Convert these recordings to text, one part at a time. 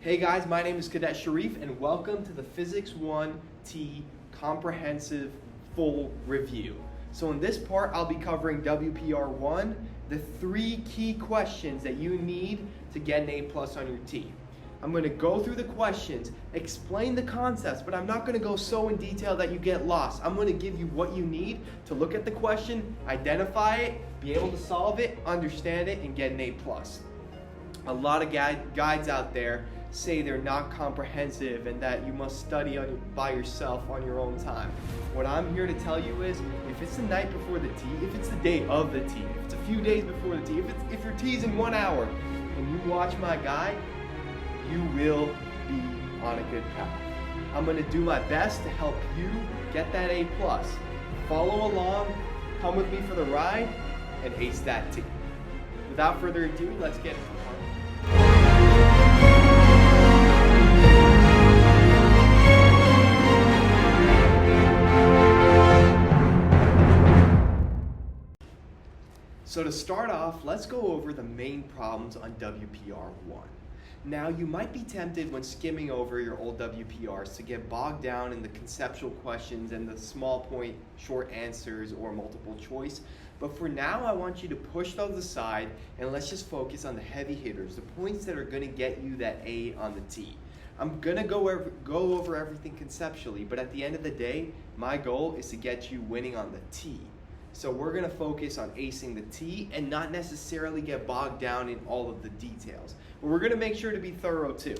Hey guys, my name is Cadet Sharif and welcome to the Physics 1 TEE Comprehensive Full Review. So in this part, I'll be covering WPR 1, the 3 key questions that you need to get an A+ on your TEE. I'm going to go through the questions, explain the concepts, but I'm not going to go so in detail that you get lost. I'm going to give you what you need to look at the question, identify it, be able to solve it, understand it, and get an A+. A lot of guides out there say they're not comprehensive and that you must study by yourself on your own time. What I'm here to tell you is, if it's the night before the TEE, if it's the day of the TEE, if it's a few days before the TEE, if your TEE's in 1 hour, and you watch my guide, you will be on a good path. I'm going to do my best to help you get that A+. Follow along, come with me for the ride, and ace that TEE. Without further ado, let's get into it. So to start off, let's go over the main problems on WPR 1. Now, you might be tempted when skimming over your old WPRs to get bogged down in the conceptual questions and the small point short answers or multiple choice. But for now, I want you to push those aside and let's just focus on the heavy hitters, the points that are going to get you that A on the TEE. I'm going to go over everything conceptually, but at the end of the day, my goal is to get you winning on the TEE. So we're going to focus on acing the TEE and not necessarily get bogged down in all of the details. But we're going to make sure to be thorough too.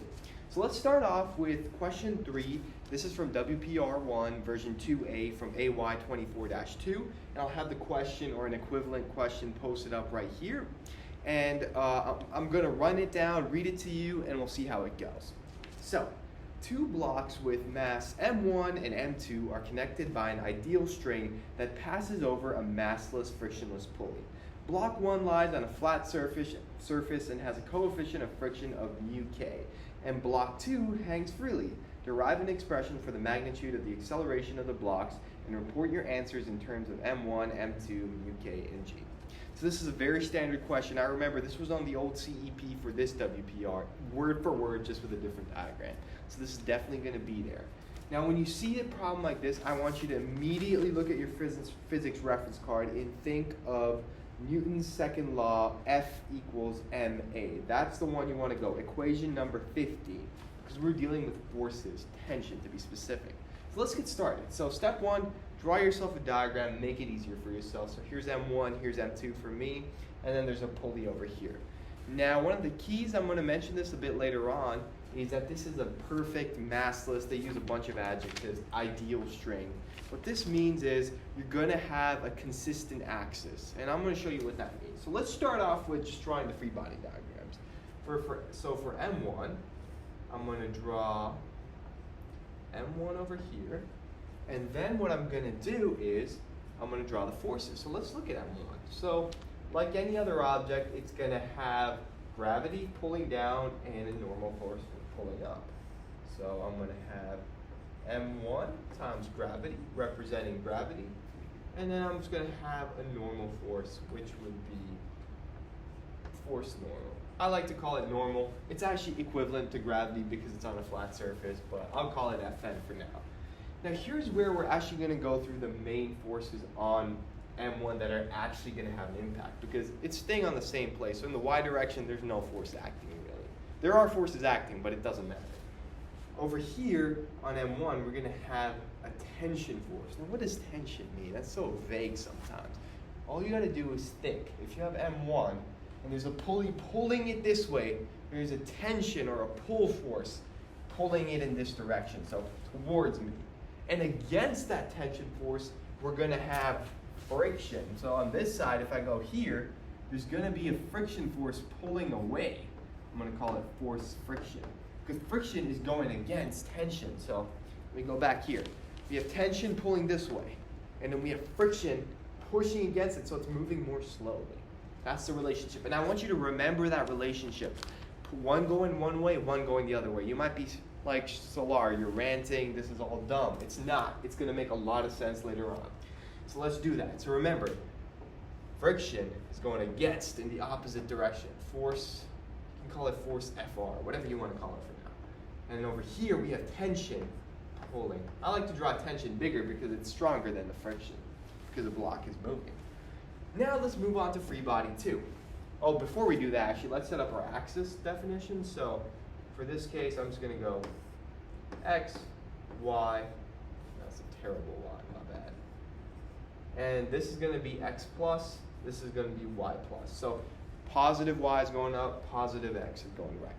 So let's start off with question 3. This is from WPR 1 version 2A from AY 24-2. And I'll have the question or an equivalent question posted up right here. And I'm going to run it down, read it to you, and we'll see how it goes. So, 2 blocks with mass M1 and M2 are connected by an ideal string that passes over a massless frictionless pulley. Block 1 lies on a flat surface and has a coefficient of friction of μk, and block 2 hangs freely. Derive an expression for the magnitude of the acceleration of the blocks and report your answers in terms of M1, M2, μk, and g. So this is a very standard question. I remember this was on the old CEP for this WPR, word for word, just with a different diagram. So this is definitely going to be there. Now when you see a problem like this, I want you to immediately look at your physics reference card and think of Newton's second law, F equals ma. That's the one you want to go, equation number 50, because we're dealing with forces, tension to be specific. So let's get started. So step 1, draw yourself a diagram, make it easier for yourself. So here's M1, here's M2 for me, and then there's a pulley over here. Now one of the keys, I'm going to mention this a bit later on, is that this is a perfect massless, they use a bunch of adjectives, ideal string. What this means is you're going to have a consistent axis, and I'm going to show you what that means. So let's start off with just drawing the free body diagrams. So for M1, I'm going to draw M1 over here, and then what I'm going to do is I'm going to draw the forces. So let's look at M1. So like any other object, it's going to have gravity pulling down and a normal force pulling up. So I'm going to have M1 times gravity, representing gravity, and then I'm just going to have a normal force, which would be force normal. I like to call it normal. It's actually equivalent to gravity because it's on a flat surface, but I'll call it Fn for now. Now here's where we're actually going to go through the main forces on M1 that are actually going to have an impact, because it's staying on the same place. So in the y direction, there's no force acting really. There are forces acting, but it doesn't matter. Over here on M1, we're going to have a tension force. Now what does tension mean? That's so vague sometimes. All you got to do is think. If you have M1 and there's a pulley pulling it this way, there's a tension or a pull force pulling it in this direction, so towards me. And against that tension force, we're going to have friction. So on this side, if I go here, there's going to be a friction force pulling away. I'm going to call it force friction, because friction is going against tension. So let me go back here. We have tension pulling this way, and then we have friction pushing against it, so it's moving more slowly. That's the relationship. And I want you to remember that relationship. One going one way, one going the other way. You might be like, Solar, you're ranting, this is all dumb. It's not. It's going to make a lot of sense later on. So let's do that. So remember, friction is going against in the opposite direction. Force, you can call it force FR, whatever you want to call it for now. And over here we have tension pulling. I like to draw tension bigger because it's stronger than the friction, because the block is moving. Now let's move on to free body 2. Oh, before we do that, actually, let's set up our axis definition. So for this case, I'm just going to go x, y. That's a terrible y, my bad. And this is going to be x plus. This is going to be y plus. So positive y is going up, positive x is going right.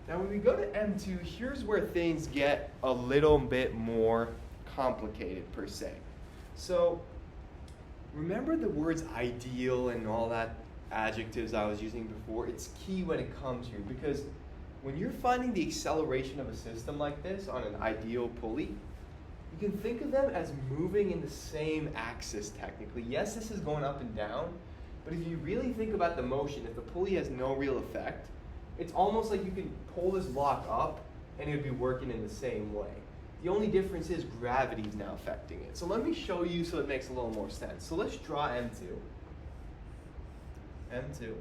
Now when we go to M2, here's where things get a little bit more complicated per se. So remember the words ideal and all that adjectives I was using before? It's key when it comes here, because when you're finding the acceleration of a system like this on an ideal pulley, you can think of them as moving in the same axis technically. Yes, this is going up and down, but if you really think about the motion, if the pulley has no real effect, it's almost like you can pull this block up and it would be working in the same way. The only difference is gravity is now affecting it. So let me show you so it makes a little more sense. So let's draw M2. M2.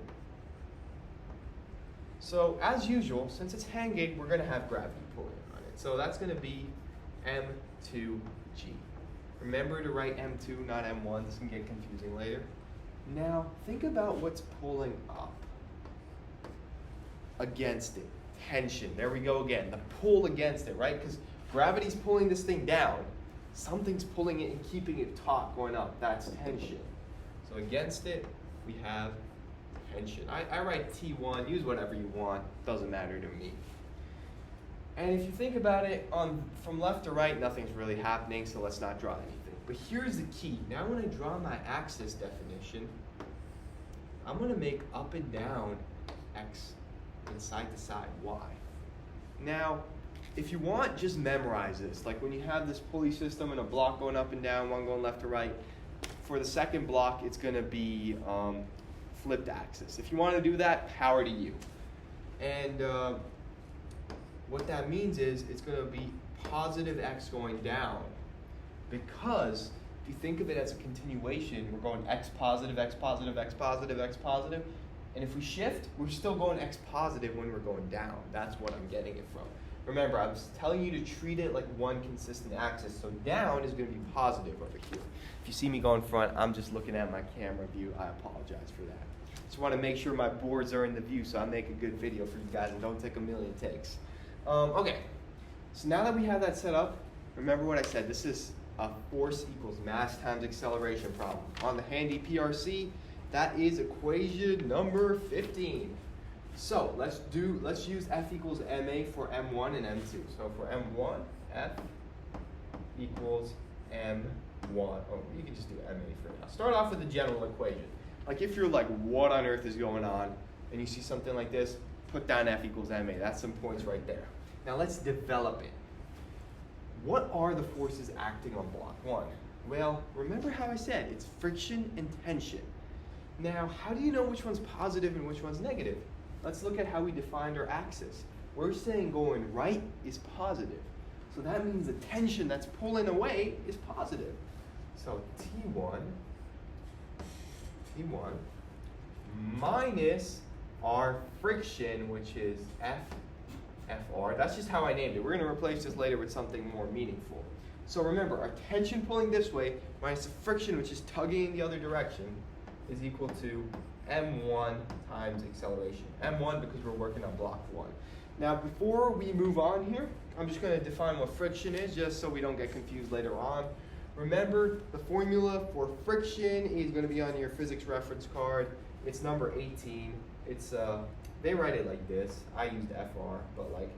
So as usual, since it's hand gauge, we're going to have gravity pulling on it. So that's going to be M2G. Remember to write M2, not M1. This can get confusing later. Now think about what's pulling up against it. Tension. There we go again. The pull against it, right? Because gravity's pulling this thing down. Something's pulling it and keeping it taut going up. That's tension. So against it, we have tension. I write T1. Use whatever you want. Doesn't matter to me. And if you think about it, from left to right, nothing's really happening, so let's not draw anything. But here's the key. Now when I draw my axis definition, I'm going to make up and down x and side to side y. Now, if you want, just memorize this. Like when you have this pulley system and a block going up and down, one going left to right, for the second block, it's going to be flipped axis. If you want to do that, power to you. And what that means is it's going to be positive x going down, because if you think of it as a continuation, we're going x positive, x positive, x positive, x positive. And if we shift, we're still going x positive when we're going down. That's what I'm getting it from. Remember, I'm telling you to treat it like one consistent axis. So down is going to be positive over here. If you see me going front, I'm just looking at my camera view. I apologize for that. Just want to make sure my boards are in the view so I make a good video for you guys and don't take a million takes. Okay, so now that we have that set up, remember what I said. This is a force equals mass times acceleration problem. On the handy PRC, that is equation number 15. So let's use F equals ma for M1 and M2. So for M1, F equals M1. Oh, you can just do ma for now. Start off with the general equation. Like if you're like, what on earth is going on, and you see something like this, put down F equals ma. That's some points right there. Now let's develop it. What are the forces acting on block 1? Well, remember how I said it's friction and tension. Now, how do you know which one's positive and which one's negative? Let's look at how we defined our axis. We're saying going right is positive. So that means the tension that's pulling away is positive. So T1 minus our friction, which is FR. That's just how I named it. We're going to replace this later with something more meaningful. So remember, our tension pulling this way minus the friction, which is tugging in the other direction, is equal to M1 times acceleration. M1 because we're working on block 1. Now before we move on here, I'm just going to define what friction is just so we don't get confused later on. Remember, the formula for friction is going to be on your physics reference card. It's number 18. It's they write it like this. I used FR, but like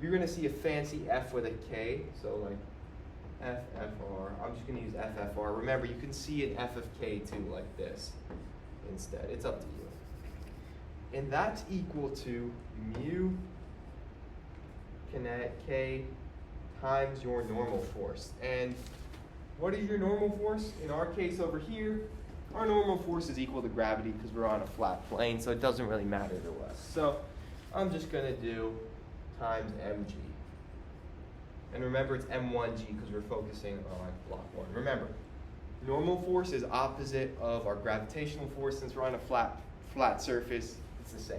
you're going to see a fancy F with a K. So like FFR. I'm just going to use FFR. Remember, you can see an F of K too, like this instead. It's up to you. And that's equal to mu kinetic K times your normal force. And what is your normal force? In our case over here, our normal force is equal to gravity because we're on a flat plane, so it doesn't really matter to us. So I'm just going to do times mg. And remember, it's m1g because we're focusing on block 1. Remember, normal force is opposite of our gravitational force. Since we're on a flat surface, it's the same.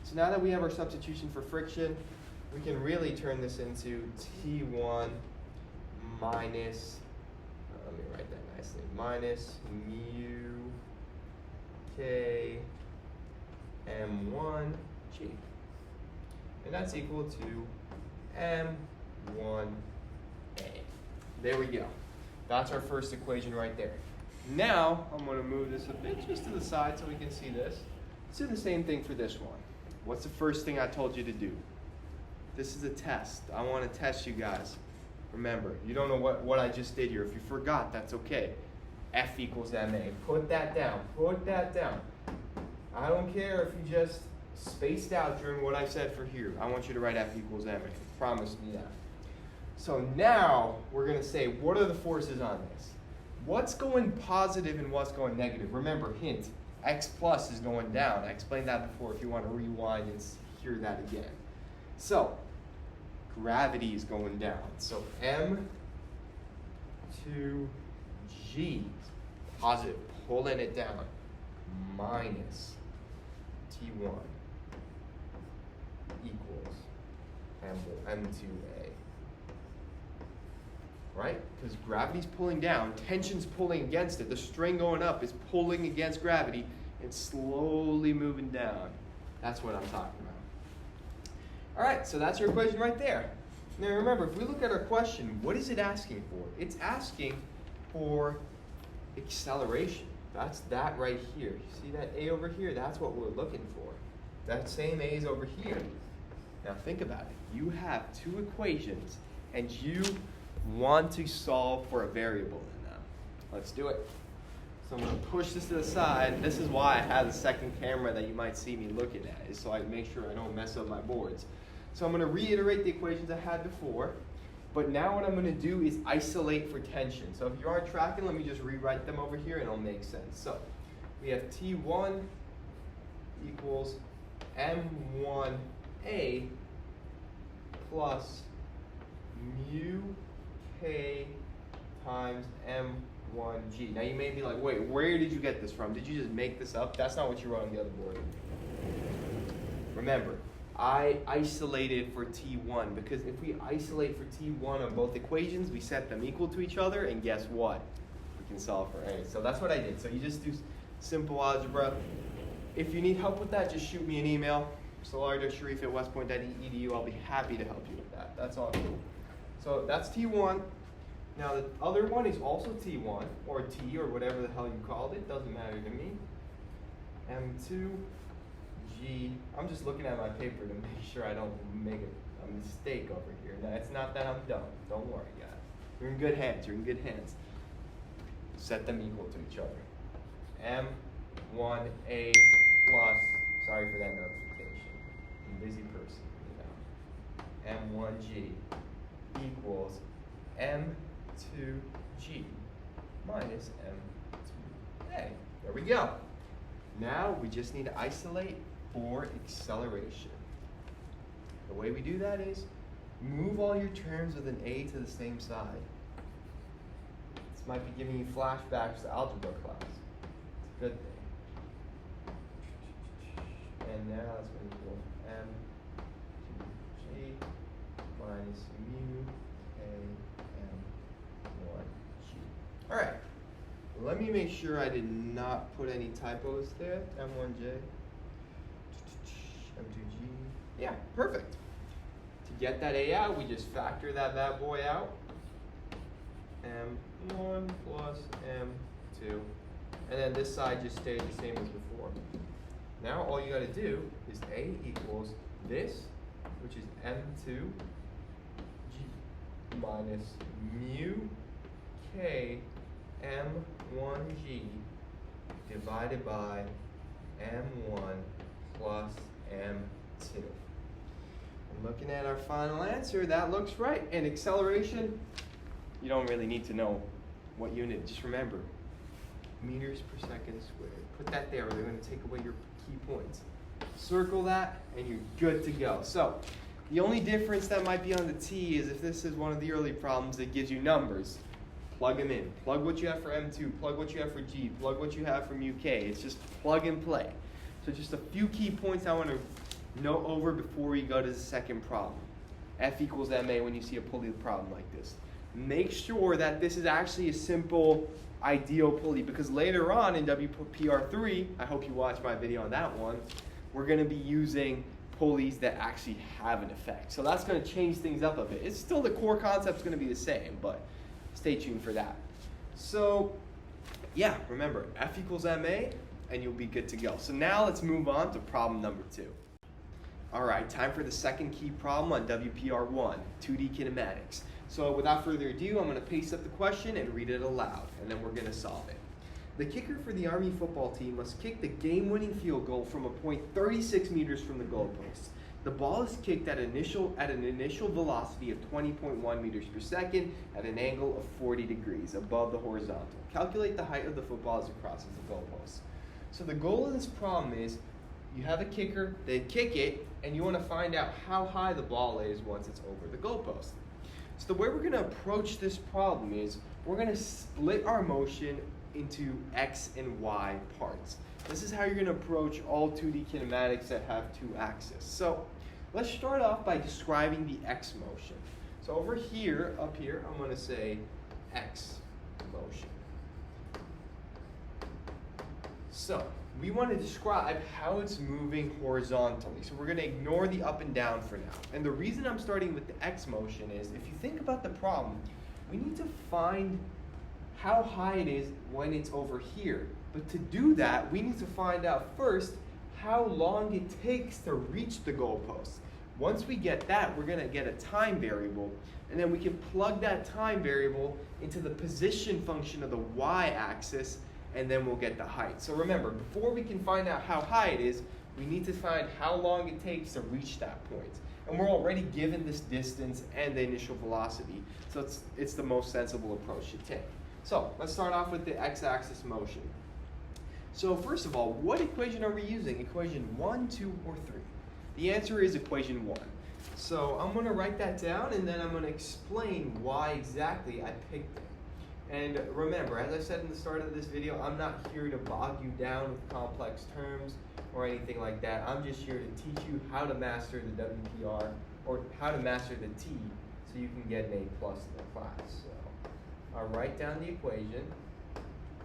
So now that we have our substitution for friction, we can really turn this into T1 minus, let me write that nicely, minus mu k m1g. And that's equal to m1a. There we go. That's our first equation right there. Now, I'm going to move this a bit just to the side so we can see this. Let's do the same thing for this one. What's the first thing I told you to do? This is a test. I want to test you guys. Remember, you don't know what I just did here. If you forgot, that's okay. F equals ma. Put that down. Put that down. I don't care if you just spaced out during what I said for here. I want you to write F equals ma. Promise me that. So now we're going to say, what are the forces on this? What's going positive and what's going negative? Remember, hint, x plus is going down. I explained that before if you want to rewind and hear that again. So, gravity is going down. So m2g, positive, pulling it down, minus T1 equals m2a. Right? Because gravity's pulling down, tension's pulling against it. The string going up is pulling against gravity and slowly moving down. That's what I'm talking about. All right, so that's your equation right there. Now remember, if we look at our question, what is it asking for? It's asking for acceleration. That's that right here. You see that A over here? That's what we're looking for. That same A is over here. Now think about it. You have two equations and you want to solve for a variable in them. Let's do it. So I'm going to push this to the side. This is why I have the second camera that you might see me looking at, is so I make sure I don't mess up my boards. So I'm going to reiterate the equations I had before, but now what I'm going to do is isolate for tension. So if you aren't tracking, let me just rewrite them over here and it'll make sense. So we have T1 equals M1A plus mu k times m1g. Now you may be like, wait, where did you get this from? Did you just make this up? That's not what you wrote on the other board. Remember, I isolated for T1 because if we isolate for T1 on both equations, we set them equal to each other, and guess what? We can solve for A. So that's what I did. So you just do simple algebra. If you need help with that, just shoot me an email, salar.sharif@westpoint.edu. I'll be happy to help you with that. That's all cool. So that's T1. Now the other one is also T1, or T, or whatever the hell you called it. Doesn't matter to me. M2G. I'm just looking at my paper to make sure I don't make a mistake over here. Now, it's not that I'm dumb. Don't worry, guys. You're in good hands. You're in good hands. Set them equal to each other. M1A plus, sorry for that notification. I'm a busy person, you know. M1G equals M2G minus M2A. There we go. Now we just need to isolate for acceleration. The way we do that is move all your terms with an A to the same side. This might be giving you flashbacks to algebra class. It's a good thing. And now it's going to equal M2G minus mu M1G. All right, let me make sure I did not put any typos there. M1J, M2G. Yeah, perfect. To get that A out, we just factor that bad boy out. M1 plus M2. And then this side just stays the same as before. Now all you got to do is A equals this, which is M2G minus mu k M1G divided by M1 plus M2. And looking at our final answer, that looks right. And acceleration, you don't really need to know what unit. Just remember, meters per second squared. Put that there or they're going to take away your key points. Circle that and you're good to go. So the only difference that might be on the T is if this is one of the early problems that gives you numbers. Plug them in. Plug what you have for M2, plug what you have for G, plug what you have from UK. It's just plug and play. So just a few key points I want to note over before we go to the second problem. F equals ma when you see a pulley problem like this. Make sure that this is actually a simple ideal pulley, because later on in WPR3, I hope you watch my video on that one, we're going to be using pulleys that actually have an effect. So that's going to change things up a bit. It's still, the core concept's going to be the same, but stay tuned for that. So yeah, remember, F equals ma, and you'll be good to go. So now let's move on to problem number 2. All right, time for the second key problem on WPR1, 2D kinematics. So without further ado, I'm going to paste up the question and read it aloud, and then we're going to solve it. The kicker for the Army football team must kick the game-winning field goal from a point 36 meters from the goalpost. The ball is kicked at an initial velocity of 20.1 meters per second at an angle of 40 degrees above the horizontal. Calculate the height of the football as it crosses the goalpost. So the goal of this problem is you have a kicker, they kick it, and you want to find out how high the ball is once it's over the goalpost. So the way we're going to approach this problem is we're going to split our motion into x and y parts. This is how you're going to approach all 2D kinematics that have 2 axes. So let's start off by describing the x motion. So over here, up here, I'm going to say x motion. So we want to describe how it's moving horizontally. So we're going to ignore the up and down for now. And the reason I'm starting with the x motion is, if you think about the problem, we need to find how high it is when it's over here. But to do that, we need to find out first how long it takes to reach the goalpost. Once we get that, we're going to get a time variable, and then we can plug that time variable into the position function of the y-axis, and then we'll get the height. So remember, before we can find out how high it is, we need to find how long it takes to reach that point. And we're already given this distance and the initial velocity, so it's the most sensible approach to take. So let's start off with the x-axis motion. So first of all, what equation are we using? Equation 1, 2, or 3? The answer is equation 1. So I'm going to write that down, and then I'm going to explain why exactly I picked it. And remember, as I said in the start of this video, I'm not here to bog you down with complex terms or anything like that. I'm just here to teach you how to master the WPR, or how to master the TEE, so you can get an A+ in the class. So I'll write down the equation.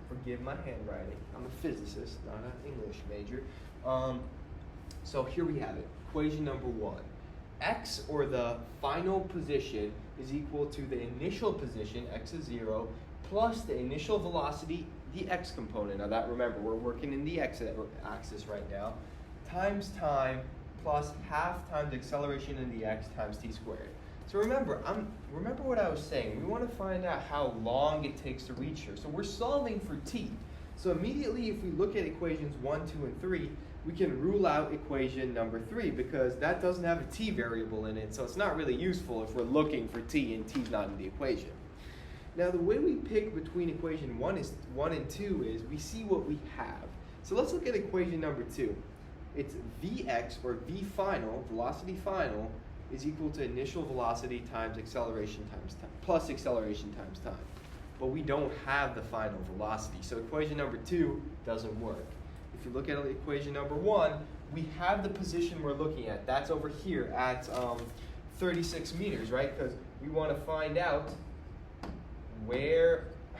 Forgive my handwriting. I'm a physicist, not an English major. So here we have it. Equation number 1. X, or the final position, is equal to the initial position, x is 0, plus the initial velocity, the x component. Now that, remember, we're working in the x-axis right now, times time, plus half times acceleration in the x times t squared. So remember what I was saying. We want to find out how long it takes to reach here. So we're solving for t. So immediately, if we look at equations 1, 2, and 3, we can rule out equation number 3, because that doesn't have a t variable in it, so it's not really useful if we're looking for t and t's not in the equation. Now the way we pick between equation 1 and 2 is we see what we have. So let's look at equation number 2. It's Vx, or V final, velocity final, is equal to initial velocity times acceleration times time, plus acceleration times time. But we don't have the final velocity, so equation number 2 doesn't work. If you look at equation number 1, we have the position we're looking at. That's over here at 36 meters, right? Because we want to find out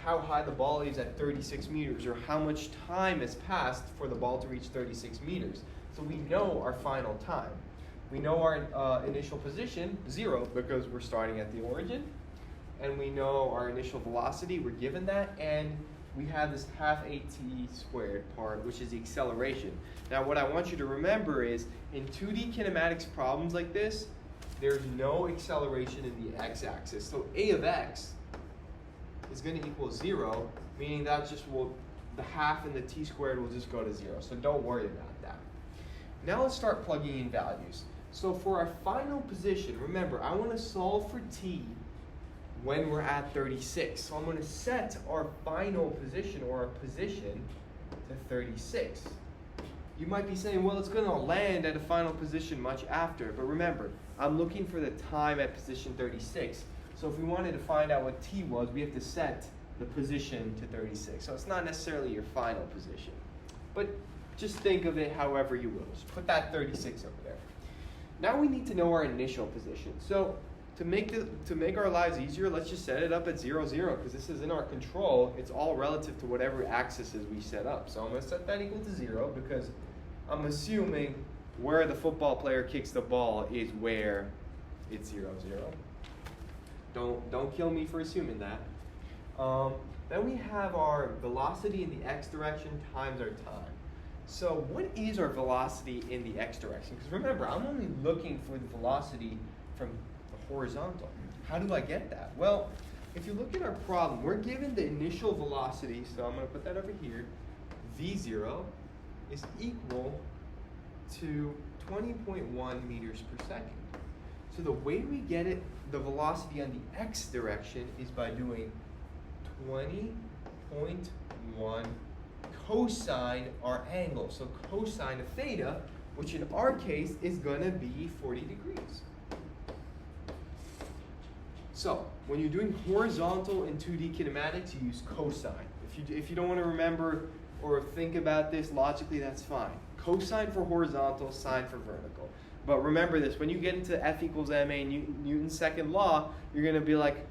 how high the ball is at 36 meters, or how much time has passed for the ball to reach 36 meters. So we know our final time. We know our initial position, 0, because we're starting at the origin. And we know our initial velocity, we're given that, and we have this half at squared part, which is the acceleration. Now what I want you to remember is, in 2D kinematics problems like this, there's no acceleration in the x-axis. So a of x is going to equal 0, meaning that the half and the t squared will just go to 0. So don't worry about that. Now let's start plugging in values. So for our final position, remember, I want to solve for t when we're at 36. So I'm going to set our final position, or our position, to 36. You might be saying, well, it's going to land at a final position much after. But remember, I'm looking for the time at position 36. So if we wanted to find out what t was, we have to set the position to 36. So it's not necessarily your final position. But just think of it however you will. Just put that 36 over there. Now we need to know our initial position. So to make our lives easier, let's just set it up at 0, 0, because this is in our control. It's all relative to whatever axis we set up. So I'm going to set that equal to 0 because I'm assuming where the football player kicks the ball is where it's 0, 0. Don't kill me for assuming that. Then we have our velocity in the x direction times our time. So what is our velocity in the x direction? Because remember, I'm only looking for the velocity from the horizontal. How do I get that? Well, if you look at our problem, we're given the initial velocity, so I'm going to put that over here. V0 is equal to 20.1 meters per second. So the way we get it, the velocity on the x direction, is by doing 20.1 cosine our angle. So cosine of theta, which in our case is going to be 40 degrees. So when you're doing horizontal in 2D kinematics, you use cosine. If you don't want to remember or think about this logically, that's fine. Cosine for horizontal, sine for vertical. But remember this, when you get into F equals ma and Newton's second law, you're going to be like,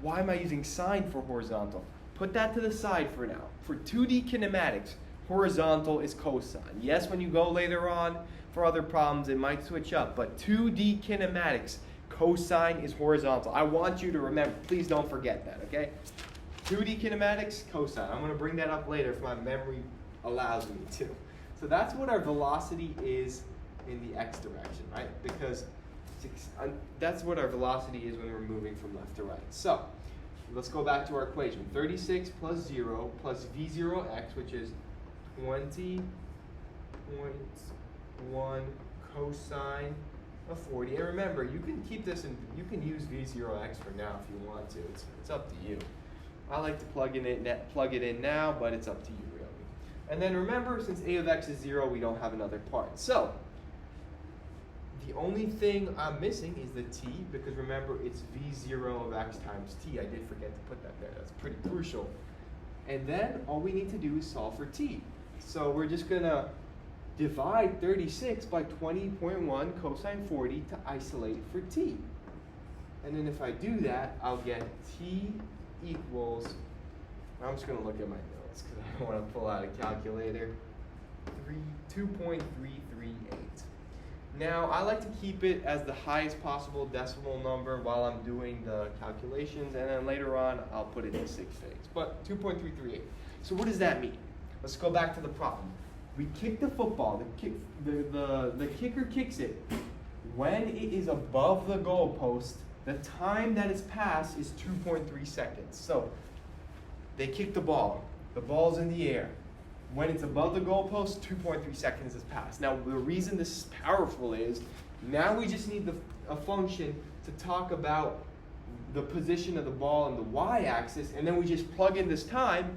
why am I using sine for horizontal? Put that to the side for now. For 2D kinematics, horizontal is cosine. Yes, when you go later on for other problems, it might switch up. But 2D kinematics, cosine is horizontal. I want you to remember. Please don't forget that, okay? 2D kinematics, cosine. I'm going to bring that up later if my memory allows me to. So that's what our velocity is in the x direction, right? Because that's what our velocity is when we're moving from left to right. So let's go back to our equation. 36 plus 0 plus v0x, which is 20.1 cosine of 40. And remember, you can keep this and you can use v0x for now if you want to. It's up to you. I like to plug it in now, but it's up to you really. And then remember, since a of x is 0, we don't have another part. So the only thing I'm missing is the t, because remember, it's v0 of x times t. I did forget to put that there. That's pretty crucial. And then all we need to do is solve for t. So we're just going to divide 36 by 20.1 cosine 40 to isolate for t. And then if I do that, I'll get t equals, I'm just going to look at my notes because I don't want to pull out a calculator, 2.338. Now, I like to keep it as the highest possible decimal number while I'm doing the calculations, and then later on, I'll put it in 6 figs. But 2.338. So what does that mean? Let's go back to the problem. We kick the football. The kicker kicks it. When it is above the goalpost, the time that is passed is 2.3 seconds. So they kick the ball. The ball's in the air. When it's above the goalpost, 2.3 seconds has passed. Now, the reason this is powerful is now we just need a function to talk about the position of the ball in the y-axis, and then we just plug in this time,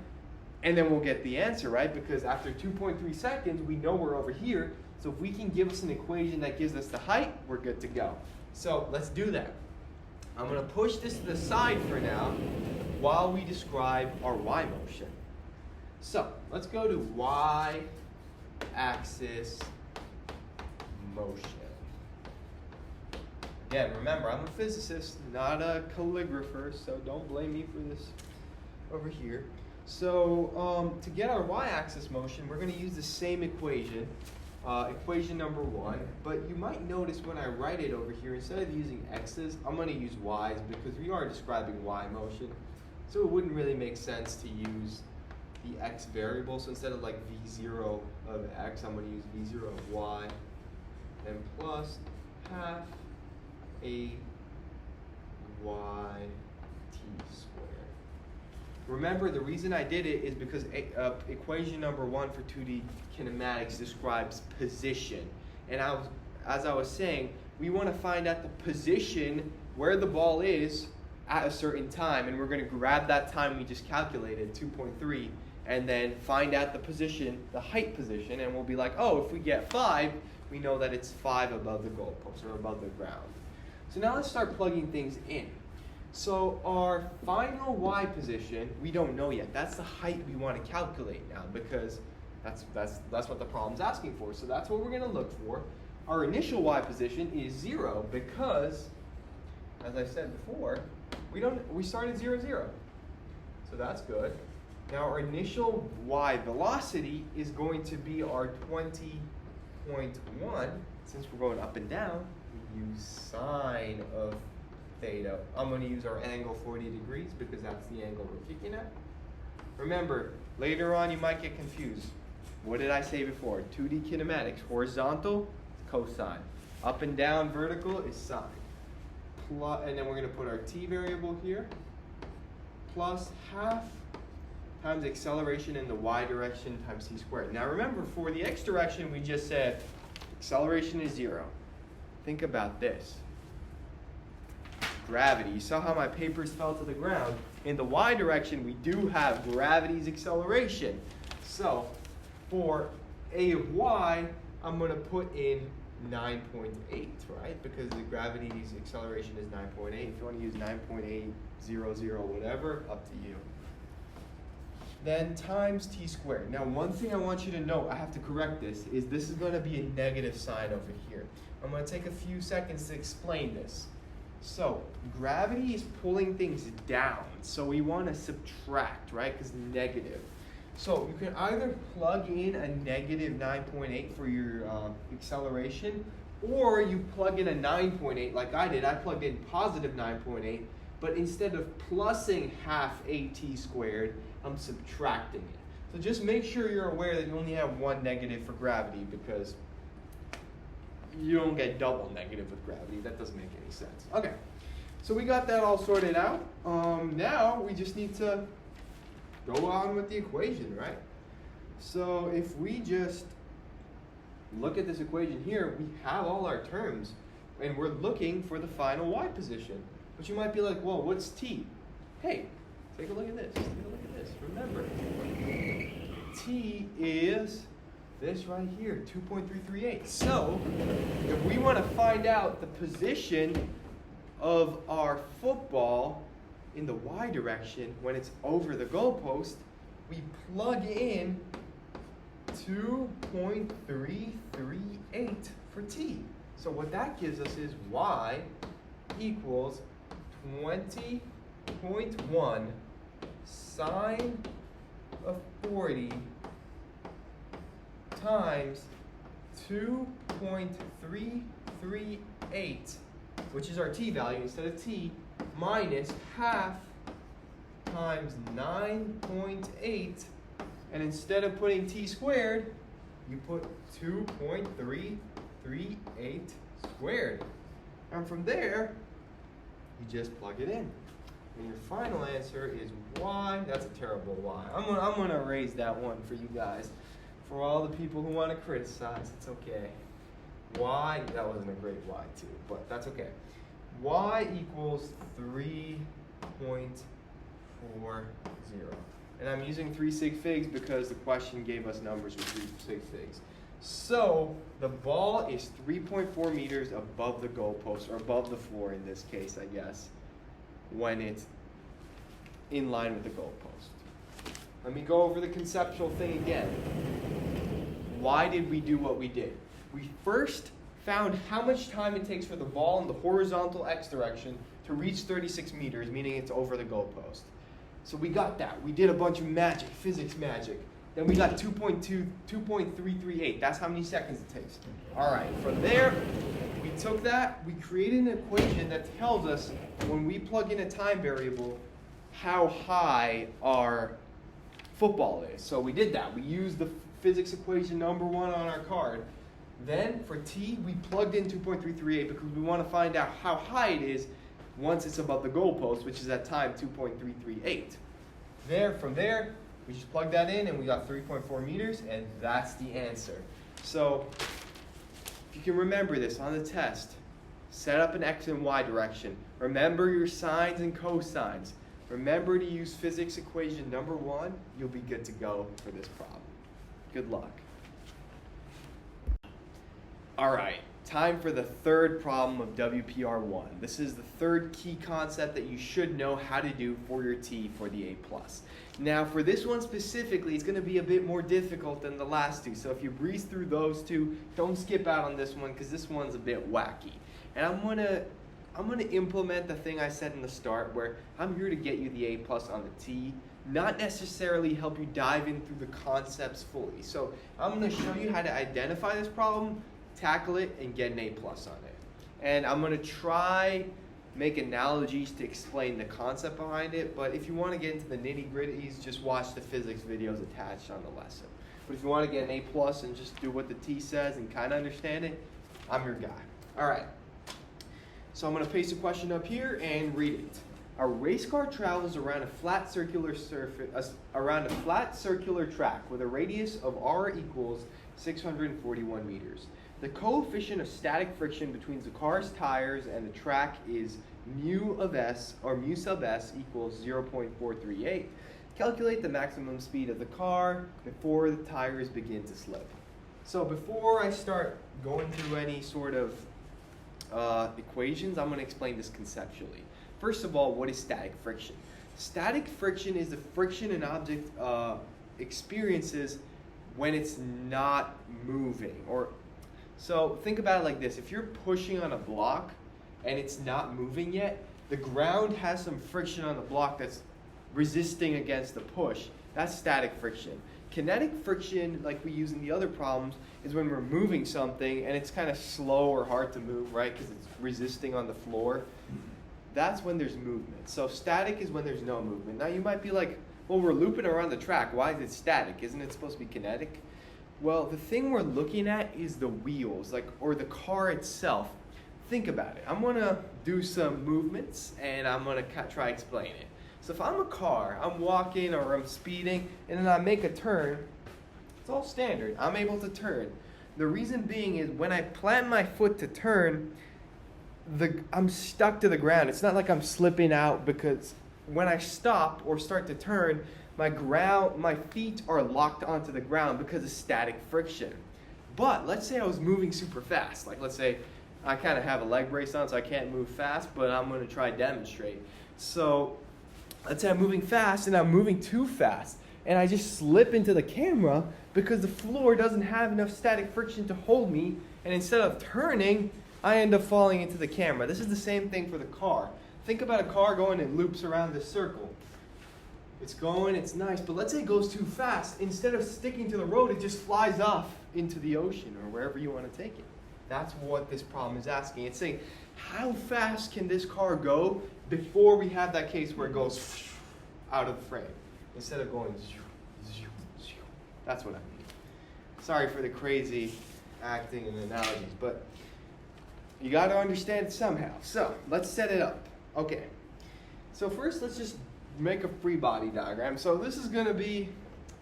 and then we'll get the answer, right? Because after 2.3 seconds, we know we're over here. So if we can give us an equation that gives us the height, we're good to go. So let's do that. I'm going to push this to the side for now while we describe our y motion. So let's go to y-axis motion. Again, remember, I'm a physicist, not a calligrapher, so don't blame me for this over here. So to get our y-axis motion, we're going to use the same equation, equation number 1. But you might notice when I write it over here, instead of using x's, I'm going to use y's because we are describing y motion. So it wouldn't really make sense to use the x variable. So instead of like v0 of x, I'm going to use v0 of y, and plus half a y t squared. Remember, the reason I did it is because equation number 1 for 2D kinematics describes position. And as I was saying, we want to find out the position where the ball is at a certain time. And we're going to grab that time we just calculated, 2.3, and then find out the position, the height position. And we'll be like, oh, if we get 5, we know that it's 5 above the goalpost or above the ground. So now let's start plugging things in. So our final y position, we don't know yet. That's the height we want to calculate now because that's what the problem's asking for. So that's what we're going to look for. our initial y position is 0 because, as I said before, we started 0, 0. So that's good. Now our initial y velocity is going to be our 20.1. Since we're going up and down, we use sine of theta. I'm going to use our angle 40 degrees because that's the angle we're kicking at. Remember, later on you might get confused. What did I say before? 2D kinematics. Horizontal, cosine. Up and down, vertical is sine. And then we're going to put our t variable here. Plus half times acceleration in the y direction times c squared. Now remember, for the x direction, we just said acceleration is 0. Think about this. Gravity. You saw how my papers fell to the ground. In the y direction, we do have gravity's acceleration. So for a of y, I'm going to put in 9.8, right? Because the gravity's acceleration is 9.8. If you want to use 9.800 whatever, up to you. Then times t squared. Now one thing I want you to know, I have to correct this is going to be a negative sign over here. I'm going to take a few seconds to explain this. So gravity is pulling things down, so we want to subtract, right? Because negative. So you can either plug in a negative 9.8 for your acceleration, or you plug in a 9.8 like I did. I plugged in positive 9.8, but instead of plussing half at squared, I'm subtracting it. So just make sure you're aware that you only have one negative for gravity, because you don't get double negative with gravity. That doesn't make any sense. Okay, so we got that all sorted out. Now we just need to go on with the equation, right? So if we just look at this equation here, we have all our terms, and we're looking for the final y position. But you might be like, well, what's t? Hey, take a look at this. Take a look at this. Remember, t is this right here, 2.338. So if we want to find out the position of our football in the y direction when it's over the goalpost, we plug in 2.338 for t. So what that gives us is y equals 20.1 sine of 40 times 2.338, which is our t value instead of t, minus half times 9.8, and instead of putting t squared, you put 2.338 squared. And from there, you just plug it in. And your final answer is y. That's a terrible y. I'm gonna erase that one for you guys. For all the people who want to criticize, it's okay. Y, that wasn't a great y too, but that's okay. Y equals 3.40. And I'm using 3 sig figs because the question gave us numbers with 3 sig figs. So the ball is 3.4 meters above the goalpost, or above the floor in this case, I guess, when it's in line with the goalpost. Let me go over the conceptual thing again. Why did we do what we did? We first found how much time it takes for the ball in the horizontal x direction to reach 36 meters, meaning it's over the goalpost. So we got that. We did a bunch of magic, physics magic. Then we got 2.338. That's how many seconds it takes. All right, from there, we took that, we created an equation that tells us when we plug in a time variable, how high our football is. So we did that. We used the physics equation number 1 on our card. Then for t, we plugged in 2.338 because we want to find out how high it is once it's above the goalpost, which is at time 2.338. From there, we just plugged that in and we got 3.4 meters, and that's the answer. So if you can remember this on the test, set up an x and y direction. Remember your sines and cosines. Remember to use physics equation number 1. You'll be good to go for this problem. Good luck. All right, Time for the third problem of WPR1. This is the third key concept that you should know how to do for your TEE for the A+. Now for this one specifically, it's going to be a bit more difficult than the last two. So if you breeze through those two, don't skip out on this one because this one's a bit wacky. And I'm gonna implement the thing I said in the start where I'm here to get you the A+ on the TEE, not necessarily help you dive in through the concepts fully. So I'm going to show you how to identify this problem, tackle it, and get an A+ on it. And I'm going to try make analogies to explain the concept behind it, but if you want to get into the nitty-gritties, just watch the physics videos attached on the lesson. But if you want to get an A+ and just do what the TEE says and kind of understand it, I'm your guy. All right. So I'm going to paste a question up here and read it. A race car travels around a flat circular track with a radius of r equals 641 meters. The coefficient of static friction between the car's tires and the track is mu sub s equals 0.438. Calculate the maximum speed of the car before the tires begin to slip. So before I start going through any sort of equations, I'm going to explain this conceptually. First of all, what is static friction? Static friction is the friction an object experiences when it's not moving. So think about it like this. If you're pushing on a block and it's not moving yet, the ground has some friction on the block that's resisting against the push. That's static friction. Kinetic friction, like we use in the other problems, is when we're moving something and it's kind of slow or hard to move, right? Because it's resisting on the floor. That's when there's movement. So static is when there's no movement. Now you might be like, well, we're looping around the track. Why is it static? Isn't it supposed to be kinetic? Well, the thing we're looking at is the wheels, or the car itself. Think about it. I'm going to do some movements and I'm going to try to explain it. So if I'm a car, I'm walking or I'm speeding, and then I make a turn, it's all standard. I'm able to turn. The reason being is when I plant my foot to turn, I'm stuck to the ground. It's not like I'm slipping out, because when I stop or start to turn, my feet are locked onto the ground because of static friction. But let's say I was moving super fast. Like let's say I kind of have a leg brace on, so I can't move fast, but I'm going to try to demonstrate. So let's say I'm moving fast and I'm moving too fast, and I just slip into the camera because the floor doesn't have enough static friction to hold me, and instead of turning, I end up falling into the camera. This is the same thing for the car. Think about a car going in loops around this circle. It's going, it's nice, but let's say it goes too fast. Instead of sticking to the road, it just flies off into the ocean or wherever you want to take it. That's what this problem is asking. It's saying, how fast can this car go before we have that case where it goes out of the frame, instead of going That's what I mean. Sorry for the crazy acting and analogies, but you got to understand it somehow. So let's set it up. Okay. So first, let's just make a free body diagram. So this is going to be,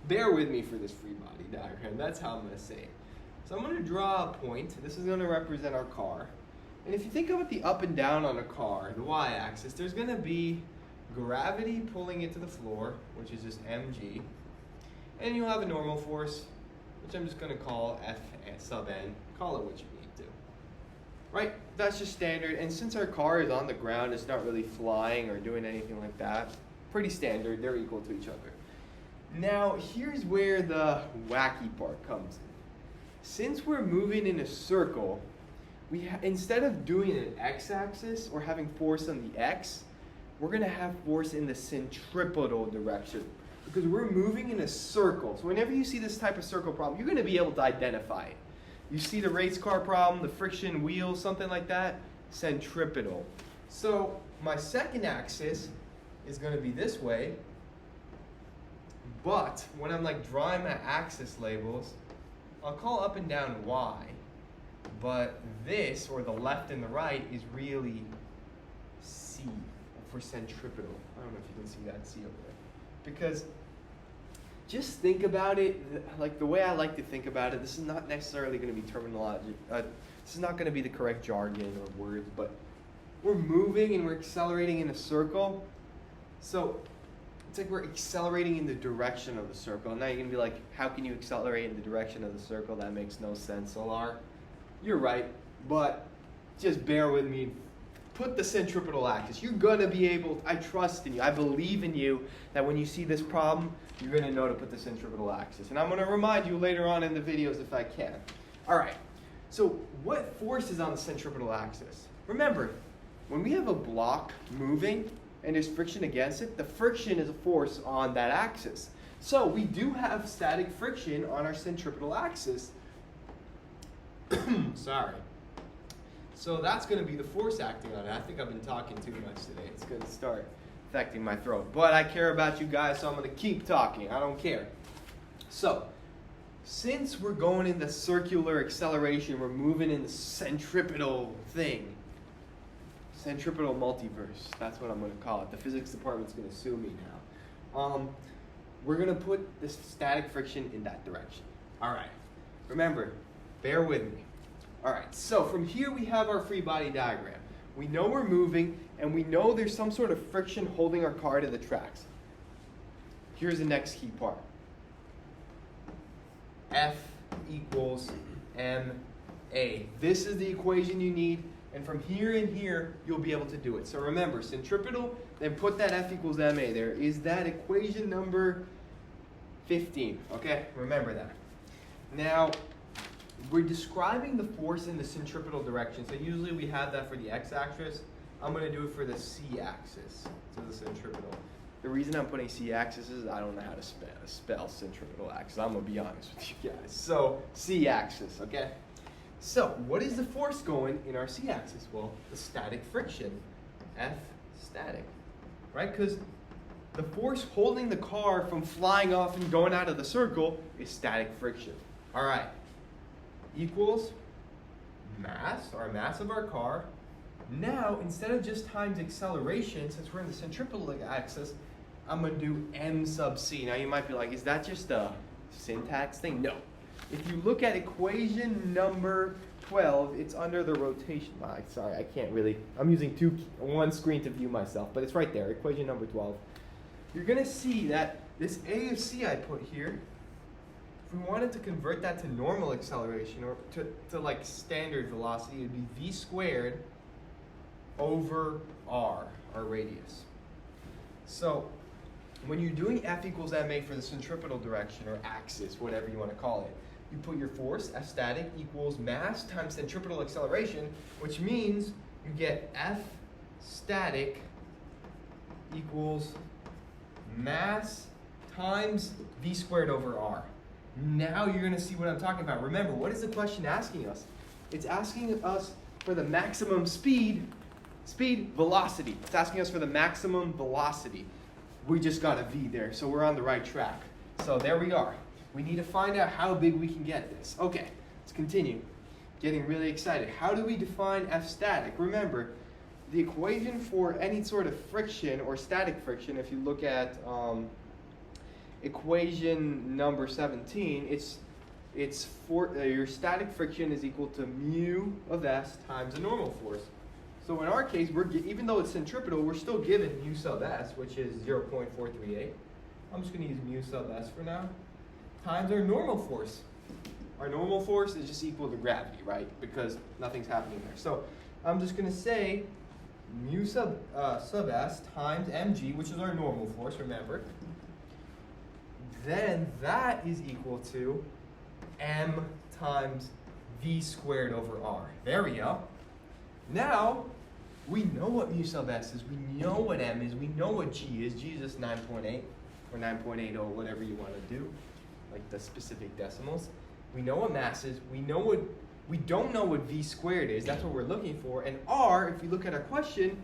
bear with me for this free body diagram. That's how I'm going to say it. So I'm going to draw a point. This is going to represent our car. And if you think about the up and down on a car, the y-axis, there's going to be gravity pulling it to the floor, which is just mg. And you'll have a normal force, which I'm just going to call F sub n. Call it what you need to. Right? That's just standard. And since our car is on the ground, it's not really flying or doing anything like that. Pretty standard. They're equal to each other. Now, here's where the wacky part comes in. Since we're moving in a circle, instead of doing an x-axis or having force on the x, we're going to have force in the centripetal direction, because we're moving in a circle. So whenever you see this type of circle problem, you're going to be able to identify it. You see the race car problem, the friction wheel, something like that, centripetal. So my second axis is going to be this way, but when I'm drawing my axis labels, I'll call up and down y, but this, or the left and the right, is really C for centripetal. I don't know if you can see that C over there. Because just think about it, like the way I like to think about it, this is not necessarily going to be terminology. This is not going to be the correct jargon or words, but we're moving and we're accelerating in a circle. So it's like we're accelerating in the direction of the circle. Now you're going to be like, how can you accelerate in the direction of the circle? That makes no sense, Solar. You're right. but just bear with me. Put the centripetal axis. You're going to be able, I trust in you, I believe in you, that when you see this problem, you're going to know to put the centripetal axis. And I'm going to remind you later on in the videos if I can. All right, so what force is on the centripetal axis? Remember, when we have a block moving and there's friction against it, the friction is a force on that axis. So we do have static friction on our centripetal axis. Sorry. So that's going to be the force acting on it. I think I've been talking too much today. It's going to start affecting my throat. But I care about you guys, so I'm going to keep talking. I don't care. So, since we're going in the circular acceleration, we're moving in the centripetal thing. Centripetal multiverse. That's what I'm going to call it. The physics department's going to sue me now. We're going to put the static friction in that direction. All right. Remember, bear with me. All right, so from here we have our free body diagram. We know we're moving, and we know there's some sort of friction holding our car to the tracks. Here's the next key part. F equals ma. This is the equation you need, and from here and here, you'll be able to do it. So remember, centripetal, then put that F equals ma there. Is that equation number 15, okay? Remember that. Now, we're describing the force in the centripetal direction. So usually we have that for the x-axis. I'm going to do it for the c-axis, so the centripetal. The reason I'm putting c-axis is I don't know how to spell centripetal axis. I'm going to be honest with you guys. So c-axis, okay? So what is the force going in our c-axis? Well, the static friction, F static, right? Because the force holding the car from flying off and going out of the circle is static friction. All right. Equals mass, our mass of our car. Now, instead of just times acceleration, since we're in the centripetal axis, I'm going to do m sub c. Now, you might be like, is that just a syntax thing? No. If you look at equation number 12, it's under the rotation. Sorry, I can't really. I'm using one screen to view myself, but it's right there, equation number 12. You're going to see that this a of c I put here, if we wanted to convert that to normal acceleration or to like standard velocity, it would be v squared over r, our radius. So when you're doing F equals ma for the centripetal direction or axis, whatever you want to call it, you put your force, F static, equals mass times centripetal acceleration, which means you get F static equals mass times v squared over r. Now you're going to see what I'm talking about. Remember, what is the question asking us? It's asking us for the maximum velocity. It's asking us for the maximum velocity. We just got a V there, so we're on the right track. So there we are. We need to find out how big we can get this. Okay, let's continue. Getting really excited. How do we define F static? Remember, the equation for any sort of friction or static friction, if you look at equation number 17, it's for your static friction is equal to mu of s times the normal force. So in our case, even though it's centripetal, we're still given mu sub s, which is 0.438. I'm just going to use mu sub s for now, times our normal force. Our normal force is just equal to gravity, right? Because nothing's happening there. So I'm just going to say mu sub s times mg, which is our normal force, remember. Then that is equal to m times v squared over r. There we go. Now, we know what mu sub s is, we know what m is, we know what g is. G is just 9.8 or 9.80, whatever you want to do, like the specific decimals. We know what mass is, we don't know what v squared is, that's what we're looking for. And r, if you look at our question,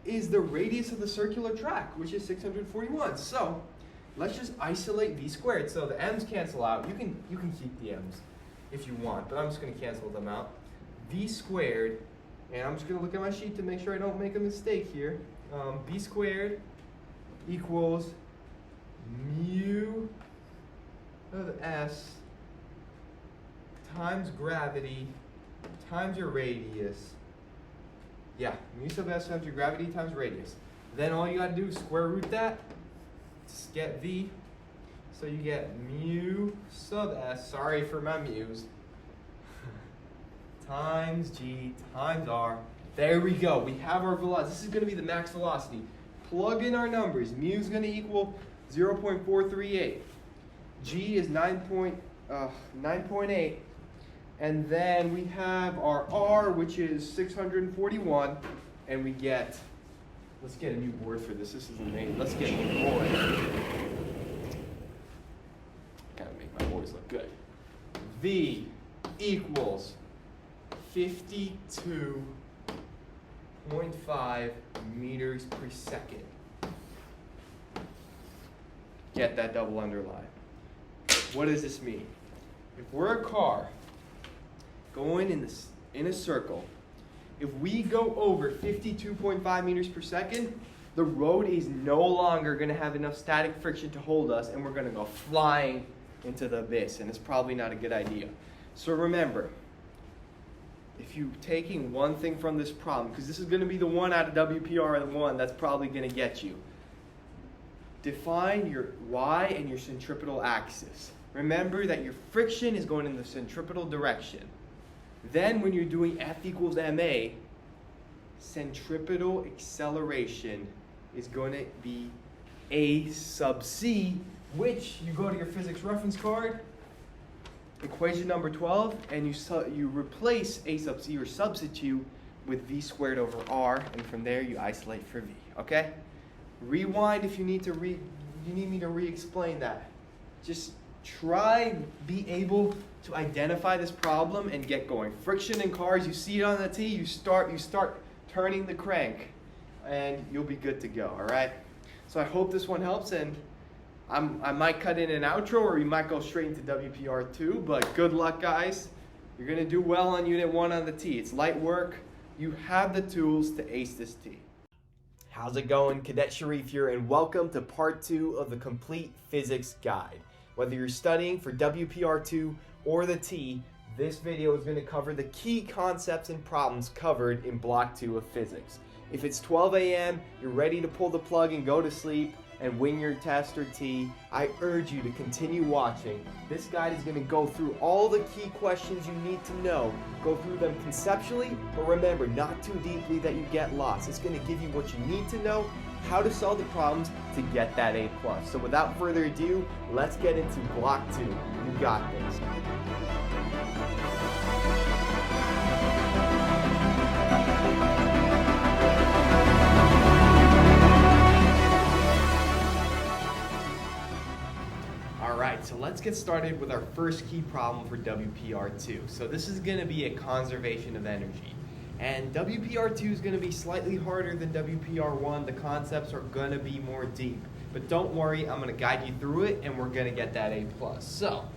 is the radius of the circular track, which is 641. So let's just isolate v squared. So the m's cancel out. You can keep the m's if you want, but I'm just going to cancel them out. V squared, and I'm just going to look at my sheet to make sure I don't make a mistake here. V squared equals mu of s times gravity times your radius. Yeah, mu sub s times your gravity times radius. Then all you got to do is square root that. Just get v. So you get mu sub s, sorry for my mu's, times G times R. There we go. We have our velocity. This is going to be the max velocity. Plug in our numbers. Mu is going to equal 0.438. G is 9.8. And then we have our R, which is 641. And we get, let's get a new board for this. This is amazing. Let's get a new board. Gotta make my boards look good. V equals 52.5 meters per second. Get that double underline. What does this mean? If we're a car going in a circle, if we go over 52.5 meters per second, the road is no longer going to have enough static friction to hold us, and we're going to go flying into the abyss, and it's probably not a good idea. So remember, if you're taking one thing from this problem, because this is going to be the one out of WPR and the one that's probably going to get you, define your y and your centripetal axis. Remember that your friction is going in the centripetal direction. Then when you're doing F equals ma, centripetal acceleration is going to be A sub c, which you go to your physics reference card, equation number 12, and you replace A sub c or substitute with v squared over r, and from there you isolate for v. Okay? Rewind if you need me to re-explain that. Just try be able to identify this problem and get going. Friction in cars, you see it on the T, you start turning the crank, and you'll be good to go. All right. So I hope this one helps, and I might cut in an outro, or we might go straight into WPR 2. But good luck, guys. You're gonna do well on Unit 1 on the T. It's light work. You have the tools to ace this T. How's it going? Cadet Sharif here, and welcome to part 2 of the Complete Physics Guide. Whether you're studying for WPR 2 or the T, this video is going to cover the key concepts and problems covered in Block 2 of Physics. If it's 12 a.m., you're ready to pull the plug and go to sleep and win your test or T, I urge you to continue watching. This guide is going to go through all the key questions you need to know, go through them conceptually, but remember, not too deeply that you get lost. It's going to give you what you need to know, how to solve the problems to get that A+. So without further ado, let's get into Block 2. You got this. Alright, so let's get started with our first key problem for WPR2. So this is going to be a conservation of energy. And WPR2 is going to be slightly harder than WPR1. The concepts are going to be more deep. But don't worry, I'm going to guide you through it, and we're going to get that A+. So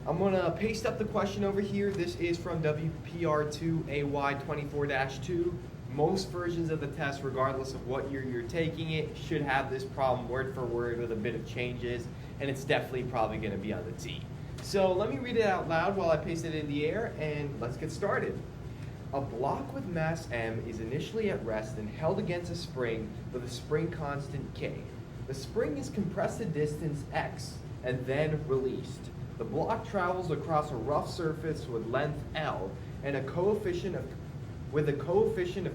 I'm going to paste up the question over here. This is from WPR2 AY 24-2. Most versions of the test, regardless of what year you're taking it, should have this problem word for word with a bit of changes, and it's definitely probably going to be on the T. So let me read it out loud while I paste it in the air, and let's get started. A block with mass m is initially at rest and held against a spring with a spring constant k. The spring is compressed to distance x and then released. The block travels across a rough surface with length L and a coefficient of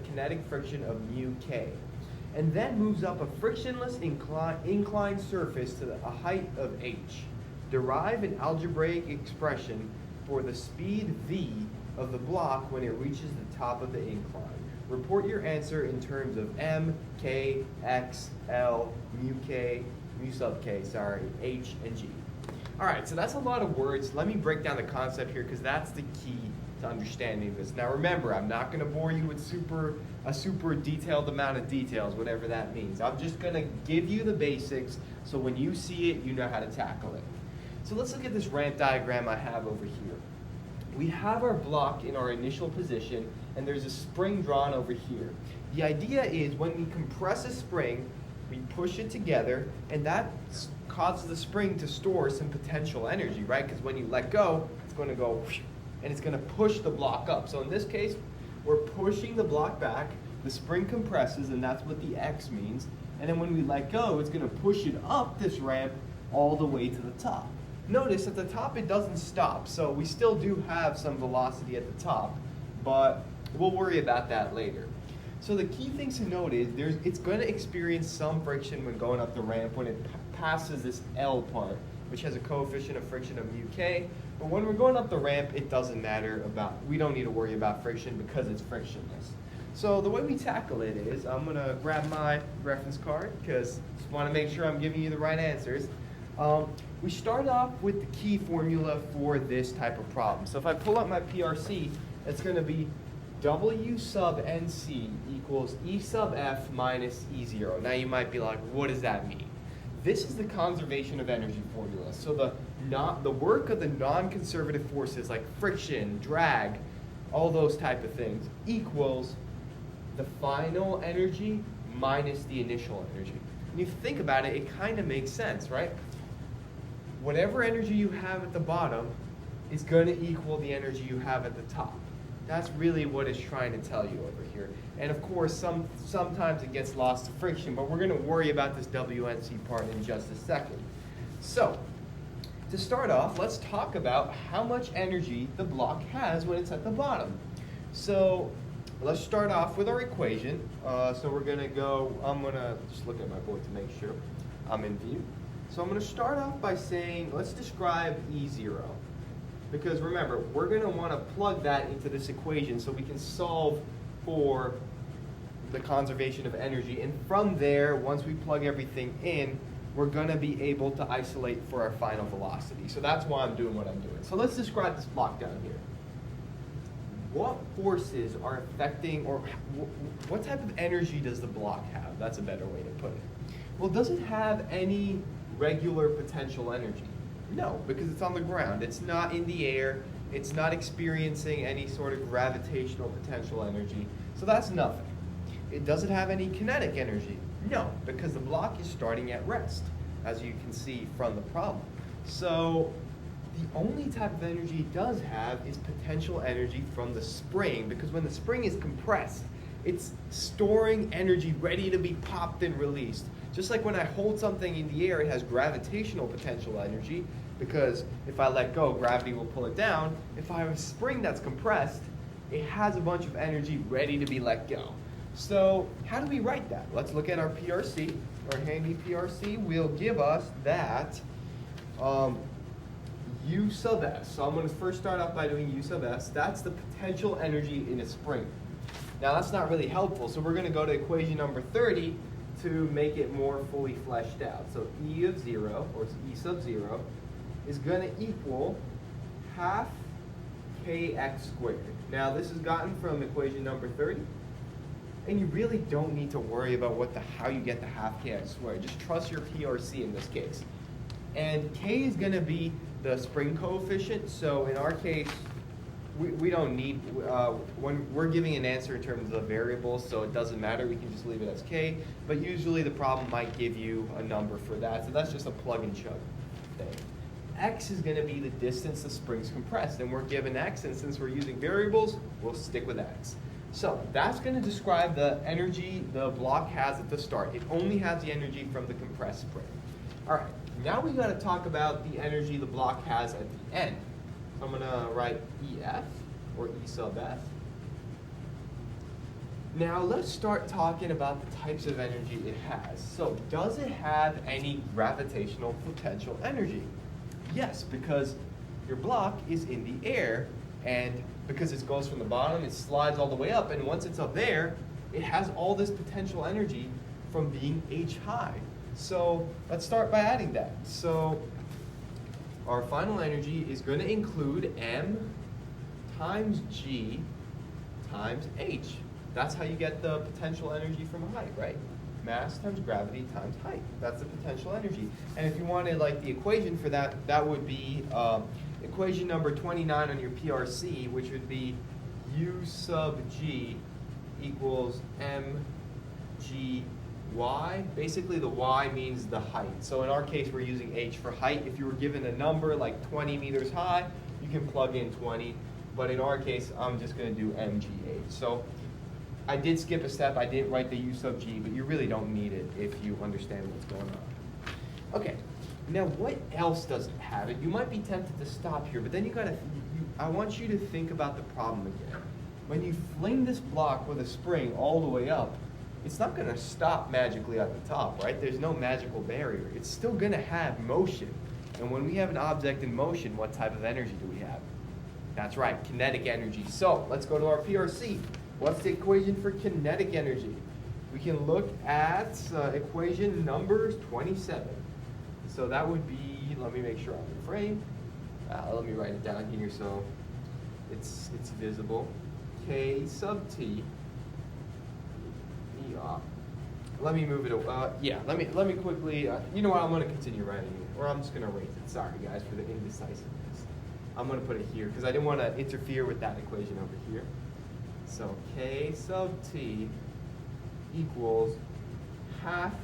kinetic friction of mu k, and then moves up a frictionless inclined surface to a height of h. Derive an algebraic expression for the speed v of the block when it reaches the top of the incline. Report your answer in terms of m, k, x, l, mu sub k, h, and g. All right, so that's a lot of words. Let me break down the concept here because that's the key to understanding this. Now remember, I'm not going to bore you with a super detailed amount of details, whatever that means. I'm just going to give you the basics so when you see it, you know how to tackle it. So let's look at this ramp diagram I have over here. We have our block in our initial position, and there's a spring drawn over here. The idea is when we compress a spring, we push it together, and that causes the spring to store some potential energy, right? Because when you let go, it's going to go, and it's going to push the block up. So in this case, we're pushing the block back, the spring compresses, and that's what the X means. And then when we let go, it's going to push it up this ramp all the way to the top. Notice at the top it doesn't stop, so we still do have some velocity at the top. but we'll worry about that later. So the key things to note is it's going to experience some friction when going up the ramp when it passes this L part, which has a coefficient of friction of mu k. But when we're going up the ramp, it doesn't matter we don't need to worry about friction because it's frictionless. So the way we tackle it is, I'm going to grab my reference card because I just want to make sure I'm giving you the right answers. We start off with the key formula for this type of problem. So if I pull up my PRC, it's going to be W sub NC equals E sub F minus E0. Now you might be like, what does that mean? This is the conservation of energy formula. So the work of the non-conservative forces like friction, drag, all those type of things equals the final energy minus the initial energy. When you think about it, it kind of makes sense, right? Whatever energy you have at the bottom is going to equal the energy you have at the top. That's really what it's trying to tell you over here. And of course, sometimes it gets lost to friction, but we're going to worry about this WNC part in just a second. So, to start off, let's talk about how much energy the block has when it's at the bottom. So, let's start off with our equation. So we're going to go, I'm going to just look at my board to make sure I'm in view. So I'm going to start off by saying, let's describe E0. Because remember, we're going to want to plug that into this equation so we can solve for the conservation of energy. And from there, once we plug everything in, we're going to be able to isolate for our final velocity. So that's why I'm doing what I'm doing. So let's describe this block down here. What forces are affecting, or what type of energy does the block have? That's a better way to put it. Well, does it have any regular potential energy? No, because it's on the ground. It's not in the air. It's not experiencing any sort of gravitational potential energy. So that's nothing. Does it have any kinetic energy? No, because the block is starting at rest, as you can see from the problem. So the only type of energy it does have is potential energy from the spring, because when the spring is compressed, it's storing energy ready to be popped and released. Just like when I hold something in the air, it has gravitational potential energy, because if I let go, gravity will pull it down. If I have a spring that's compressed, it has a bunch of energy ready to be let go. So how do we write that? Let's look at our PRC, our handy PRC. Will give us that U sub S. So I'm going to first start off by doing U sub S. That's the potential energy in a spring. Now that's not really helpful, so we're going to go to equation number 30 to make it more fully fleshed out. So E of 0, or E sub 0, is going to equal half kx squared. Now this is gotten from equation number 30, and you really don't need to worry about how you get the half kx squared. Just trust your PRC in this case. And k is going to be the spring coefficient, so in our case, we don't need, when we're giving an answer in terms of variables, so it doesn't matter, we can just leave it as k, but usually the problem might give you a number for that, so that's just a plug and chug thing. X is going to be the distance the spring's compressed, and we're given x, and since we're using variables, we'll stick with x. So that's going to describe the energy the block has at the start. It only has the energy from the compressed spring. All right, now we got to talk about the energy the block has at the end. So I'm going to write EF, or E sub F. Now let's start talking about the types of energy it has. So does it have any gravitational potential energy? Yes, because your block is in the air, and because it goes from the bottom, it slides all the way up, and once it's up there, it has all this potential energy from being h high. So let's start by adding that. So our final energy is going to include m times g times h. That's how you get the potential energy from height, right? Mass times gravity times height. That's the potential energy. And if you wanted like the equation for that, that would be equation number 29 on your PRC, which would be U sub g equals mgy. Basically the y means the height. So in our case, we're using h for height. If you were given a number like 20 meters high, you can plug in 20. But in our case, I'm just going to do mgh. So I did skip a step. I didn't write the U sub g, but you really don't need it if you understand what's going on. Okay, now what else does it have? You might be tempted to stop here, but then I want you to think about the problem again. when you fling this block with a spring all the way up, it's not going to stop magically at the top, right? There's no magical barrier. It's still going to have motion. And when we have an object in motion, what type of energy do we have? That's right, kinetic energy. So let's go to our PRC. What's the equation for kinetic energy? We can look at equation number 27. So that would be, let me make sure I'm in frame. Let me write it down here so it's visible. K sub T. Let me move it. Let me quickly. You know what? I'm going to continue writing it, or I'm just going to erase it. Sorry, guys, for the indecisiveness. I'm going to put it here because I didn't want to interfere with that equation over here. So K sub T equals half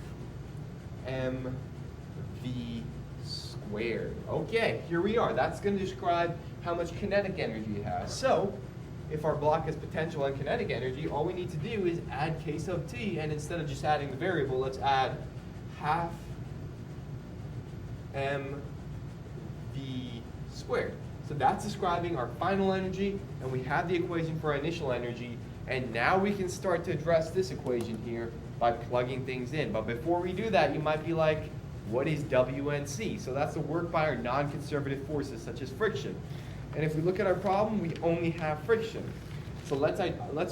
mv squared. Okay, here we are. That's going to describe how much kinetic energy it has. So if our block has potential and kinetic energy, all we need to do is add K sub T, and instead of just adding the variable, let's add half mv squared. So that's describing our final energy, and we have the equation for our initial energy, and now we can start to address this equation here by plugging things in. But before we do that, you might be like, what is WNC? So that's the work by our non-conservative forces, such as friction. And if we look at our problem, we only have friction. So let's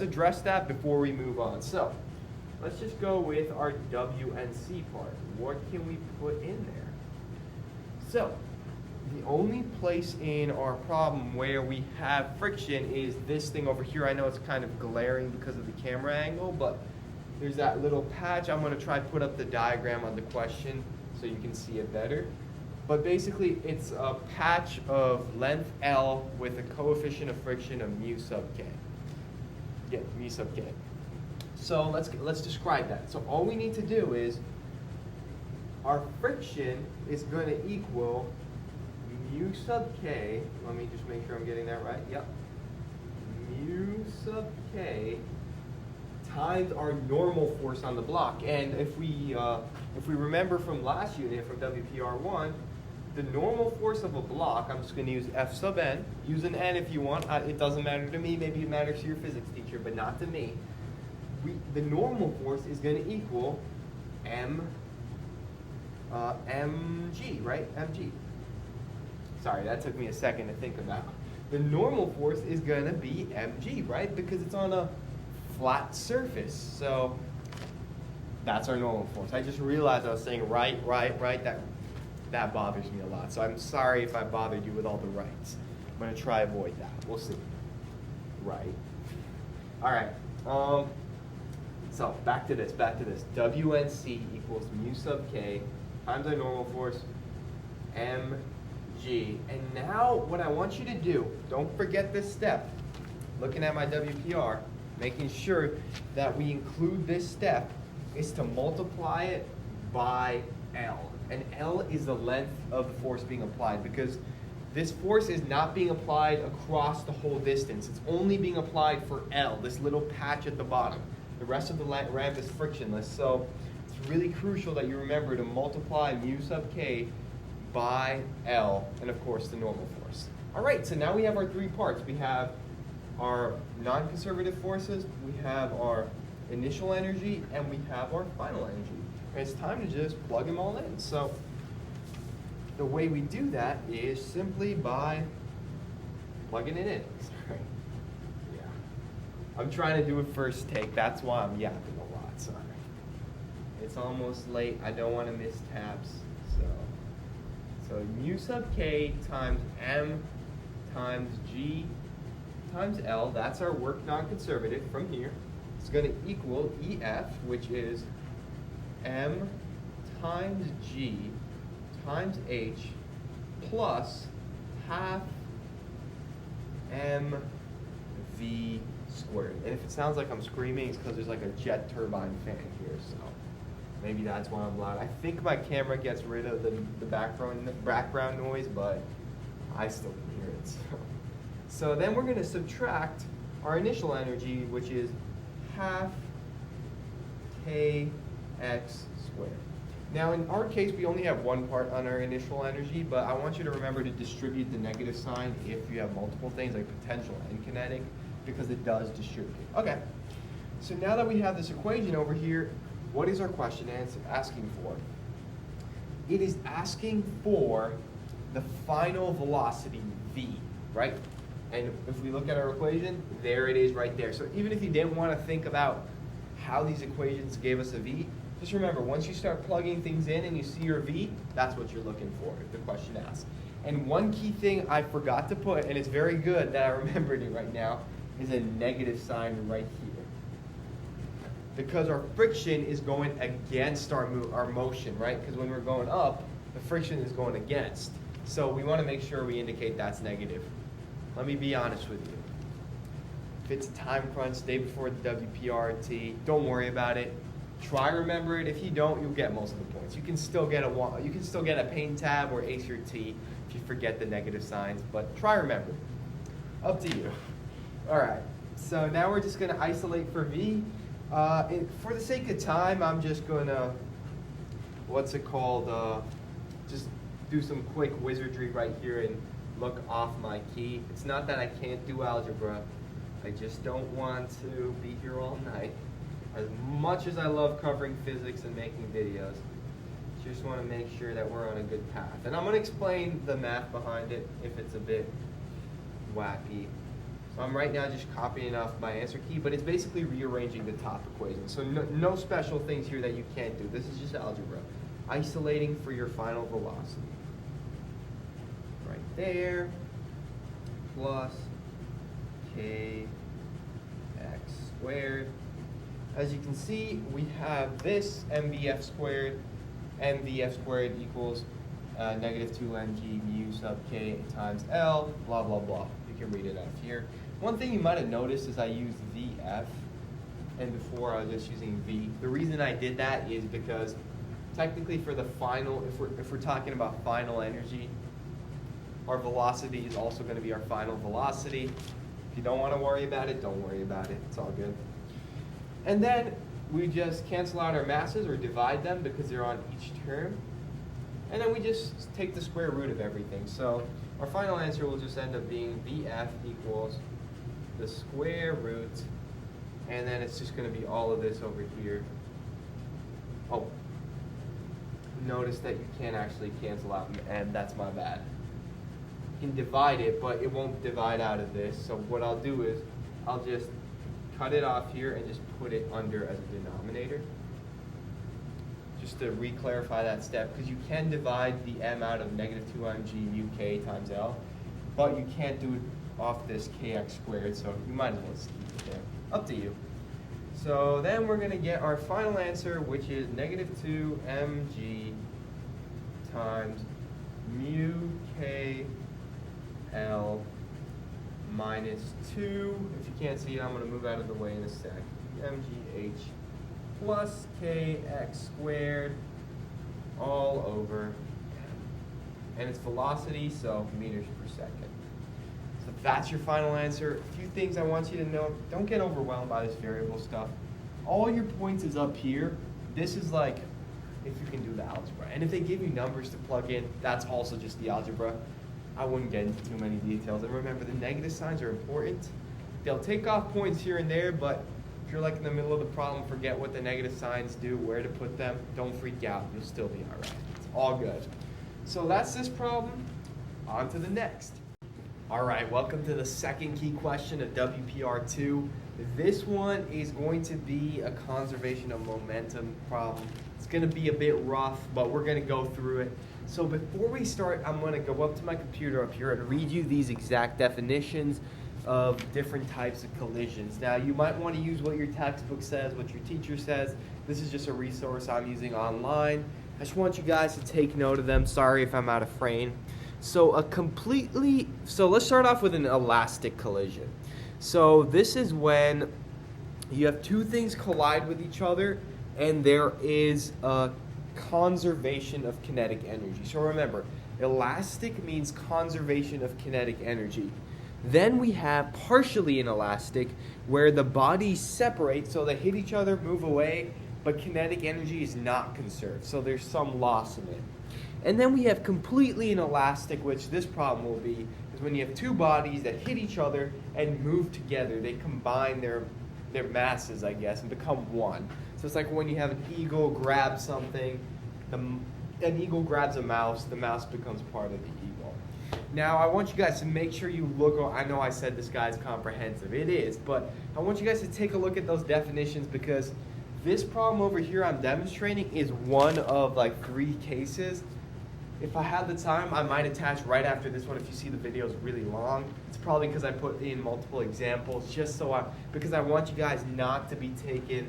address that before we move on. So let's just go with our WNC part. What can we put in there? So the only place in our problem where we have friction is this thing over here. I know it's kind of glaring because of the camera angle, but there's that little patch. I'm going to try to put up the diagram on the question so you can see it better. But basically, it's a patch of length L with a coefficient of friction of mu sub k. Yeah, mu sub k. So let's describe that. So all we need to do is our friction is going to equal mu sub k. Let me just make sure I'm getting that right. Yep. Mu sub k times our normal force on the block. And if we remember from last unit, from WPR1, the normal force of a block, I'm just going to use F sub n. Use an n if you want. It doesn't matter to me. Maybe it matters to your physics teacher, but not to me. The normal force is going to equal mg, right? Mg. Sorry, that took me a second to think about. The normal force is going to be mg, right? Because it's on a flat surface. So that's our normal force. I just realized I was saying right. That bothers me a lot. So I'm sorry if I bothered you with all the rights. I'm going to try avoid that. We'll see. Right. All right. So back to this. WNC equals mu sub k times our normal force, mg. And now what I want you to do, don't forget this step. Looking at my WPR, making sure that we include this step is to multiply it by L. And L is the length of the force being applied, because this force is not being applied across the whole distance. It's only being applied for L, this little patch at the bottom. The rest of the ramp is frictionless. So it's really crucial that you remember to multiply mu sub k by L, and of course the normal force. All right, so now we have our three parts. We have our non-conservative forces, we have our initial energy, and we have our final energy. And it's time to just plug them all in. So the way we do that is simply by plugging it in. Sorry. Yeah. I'm trying to do it first take. That's why I'm yapping a lot. Sorry. It's almost late. I don't want to miss tabs. So mu sub k times m times g times L, that's our work non-conservative from here. It's going to equal EF, which is m times g times h plus half mv squared. And if it sounds like I'm screaming, it's because there's like a jet turbine fan here, so maybe that's why I'm loud. I think my camera gets rid of the background noise, but I still can hear it. So then we're going to subtract our initial energy, which is half kx squared. Now in our case, we only have one part on our initial energy, but I want you to remember to distribute the negative sign if you have multiple things like potential and kinetic. because it does distribute. Okay, so now that we have this equation over here, what is our question asking for? It is asking for the final velocity v, right? And if we look at our equation, there it is right there. So even if you didn't want to think about how these equations gave us a v, just remember, once you start plugging things in and you see your v, that's what you're looking for if the question asks. And one key thing I forgot to put, and it's very good that I remembered it right now, is a negative sign right here. Because our friction is going against our motion, right? Because when we're going up, the friction is going against. So we want to make sure we indicate that's negative. Let me be honest with you. If it's a time crunch, day before the WPR and TEE, don't worry about it. Try to remember it. If you don't, you'll get most of the points. You can still get a pain tab or ace your T if you forget the negative signs, but try to remember. Up to you. All right. So now we're just going to isolate for V. For the sake of time, I'm just going to, just do some quick wizardry right here and look off my key. It's not that I can't do algebra. I just don't want to be here all night. As much as I love covering physics and making videos, just want to make sure that we're on a good path. And I'm going to explain the math behind it if it's a bit wacky. So I'm right now just copying off my answer key, but it's basically rearranging the top equation. So no special things here that you can't do. This is just algebra. Isolating for your final velocity. Right there, plus kx squared. As you can see, we have this mvf squared. mvf squared equals negative 2mg mu sub k times L, blah, blah, blah. You can read it out here. One thing you might have noticed is I used VF, and before I was just using V. The reason I did that is because technically for the final, if we're talking about final energy, our velocity is also going to be our final velocity. If you don't want to worry about it, don't worry about it. It's all good. And then we just cancel out our masses or divide them because they're on each term. And then we just take the square root of everything. So our final answer will just end up being VF equals the square root, and then it's just going to be all of this over here. Oh, notice that you can't actually cancel out and that's my bad. You can divide it, but it won't divide out of this. So what I'll do is I'll just cut it off here and just put it under as a denominator. Just to re-clarify that step, because you can divide the m out of negative 2mg mu k times L, but you can't do it off this kx squared, so you might as well just keep it there. Up to you. So then we're going to get our final answer, which is negative 2mg times mu k L minus 2. If you can't see it, I'm going to move out of the way in a sec. mgh plus kx squared all over, and it's velocity, so meters per second. So that's your final answer. A few things I want you to know. Don't get overwhelmed by this variable stuff. All your points is up here. This is like if you can do the algebra. And if they give you numbers to plug in, that's also just the algebra. I wouldn't get into too many details. And remember, the negative signs are important. They'll take off points here and there, but if you're like in the middle of the problem, forget what the negative signs do, where to put them, don't freak out. You'll still be all right. It's all good. So that's this problem. On to the next. All right, welcome to the second key question of WPR2. This one is going to be a conservation of momentum problem. It's going to be a bit rough, but we're going to go through it. So before we start, I'm going to go up to my computer up here and read you these exact definitions of different types of collisions. Now, you might want to use what your textbook says, what your teacher says. This is just a resource I'm using online. I just want you guys to take note of them. Sorry if I'm out of frame. So let's start off with an elastic collision. So this is when you have two things collide with each other and there is a conservation of kinetic energy. So remember, elastic means conservation of kinetic energy. Then we have partially inelastic, where the bodies separate, so they hit each other, move away, but kinetic energy is not conserved, so there's some loss in it. And then we have completely inelastic, which this problem will be, is when you have two bodies that hit each other and move together. They combine their masses, I guess, and become one. So it's like when you have an eagle grab something, an eagle grabs a mouse, the mouse becomes part of the eagle. Now, I want you guys to make sure you look, I know I said this guy's comprehensive, it is, but I want you guys to take a look at those definitions, because this problem over here I'm demonstrating is one of like 3 cases. If I had the time, I might attach right after this one if you see the video is really long. It's probably because I put in multiple examples just so because I want you guys not to be taken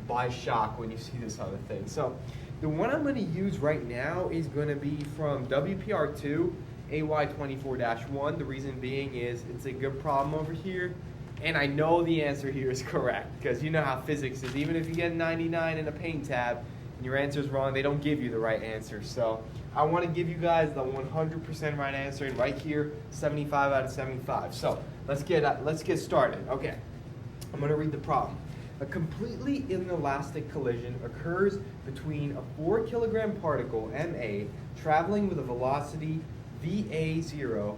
by shock when you see this other thing. So the one I'm going to use right now is going to be from WPR 2, AY24-1. The reason being is it's a good problem over here, and I know the answer here is correct, because you know how physics is. Even if you get 99 in a pain tab and your answer is wrong, they don't give you the right answer. So I want to give you guys the 100% right answer, and right here, 75 out of 75. So let's get started. Okay, I'm going to read the problem. A completely inelastic collision occurs between a 4 kilogram particle, MA, traveling with a velocity VA0,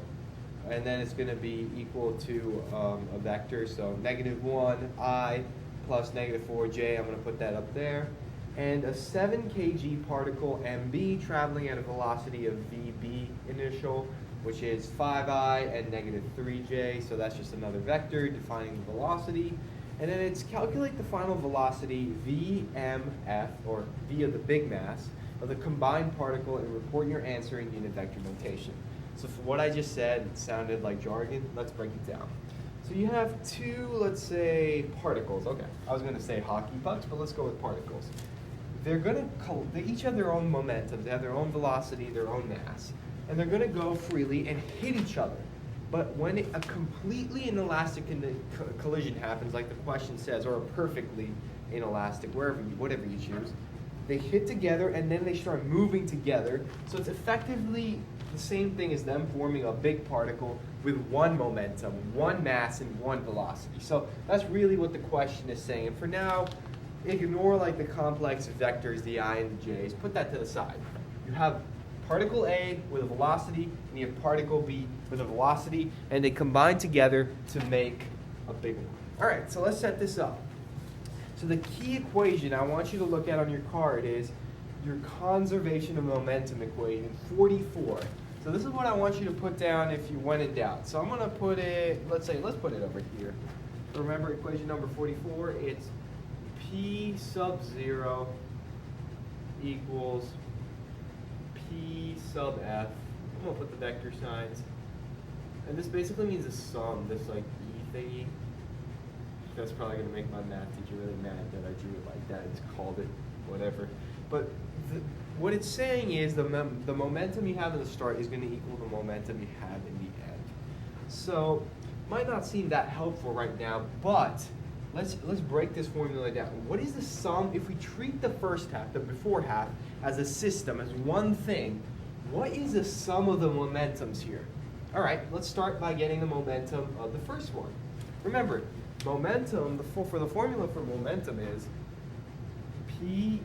and then it's going to be equal to a vector, so -1I plus -4J. I'm going to put that up there. And a 7 kg particle, MB, traveling at a velocity of VB initial, which is 5I and -3J, so that's just another vector defining the velocity. And then it's calculate the final velocity VMF, or V of the big mass, of the combined particle, and report your answer in unit vector notation. So for what I just said, it sounded like jargon. Let's break it down. So you have 2, let's say, particles. Okay, I was going to say hockey pucks, but let's go with particles. They each have their own momentum. They have their own velocity, their own mass, and they're going to go freely and hit each other. But when a completely inelastic collision happens, like the question says, or a perfectly inelastic, whatever you choose, they hit together and then they start moving together. So it's effectively the same thing as them forming a big particle with one momentum, one mass, and one velocity. So that's really what the question is saying. And for now, ignore like the complex vectors, the I and the J's. Put that to the side. You have particle A with a velocity, and you have particle B with a velocity, and they combine together to make a big one. All right, so let's set this up. So the key equation I want you to look at on your card is your conservation of momentum equation, 44. So this is what I want you to put down if you went in doubt. So I'm going to put it, let's put it over here. Remember equation number 44, it's P sub 0 equals P sub F. I'm going to put the vector signs. And this basically means a sum, this like E thingy. That's probably going to make my math teacher really mad that I drew it like that and called it whatever. But what it's saying is the momentum you have in the start is going to equal the momentum you have in the end. So might not seem that helpful right now, but let's break this formula down. What is the sum, if we treat the first half, the before half, as a system, as one thing, what is the sum of the momentums here? All right, let's start by getting the momentum of the first one. Remember, momentum, for the formula for momentum is P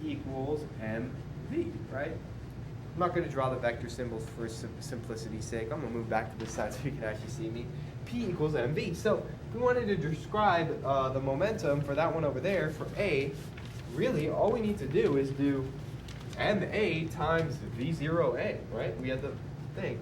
equals mv, right? I'm not going to draw the vector symbols for simplicity's sake. I'm going to move back to this side so you can actually see me. P equals mv. So if we wanted to describe the momentum for that one over there, for A, really all we need to do is do ma times v0a, right? We have the thing.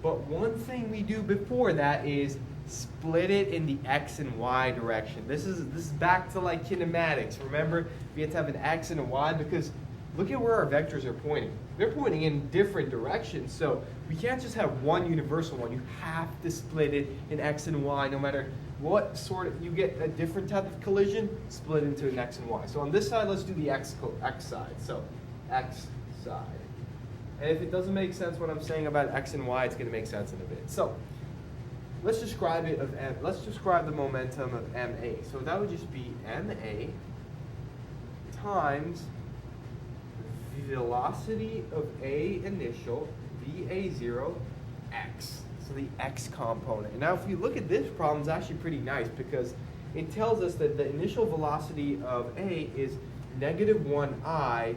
But one thing we do before that is split it in the x and y direction. This is back to like kinematics. Remember, we have to have an x and a y because look at where our vectors are pointing. They're pointing in different directions, so we can't just have one universal one. You have to split it in x and y. No matter what sort of, you get a different type of collision, split into an x and y. So on this side, let's do the x side. So x side. And if it doesn't make sense what I'm saying about x and y, it's going to make sense in a bit. So let's describe let's describe the momentum of ma. So that would just be ma times the velocity of A initial, VA0, x. So the x component. And now if you look at this problem, it's actually pretty nice because it tells us that the initial velocity of A is -1I,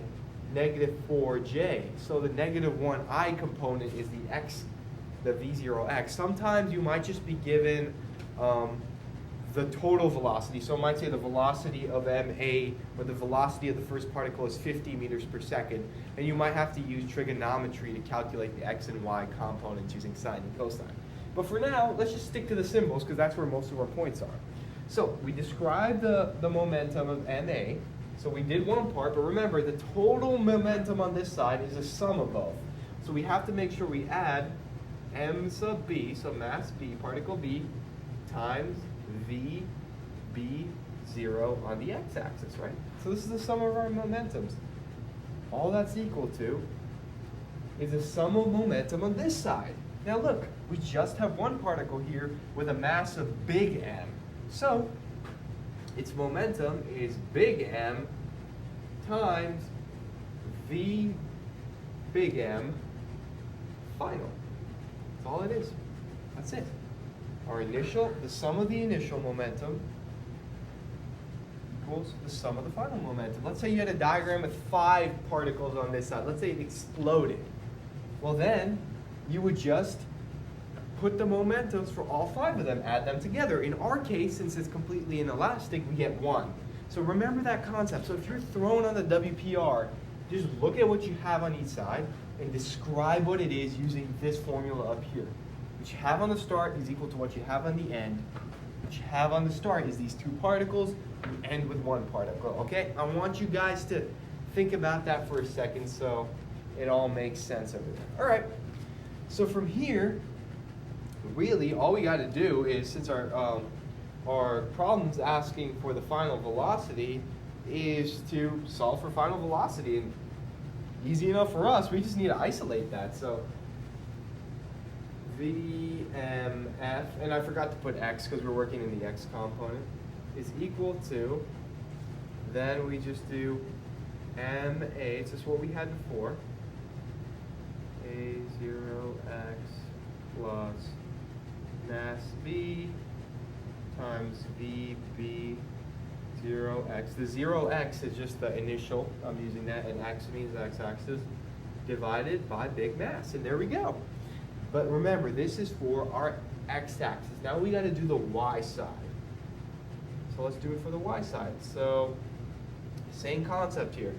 -4J. So the -1I component is the x the v0x, sometimes you might just be given the total velocity. So it might say the velocity of ma, or the velocity of the first particle is 50 meters per second, and you might have to use trigonometry to calculate the x and y components using sine and cosine. But for now, let's just stick to the symbols because that's where most of our points are. So we described the momentum of ma. So we did one part, but remember the total momentum on this side is a sum of both. So we have to make sure we add m sub b, so mass b, particle b, times v b0 on the x-axis, right? So this is the sum of our momentums. All that's equal to is the sum of momentum on this side. Now look, we just have one particle here with a mass of big M. So its momentum is big M times v big M final. That's all it is. That's it. Our initial, the sum of the initial momentum equals the sum of the final momentum. Let's say you had a diagram with 5 particles on this side. Let's say it exploded. Well then, you would just put the momentums for all 5 of them, add them together. In our case, since it's completely inelastic, we get 1. So remember that concept. So if you're thrown on the WPR, just look at what you have on each side and describe what it is using this formula up here. What you have on the start is equal to what you have on the end. What you have on the start is these 2 particles. You end with 1 particle, okay? I want you guys to think about that for a second so it all makes sense over there. All right, so from here, really all we got to do is, since our problem's asking for the final velocity, is to solve for final velocity. And easy enough for us, we just need to isolate that. So VMF, and I forgot to put x because we're working in the x component, is equal to, then we just do MA, it's just what we had before, A0x plus mass B times VB0x. The 0x is just the initial, I'm using that, and x means x-axis, divided by big mass, and there we go. But remember, this is for our x-axis. Now we got to do the y side. So let's do it for the y side. So same concept here.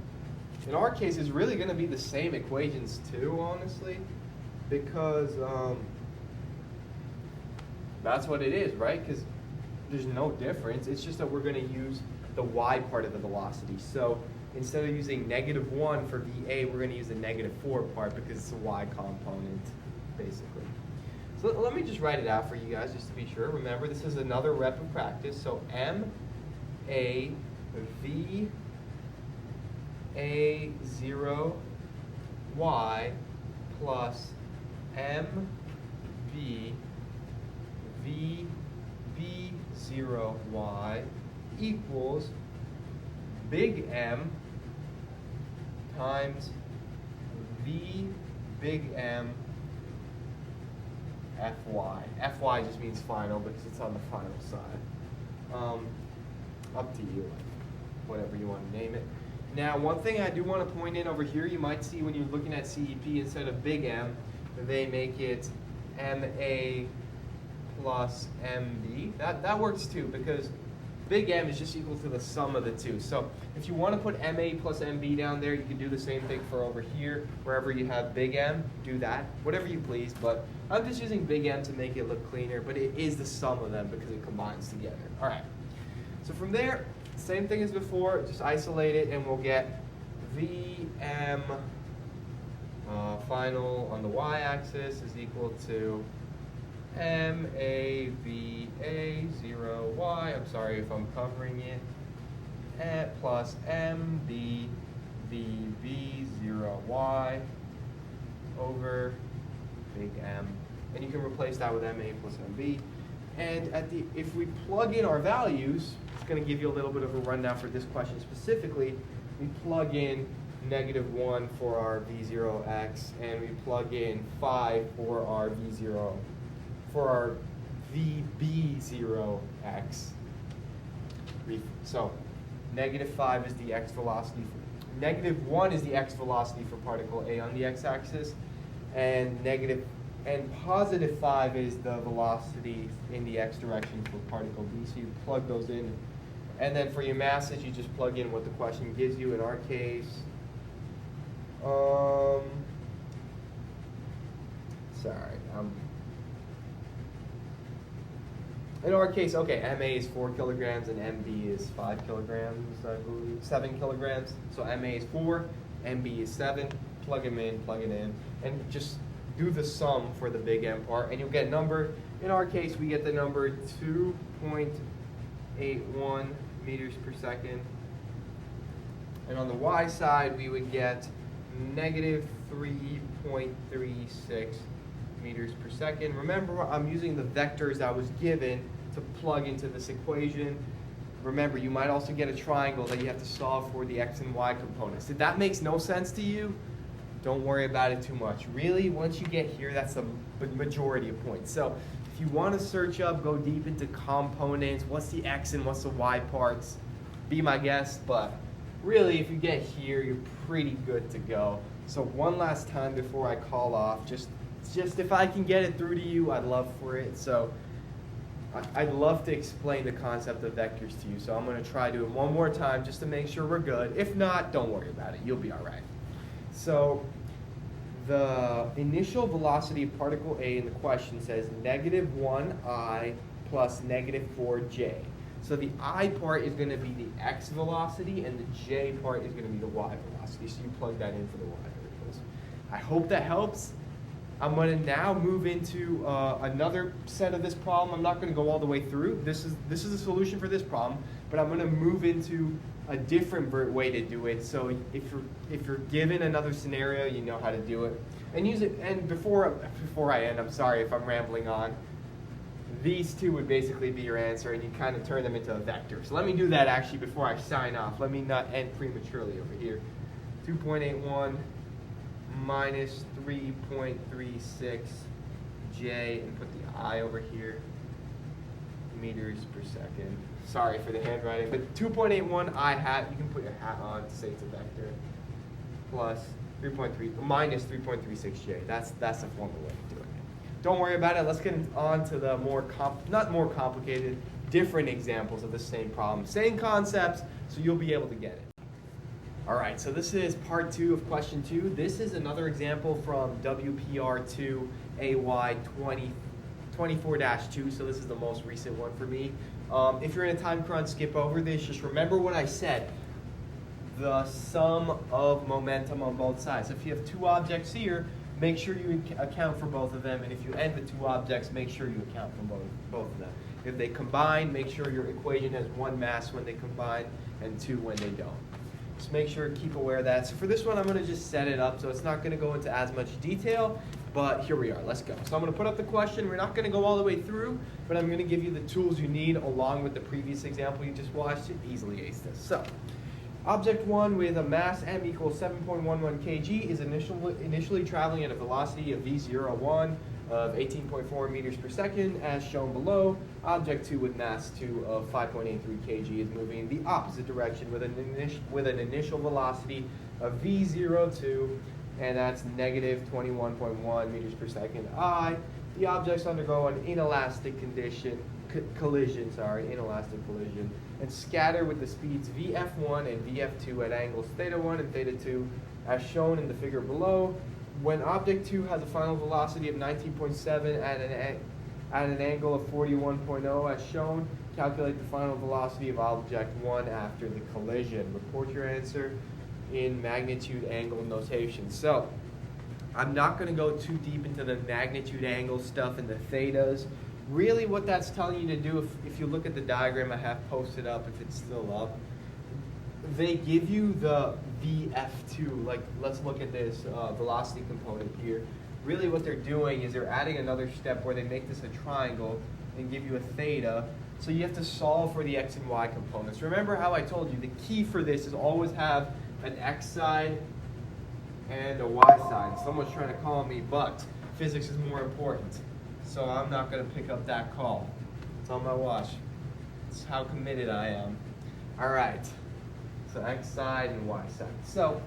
In our case, it's really going to be the same equations too, honestly, because that's what it is, right? Because there's no difference. It's just that we're going to use the y part of the velocity. So instead of using -1 for VA, we're going to use the -4 part because it's a y component, basically. So let me just write it out for you guys just to be sure. Remember, this is another rep of practice. So MA V A0y plus MV VB0y equals big M times V big M Fy. Fy just means final because it's on the final side. Up to you, whatever you want to name it. Now, one thing I do want to point in over here, you might see when you're looking at CEP, instead of big M, they make it MA plus MB. That works too, because big M is just equal to the sum of the two. So if you want to put MA plus MB down there, you can do the same thing for over here. Wherever you have big M, do that, whatever you please. But I'm just using big M to make it look cleaner, but it is the sum of them because it combines together. All right. So from there, same thing as before, just isolate it and we'll get VM final on the y-axis is equal to MAVA0y, I'm sorry if I'm covering it, plus MBVB0y over big M. And you can replace that with MA plus MB. And if we plug in our values, it's going to give you a little bit of a rundown for this question specifically. We plug in -1 for our V0x, and we plug in 5 for our V0, for our VB0x. So -5 is the x velocity. -1 is the x velocity for particle A on the x-axis, and And positive 5 is the velocity in the x direction for particle B. So you plug those in. And then for your masses, you just plug in what the question gives you. In our case, in our case, okay, MA is 4 kilograms and MB is 5 kilograms, I believe, 7 kilograms. So MA is 4, MB is 7. Plug them in, plug it in, and just do the sum for the big M part, and you'll get a number. In our case, we get the number 2.81 meters per second. And on the Y side, we would get negative 3.36 meters per second. Remember, I'm using the vectors I was given to plug into this equation. Remember, you might also get a triangle that you have to solve for the X and Y components. If that makes no sense to you, don't worry about it too much. Really, once you get here, that's the majority of points. So if you want to search up, go deep into components, what's the X and what's the Y parts, be my guest. But really, if you get here, you're pretty good to go. So one last time before I call off, just if I can get it through to you, I'd love for it. So I'd love to explain the concept of vectors to you. So I'm going to try to do it one more time just to make sure we're good. If not, don't worry about it. You'll be all right. So the initial velocity of particle A in the question says negative 1I plus negative 4J. So the I part is going to be the X velocity and the J part is going to be the Y velocity. So you plug that in for the Y variables. I hope that helps. I'm going to now move into another set of this problem. I'm not going to go all the way through. This is the solution for this problem, but I'm going to move into a different way to do it. So if you're given another scenario, you know how to do it and use it. And before I end, I'm sorry if I'm rambling on. These two would basically be your answer, and you kind of turn them into a vector. So let me do that actually before I sign off. Let me not end prematurely over here. 2.81 minus 3.36 J, and put the I over here, meters per second. Sorry for the handwriting, but 2.81 I hat, you can put your hat on to say it's a vector, plus 3.3, minus 3.36 J. That's the formal way of doing it. Don't worry about it. Let's get on to the not more complicated, different examples of the same problem. Same concepts, so you'll be able to get it. All right, so this is part 2 of question 2. This is another example from WPR 2 AY 24-2, so this is the most recent one for me. If you're in a time crunch, skip over this. Just remember what I said, the sum of momentum on both sides. So if you have 2 objects here, make sure you account for both of them, and if you end the 2 objects, make sure you account for both of them. If they combine, make sure your equation has 1 mass when they combine and 2 when they don't. Just make sure, keep aware of that. So for this one, I'm going to just set it up, so it's not going to go into as much detail, but here we are. Let's go. So I'm going to put up the question. We're not going to go all the way through, but I'm going to give you the tools you need along with the previous example you just watched to easily ace this. So object 1 with a mass m equals 7.11 kg is initially traveling at a velocity of v01 of 18.4 meters per second as shown below. Object 2 with mass 2 of 5.83 kg is moving in the opposite direction with an initial velocity of v02, and that's negative 21.1 meters per second I. The objects undergo an inelastic collision, and scatter with the speeds vf1 and vf2 at angles θ1 and θ2 as shown in the figure below. When object 2 has a final velocity of 19.7 at an angle of 41.0 as shown, calculate the final velocity of object 1 after the collision. Report your answer in magnitude angle notation. So I'm not going to go too deep into the magnitude angle stuff and the thetas. Really what that's telling you to do, if you look at the diagram I have posted up, if it's still up, they give you the VF2, like let's look at this velocity component here. Really what they're doing is they're adding another step where they make this a triangle and give you a theta. So you have to solve for the x and y components. Remember how I told you the key for this is always have an x side and a y side. Someone's trying to call me, but physics is more important. So I'm not going to pick up that call. It's on my watch. It's how committed I am. All right. So x side and y side. So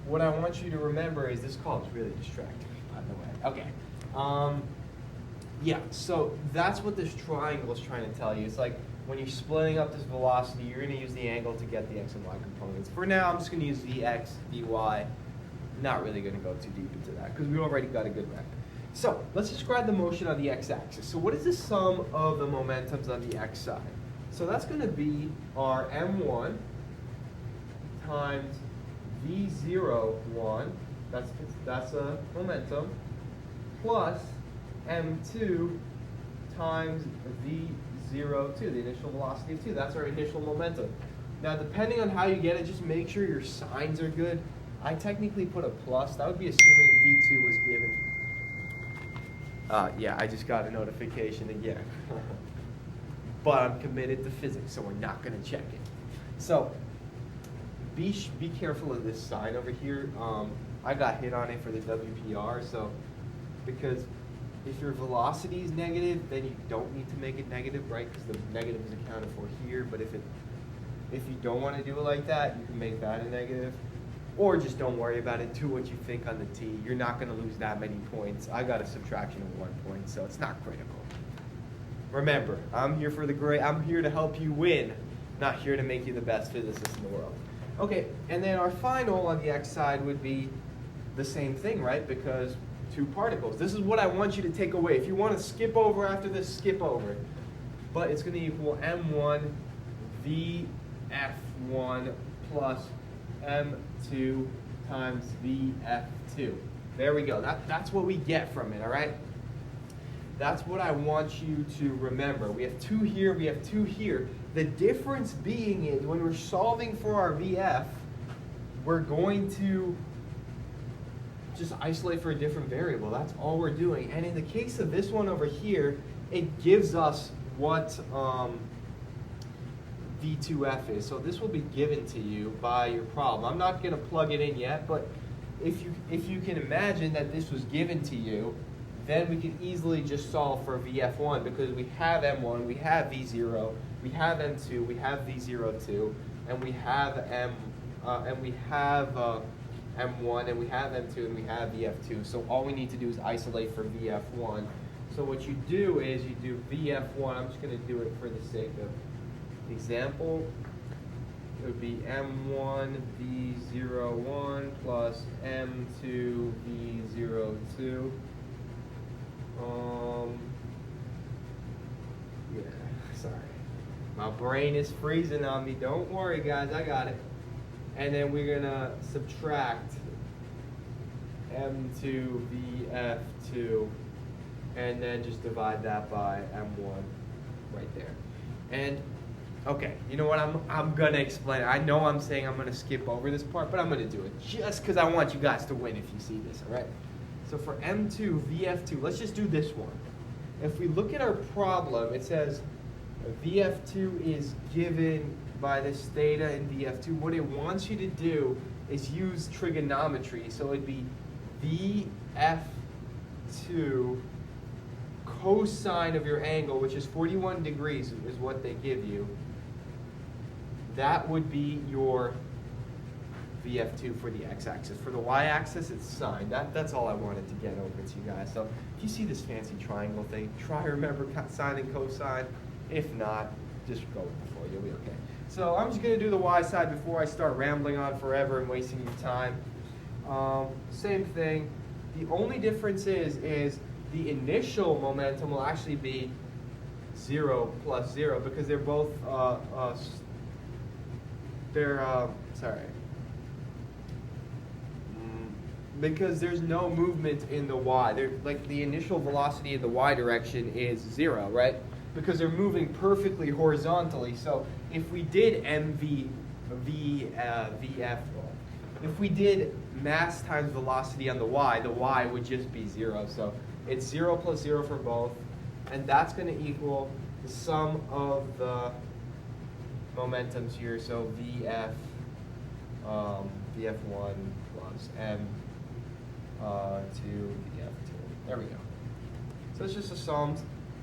what I want you to remember is this call is really distracting me, by the way. Okay. Yeah, so that's what this triangle is trying to tell you. It's like when you're splitting up this velocity, you're going to use the angle to get the x and y components. For now, I'm just going to use vx, vy. Not really going to go too deep into that because we already got a good rep. So let's describe the motion on the x-axis. So what is the sum of the momentums on the x side? So that's going to be our m1 times v01, that's a momentum, plus m2 times v02, the initial velocity of 2. That's our initial momentum. Now, depending on how you get it, just make sure your signs are good. I technically put a plus. That would be assuming v2 was given. Yeah, I just got a notification again. But I'm committed to physics, so we're not going to check it. So be careful of this sign over here. I got hit on it for the WPR, so because if your velocity is negative, then you don't need to make it negative, right? Because the negative is accounted for here. But if you don't want to do it like that, you can make that a negative. Or just don't worry about it. Do what you think on the T. You're not going to lose that many points. I got a subtraction of 1 point, so it's not critical. Remember, I'm here for the grade. I'm here to help you win, not here to make you the best physicist in the world. Okay, and then our final on the x side would be the same thing, right? Because 2 particles. This is what I want you to take away. If you want to skip over after this, skip over. But it's going to equal m1 vf1 plus m2 times vf2. There we go. That's what we get from it, all right? That's what I want you to remember. We have 2 here, we have 2 here. The difference being is when we're solving for our VF, we're going to just isolate for a different variable. That's all we're doing. And in the case of this one over here, it gives us what V2F is. So this will be given to you by your problem. I'm not going to plug it in yet, but if you can imagine that this was given to you, then we can easily just solve for VF1 because we have M1, we have V0, we have M2, we have V02, and we have M1, and we have M2, and we have VF2. So all we need to do is isolate for VF1. So what you do is you do VF1. I'm just going to do it for the sake of example. It would be M1 V01 plus M2 V02. Yeah, sorry. My brain is freezing on me. Don't worry, guys, I got it. And then we're gonna subtract M2 VF2, and then just divide that by M1 right there. And okay, you know what? I'm gonna explain it. I know I'm saying I'm gonna skip over this part, but I'm gonna do it just because I want you guys to win if you see this. All right. So for M2 VF2, let's just do this one. If we look at our problem, it says VF2 is given by this theta in VF2. What it wants you to do is use trigonometry. So it'd be VF2 cosine of your angle, which is 41 degrees is what they give you. That would be your VF2 for the x-axis. For the y-axis, it's sine. That's all I wanted to get over to you guys. So if you see this fancy triangle thing, try to remember sine and cosine. If not, just go with the flow. You'll be okay. So I'm just going to do the y side before I start rambling on forever and wasting your time. Same thing. The only difference is the initial momentum will actually be 0 plus 0 because they're both because there's no movement in the y. Like the initial velocity in the y direction is 0, right? Because they're moving perfectly horizontally. So if we did VF, if we did mass times velocity on the y would just be 0. So it's 0 plus 0 for both, and that's going to equal the sum of the momentums here. So VF1 plus M2 VF2. There we go. So it's just a sum.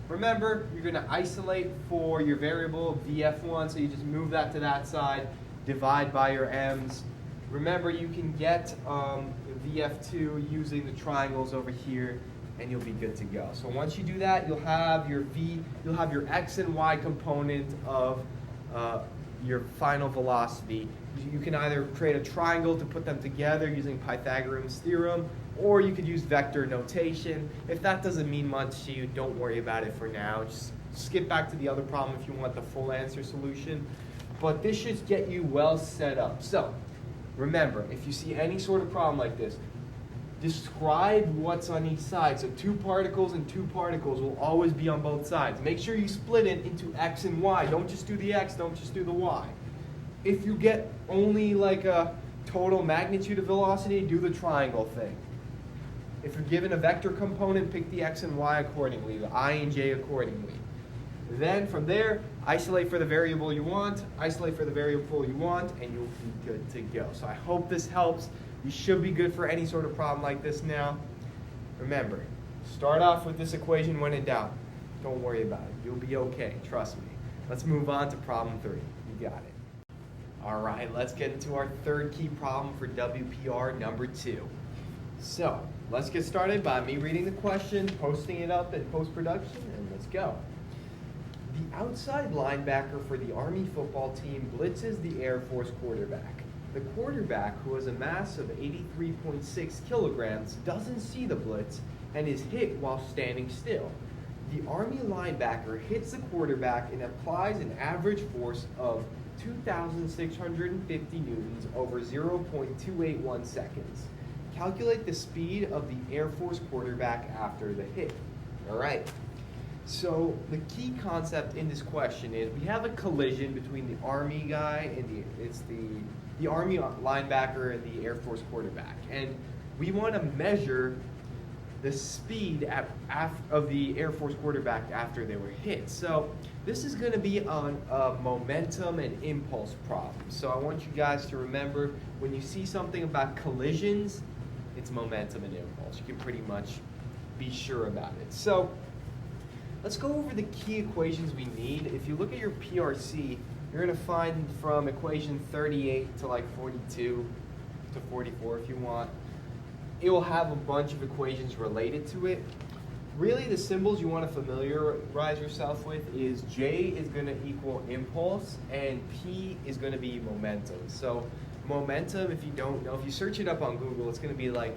Remember, you're going to isolate for your variable VF1, so you just move that to that side, divide by your M's. Remember, you can get VF2 using the triangles over here, and you'll be good to go. So once you do that, you'll have your x and y component of your final velocity. You can either create a triangle to put them together using Pythagorean's theorem, or you could use vector notation. If that doesn't mean much to you, don't worry about it for now. Just skip back to the other problem if you want the full answer solution. But this should get you well set up. So remember, if you see any sort of problem like this, describe what's on each side. So 2 particles and 2 particles will always be on both sides. Make sure you split it into x and y. Don't just do the x, don't just do the y. If you get only like a total magnitude of velocity, do the triangle thing. If you're given a vector component, pick the x and y accordingly, the I and j accordingly. Then from there, isolate for the variable you want, isolate for the variable you want, and you'll be good to go. So I hope this helps. You should be good for any sort of problem like this now. Remember, start off with this equation when in doubt. Don't worry about it. You'll be okay, trust me. Let's move on to problem 3. You got it. All right, let's get into our third key problem for WPR number 2. So let's get started by me reading the question, posting it up in post-production, and let's go. The outside linebacker for the Army football team blitzes the Air Force quarterback. The quarterback, who has a mass of 83.6 kilograms, doesn't see the blitz and is hit while standing still. The Army linebacker hits the quarterback and applies an average force of 2,650 newtons over 0.281 seconds. Calculate the speed of the Air Force quarterback after the hit. All right. So the key concept in this question is we have a collision between the Army guy and the Army linebacker and the Air Force quarterback, and we want to measure the speed of the Air Force quarterback after they were hit. So this is going to be on a momentum and impulse problem. So I want you guys to remember, when you see something about collisions, it's momentum and impulse. You can pretty much be sure about it. So let's go over the key equations we need. If you look at your PRC, you're going to find from equation 38 to like 42 to 44 if you want. It will have a bunch of equations related to it. Really, the symbols you want to familiarize yourself with is J is going to equal impulse and P is going to be momentum. So momentum, if you don't know, if you search it up on Google, it's going to be like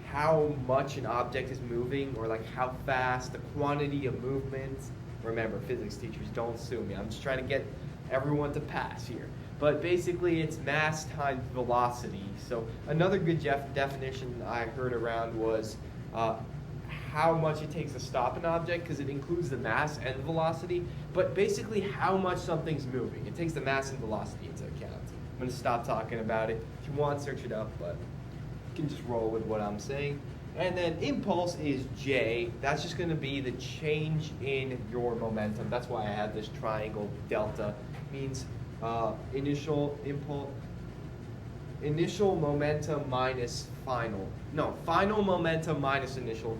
how much an object is moving, or like how fast, the quantity of movement. Remember, physics teachers, don't sue me. I'm just trying to get everyone to pass here. But basically, it's mass times velocity. So another good definition I heard around was how much it takes to stop an object, because it includes the mass and the velocity, but basically how much something's moving. It takes the mass and velocity into account. I'm going to stop talking about it. If you want, search it up, but you can just roll with what I'm saying. And then impulse is J. That's just going to be the change in your momentum. That's why I have this triangle. Delta means initial momentum minus final momentum minus initial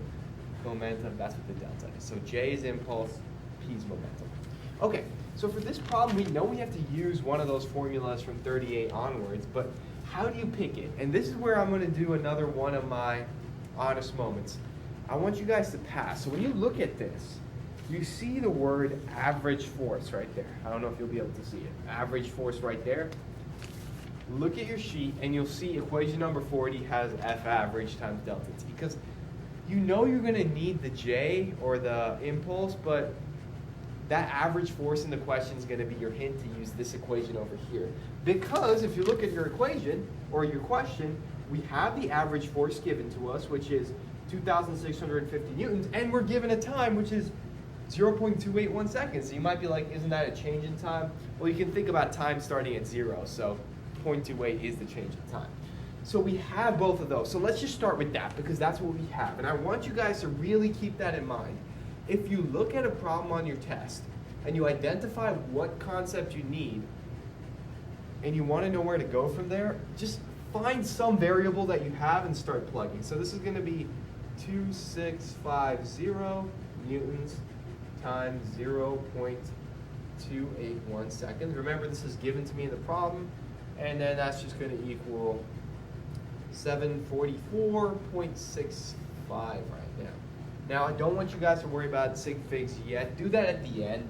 momentum. That's what the delta is. So J is impulse, P is momentum. Okay, so for this problem, we know we have to use one of those formulas from 38 onwards, but how do you pick it? And this is where I'm going to do another one of my honest moments. I want you guys to pass. So when you look at this, you see the word average force right there. I don't know if you'll be able to see it. Average force right there. Look at your sheet and you'll see equation number 40 has F average times delta T, because you know you're going to need the J or the impulse, but that average force in the question is going to be your hint to use this equation over here. Because if you look at your equation or your question, we have the average force given to us, which is 2,650 newtons, and we're given a time, which is 0.281 seconds. So you might be like, isn't that a change in time? Well, you can think about time starting at 0, so 0.28 is the change in time. So we have both of those. So let's just start with that, because that's what we have. And I want you guys to really keep that in mind. If you look at a problem on your test, and you identify what concept you need, and you want to know where to go from there, just find some variable that you have and start plugging. So this is going to be 2650 newtons times 0.281 seconds. Remember, this is given to me in the problem, and then that's just going to equal 744.65 right now. Now, I don't want you guys to worry about sig figs yet. Do that at the end.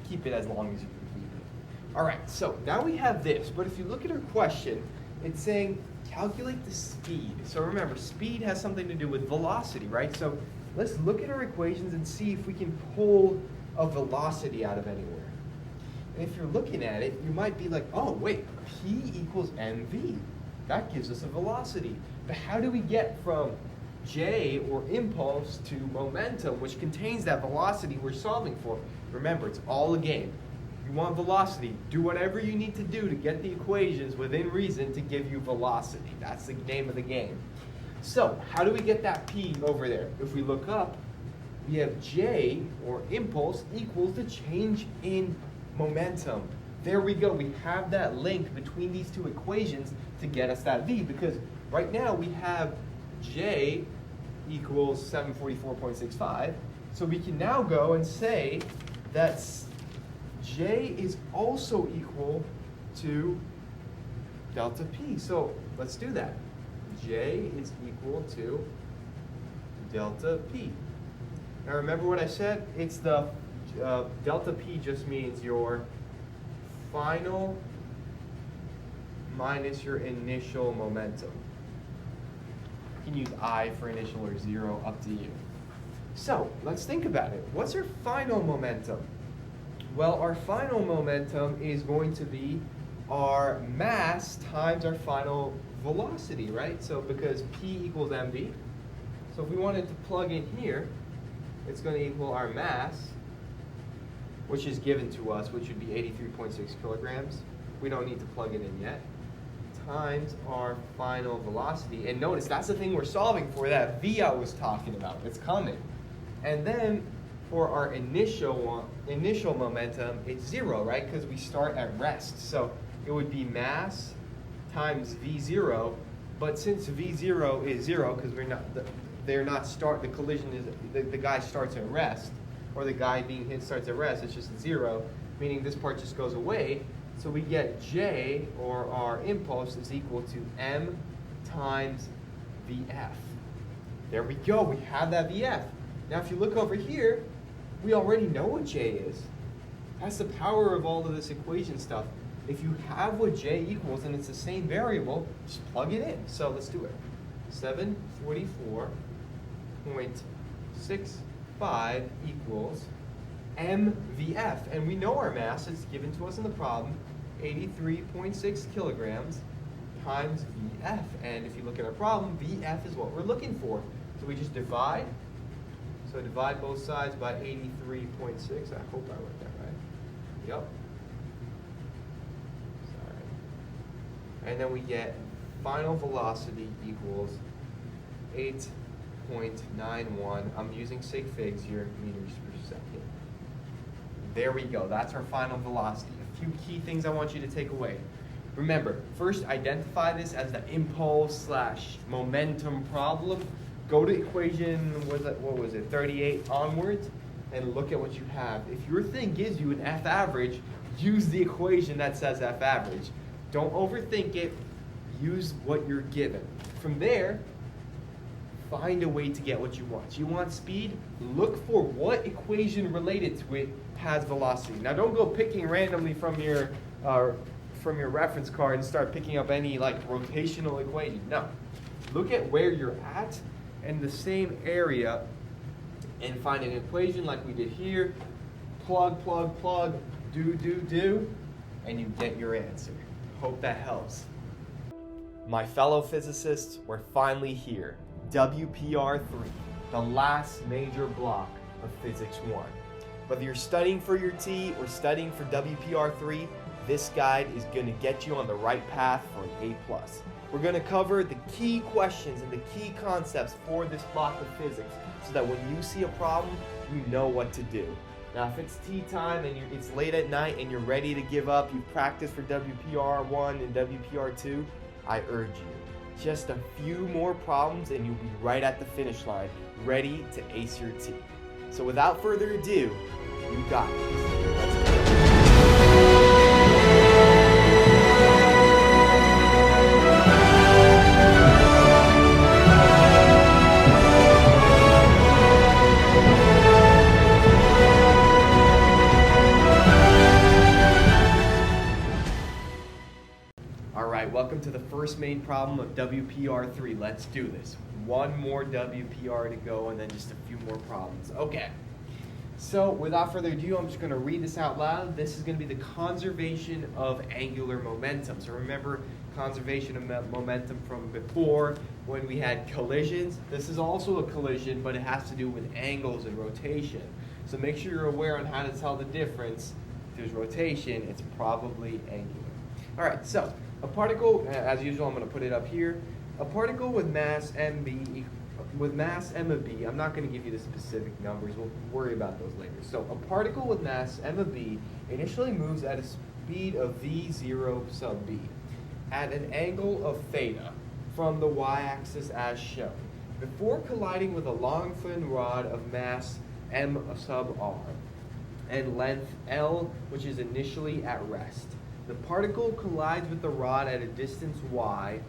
Keep it as long as you can keep it. All right, so now we have this, but if you look at our question, it's saying calculate the speed. So remember, speed has something to do with velocity, right? So let's look at our equations and see if we can pull a velocity out of anywhere. And if you're looking at it, you might be like, oh, wait, P equals mv. That gives us a velocity. But how do we get from J, or impulse, to momentum, which contains that velocity we're solving for? Remember, it's all a game. You want velocity, do whatever you need to do to get the equations within reason to give you velocity. That's the name of the game. So, how do we get that P over there? If we look up, we have J, or impulse, equals the change in momentum. There we go. We have that link between these two equations to get us that V, because right now we have J equals 744.65. So we can now go and say that J is also equal to delta P. So let's do that. J is equal to delta P. Now remember what I said? It's the delta P just means your final minus your initial momentum. You can use I for initial or 0, up to you. So let's think about it. What's our final momentum? Well, our final momentum is going to be our mass times our final velocity, right? So because P equals mv, so if we wanted to plug in here, it's going to equal our mass, which is given to us, which would be 83.6 kilograms. We don't need to plug it in yet. Times our final velocity. And notice, that's the thing we're solving for, that V I was talking about. It's coming. And then for our initial momentum, it's 0, right? Because we start at rest. So it would be mass times V0. But since V0 is 0, because the collision is, the guy starts at rest, or the guy being hit starts at rest, it's just 0, meaning this part just goes away. So we get J, or our impulse, is equal to m times Vf. There we go, we have that Vf. Now if you look over here, we already know what J is. That's the power of all of this equation stuff. If you have what J equals and it's the same variable, just plug it in. So let's do it. 744.65 equals mVf. And we know our mass, it's given to us in the problem, 83.6 kilograms times Vf. And if you look at our problem, Vf is what we're looking for. So we just divide. So divide both sides by 83.6. I hope I wrote that right. Yep. Sorry. And then we get final velocity equals 8.91. I'm using sig figs here, meters per second. There we go. That's our final velocity. A few key things I want you to take away. Remember, first identify this as the impulse / momentum problem. Go to equation, what was it, 38 onwards, and look at what you have. If your thing gives you an F average, use the equation that says F average. Don't overthink it. Use what you're given. From there, find a way to get what you want. You want speed? Look for what equation related to it has velocity. Now don't go picking randomly from your reference card and start picking up any like rotational equation. No. Look at where you're at in the same area and find an equation like we did here. Plug, plug, plug, do, and you get your answer. Hope that helps. My fellow physicists, we're finally here. WPR 3, the last major block of Physics 1. Whether you're studying for your TEE or studying for WPR 3, this guide is going to get you on the right path for an A+. We're going to cover the key questions and the key concepts for this block of physics so that when you see a problem, you know what to do. Now, if it's tea time and it's late at night and you're ready to give up, you've practiced for WPR 1 and WPR 2, I urge you. Just a few more problems and you'll be right at the finish line, ready to ace your TEE. So without further ado, you got this. Let's go. problem of WPR3. Let's do this. One more WPR to go and then just a few more problems. Okay. So without further ado, I'm just going to read this out loud. This is going to be the conservation of angular momentum. So remember conservation of momentum from before when we had collisions. This is also a collision, but it has to do with angles and rotation. So make sure you're aware on how to tell the difference. If there's rotation, it's probably angular. All right, so a particle, as usual, I'm going to put it up here. A particle with mass m of b, I'm not going to give you the specific numbers, we'll worry about those later. So a particle with mass m of b initially moves at a speed of v0 sub b at an angle of theta from the y-axis as shown, before colliding with a long thin rod of mass m sub r and length l, which is initially at rest. The particle collides with the rod at a distance y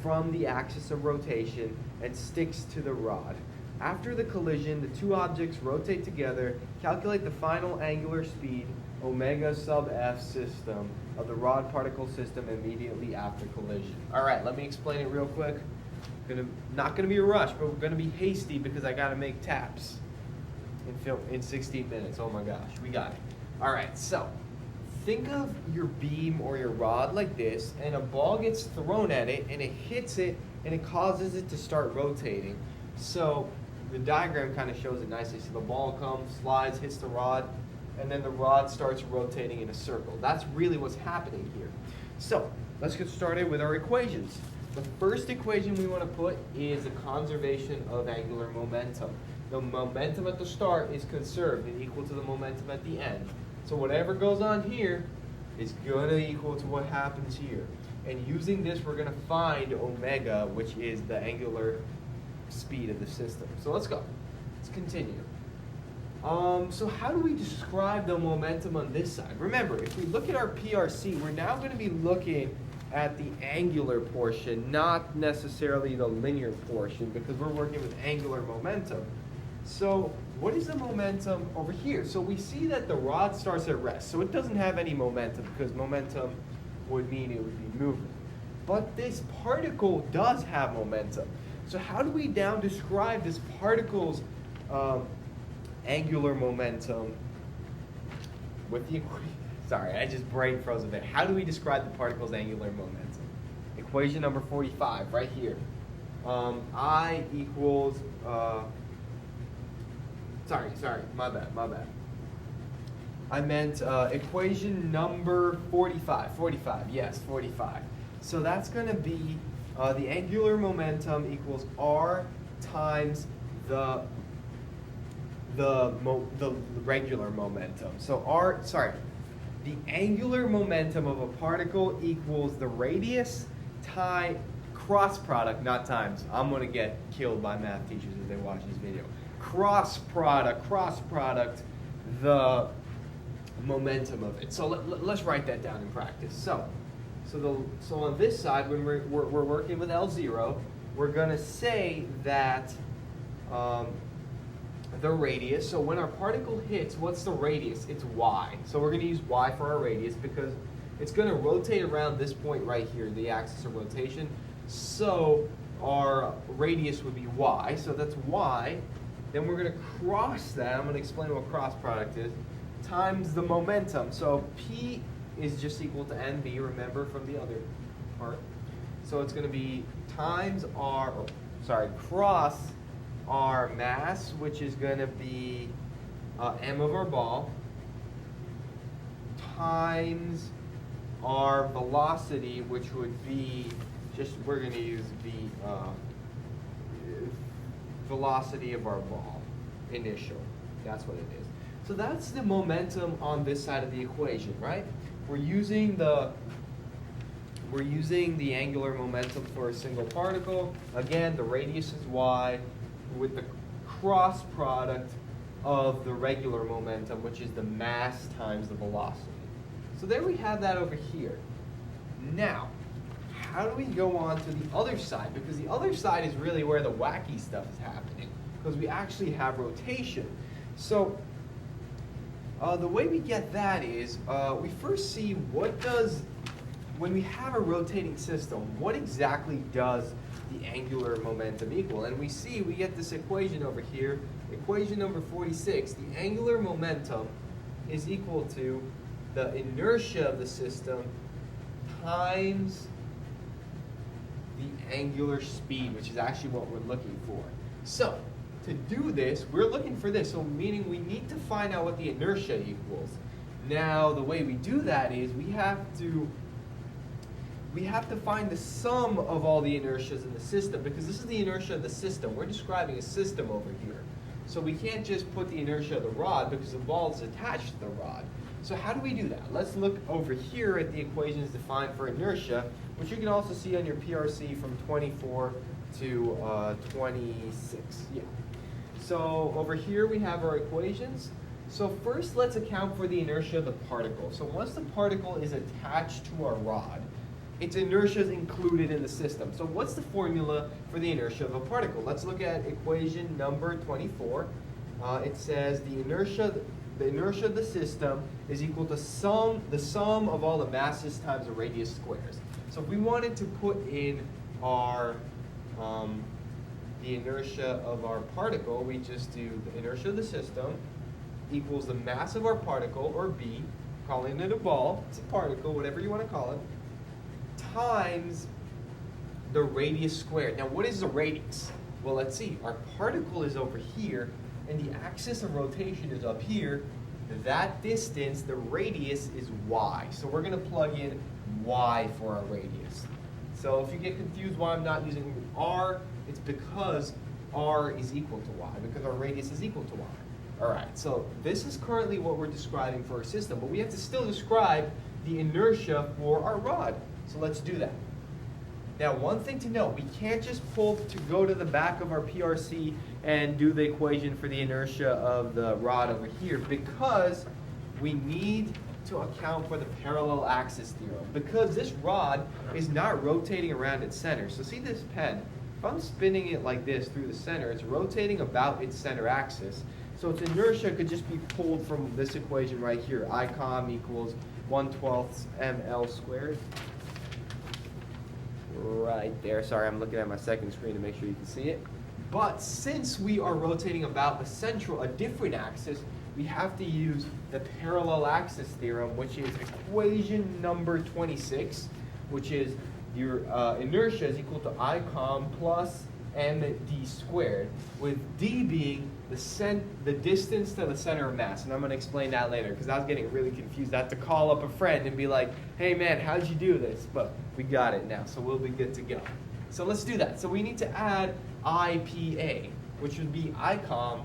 from the axis of rotation and sticks to the rod. After the collision, the two objects rotate together. Calculate the final angular speed, omega sub f system, of the rod particle system immediately after collision. All right, let me explain it real quick. Not going to be a rush, but we're going to be hasty because I got to make taps in 16 minutes. Oh my gosh, we got it. All right, so think of your beam or your rod like this, and a ball gets thrown at it, and it hits it, and it causes it to start rotating. So the diagram kind of shows it nicely. So the ball comes, slides, hits the rod, and then the rod starts rotating in a circle. That's really what's happening here. So let's get started with our equations. The first equation we want to put is the conservation of angular momentum. The momentum at the start is conserved and equal to the momentum at the end. So whatever goes on here is going to equal to what happens here. And using this, we're going to find omega, which is the angular speed of the system. So let's go. Let's continue. So how do we describe the momentum on this side? Remember, if we look at our PRC, we're now going to be looking at the angular portion, not necessarily the linear portion, because we're working with angular momentum. So what is the momentum over here? So we see that the rod starts at rest, so it doesn't have any momentum, because momentum would mean it would be moving. But this particle does have momentum. So how do we now describe this particle's angular momentum with the equation? Sorry, I just brain froze a bit. How do we describe the particle's angular momentum? Equation number 45, right here. I equals, sorry, my bad. I meant equation number 45, yes, 45. So that's going to be the angular momentum equals r times the regular momentum. So the angular momentum of a particle equals the radius times cross product, not times. I'm going to get killed by math teachers as they watch this video. Cross product, the momentum of it. So let's write that down in practice. So on this side, when we're working with L0, we're going to say that the radius, so when our particle hits, what's the radius? It's y. So we're going to use y for our radius because it's going to rotate around this point right here, the axis of rotation. So our radius would be y, so that's y. Then we're going to cross that, I'm going to explain what cross product is, times the momentum. So P is just equal to NB, remember from the other part. So it's going to be times cross our mass, which is going to be m of our ball, times our velocity, which would be we're going to use the velocity of our ball, initial. That's what it is. So that's the momentum on this side of the equation, right? We're using the angular momentum for a single particle. Again, the radius is y, with the cross product of the regular momentum, which is the mass times the velocity. So there we have that over here. Now, how do we go on to the other side? Because the other side is really where the wacky stuff is happening, because we actually have rotation. So the way we get that is we first see what does when we have a rotating system, what exactly does the angular momentum equal? And we see we get this equation over here, equation number 46. The angular momentum is equal to the inertia of the system times the angular speed, which is actually what we're looking for. So, to do this, we're looking for this, so meaning we need to find out what the inertia equals. Now, the way we do that is we have to find the sum of all the inertias in the system, because this is the inertia of the system. We're describing a system over here. So we can't just put the inertia of the rod because the ball is attached to the rod. So how do we do that? Let's look over here at the equations defined for inertia, which you can also see on your PRC from 24 to 26. Yeah. So over here we have our equations. So first let's account for the inertia of the particle. So once the particle is attached to our rod, its inertia is included in the system. So what's the formula for the inertia of a particle? Let's look at equation number 24. It says the inertia of the system is equal to the sum of all the masses times the radius squares. So if we wanted to put in our the inertia of our particle, we just do the inertia of the system equals the mass of our particle, or B, calling it a ball, it's a particle, whatever you want to call it, times the radius squared. Now, what is the radius? Well, let's see. Our particle is over here, and the axis of rotation is up here. That distance, the radius, is y. So we're going to plug in y for our radius. So if you get confused why I'm not using r, it's because r is equal to y, because our radius is equal to y. All right, so this is currently what we're describing for our system, but we have to still describe the inertia for our rod. So let's do that. Now, one thing to note, we can't just go to the back of our PRC and do the equation for the inertia of the rod over here, because we need to account for the parallel axis theorem, because this rod is not rotating around its center. So see this pen, if I'm spinning it like this through the center, it's rotating about its center axis. So its inertia could just be pulled from this equation right here, ICOM equals 1/12 ml squared. Right there. Sorry, I'm looking at my second screen to make sure you can see it. But since we are rotating about a different axis, we have to use the parallel axis theorem, which is equation number 26, which is your inertia is equal to ICOM plus md squared, with d being the distance to the center of mass. And I'm going to explain that later, because I was getting really confused. I had to call up a friend and be like, hey man, how'd you do this? But we got it now, so we'll be good to go. So let's do that. So we need to add IPA, which would be ICOM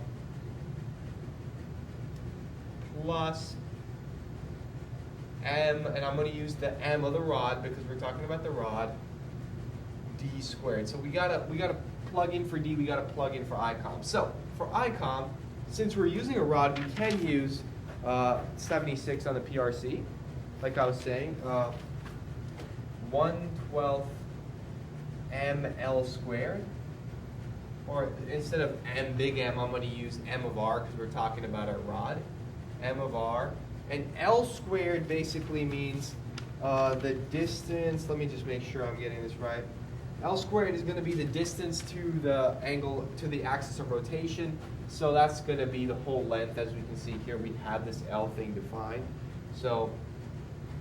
plus m, and I'm going to use the m of the rod because we're talking about the rod, d squared. So we gotta plug in for d, we gotta plug in for ICOM. So for ICOM, since we're using a rod, we can use 76 on the PRC, like I was saying, 1/12 ml squared, or instead of m big M, I'm going to use m of r because we're talking about our rod, m of r, and L squared basically means the distance. Let me just make sure I'm getting this right. L squared is going to be the distance to the angle, to the axis of rotation. So that's going to be the whole length. As we can see here, we have this L thing defined. So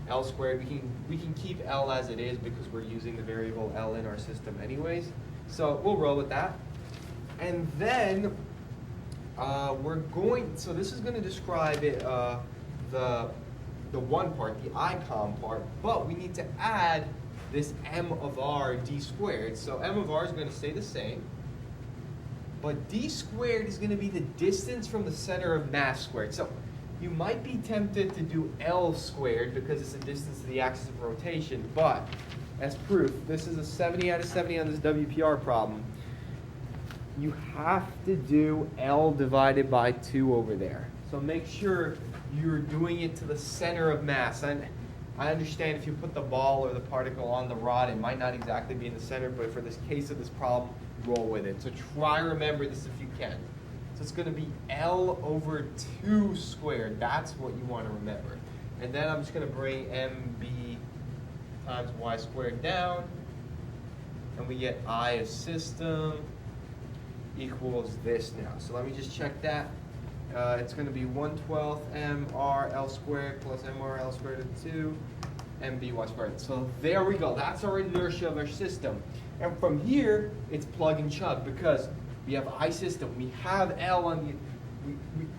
L squared, we can keep L as it is because we're using the variable L in our system anyways. So we'll roll with that. And then so this is going to describe it, the one part, the ICOM part, but we need to add this m of r d squared. So m of r is going to stay the same, but d squared is going to be the distance from the center of mass squared. So you might be tempted to do L squared because it's the distance to the axis of rotation, but as proof, this is a 70 out of 70 on this WPR problem. You have to do L divided by 2 over there. So make sure you're doing it to the center of mass. And I understand if you put the ball or the particle on the rod, it might not exactly be in the center, but for this case of this problem, roll with it. So try to remember this if you can. So it's going to be L over 2 squared. That's what you want to remember. And then I'm just going to bring MB times y squared down, and we get I of system equals this now. So let me just check that. It's going to be 1/12 mr L squared plus mr L squared of 2 mby squared. So there we go. That's our inertia of our system. And from here, it's plug and chug because we have I system. We have L on the.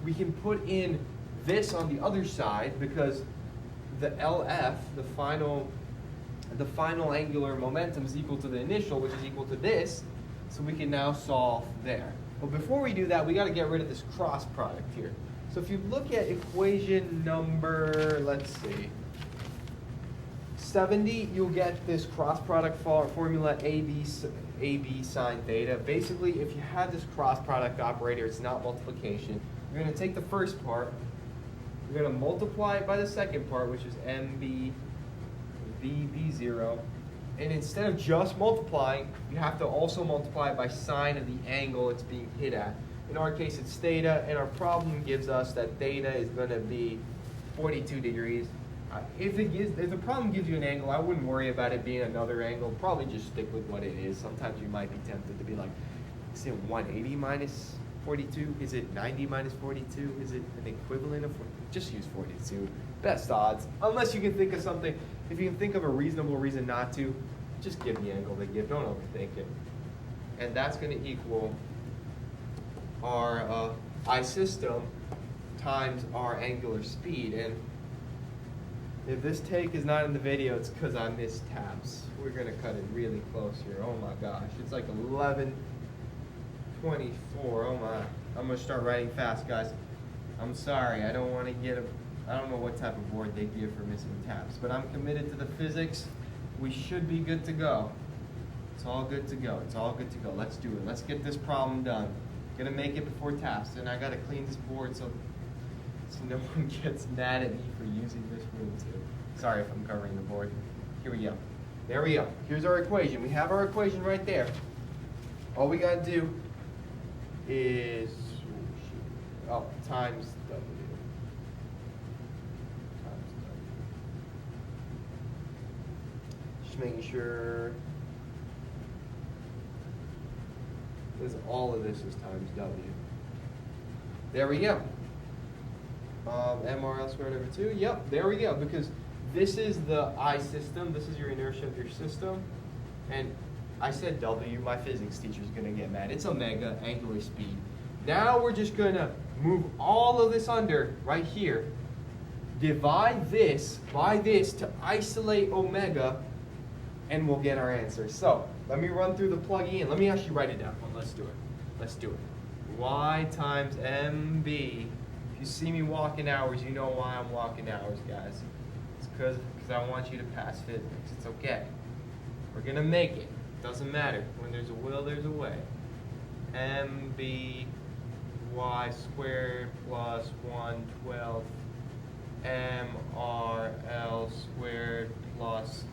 We can put in this on the other side because the LF, the final angular momentum is equal to the initial, which is equal to this. So we can now solve there. But before we do that, we got to get rid of this cross product here. So if you look at equation number, let's see, 70, you'll get this cross product formula AB sine theta. Basically, if you have this cross product operator, it's not multiplication. You're going to take the first part, you're going to multiply it by the second part, which is MB VB0. And instead of just multiplying, you have to also multiply it by sine of the angle it's being hit at. In our case, it's theta, and our problem gives us that theta is going to be 42 degrees. If the problem gives you an angle, I wouldn't worry about it being another angle. Probably just stick with what it is. Sometimes you might be tempted to be like, is it 180 minus 42? Is it 90 minus 42? Is it an equivalent of 40? Just use 42. Best odds. Unless you can think of something. If you can think of a reasonable reason not to, just give the angle they give. Don't overthink it. And that's going to equal our I system times our angular speed. And if this take is not in the video, it's because I missed tabs. We're going to cut it really close here. Oh my gosh. It's like 11:24. Oh my. I'm going to start writing fast, guys. I'm sorry. I don't want to get I don't know what type of board they give for missing tabs, but I'm committed to the physics. We should be good to go. It's all good to go. It's all good to go. Let's do it. Let's get this problem done. Gonna make it before taps, and I gotta clean this board so no one gets mad at me for using this room too. Sorry if I'm covering the board. Here we go. There we go. Here's our equation. We have our equation right there. All we gotta do is times W. Just making sure because all of this is times W. There we go. MRL squared over 2. Yep, there we go. Because this is the I system. This is your inertia of your system. And I said W. My physics teacher is going to get mad. It's omega, angular speed. Now we're just going to move all of this under right here. Divide this by this to isolate omega, and we'll get our answer. So let me run through the plugging in. Let me actually write it down. Well, let's do it. Let's do it. Y times MB. If you see me walking hours, you know why I'm walking hours, guys. It's because I want you to pass physics. It's okay. We're going to make it. Doesn't matter. When there's a will, there's a way. MB y squared plus 1/12 MRL squared plus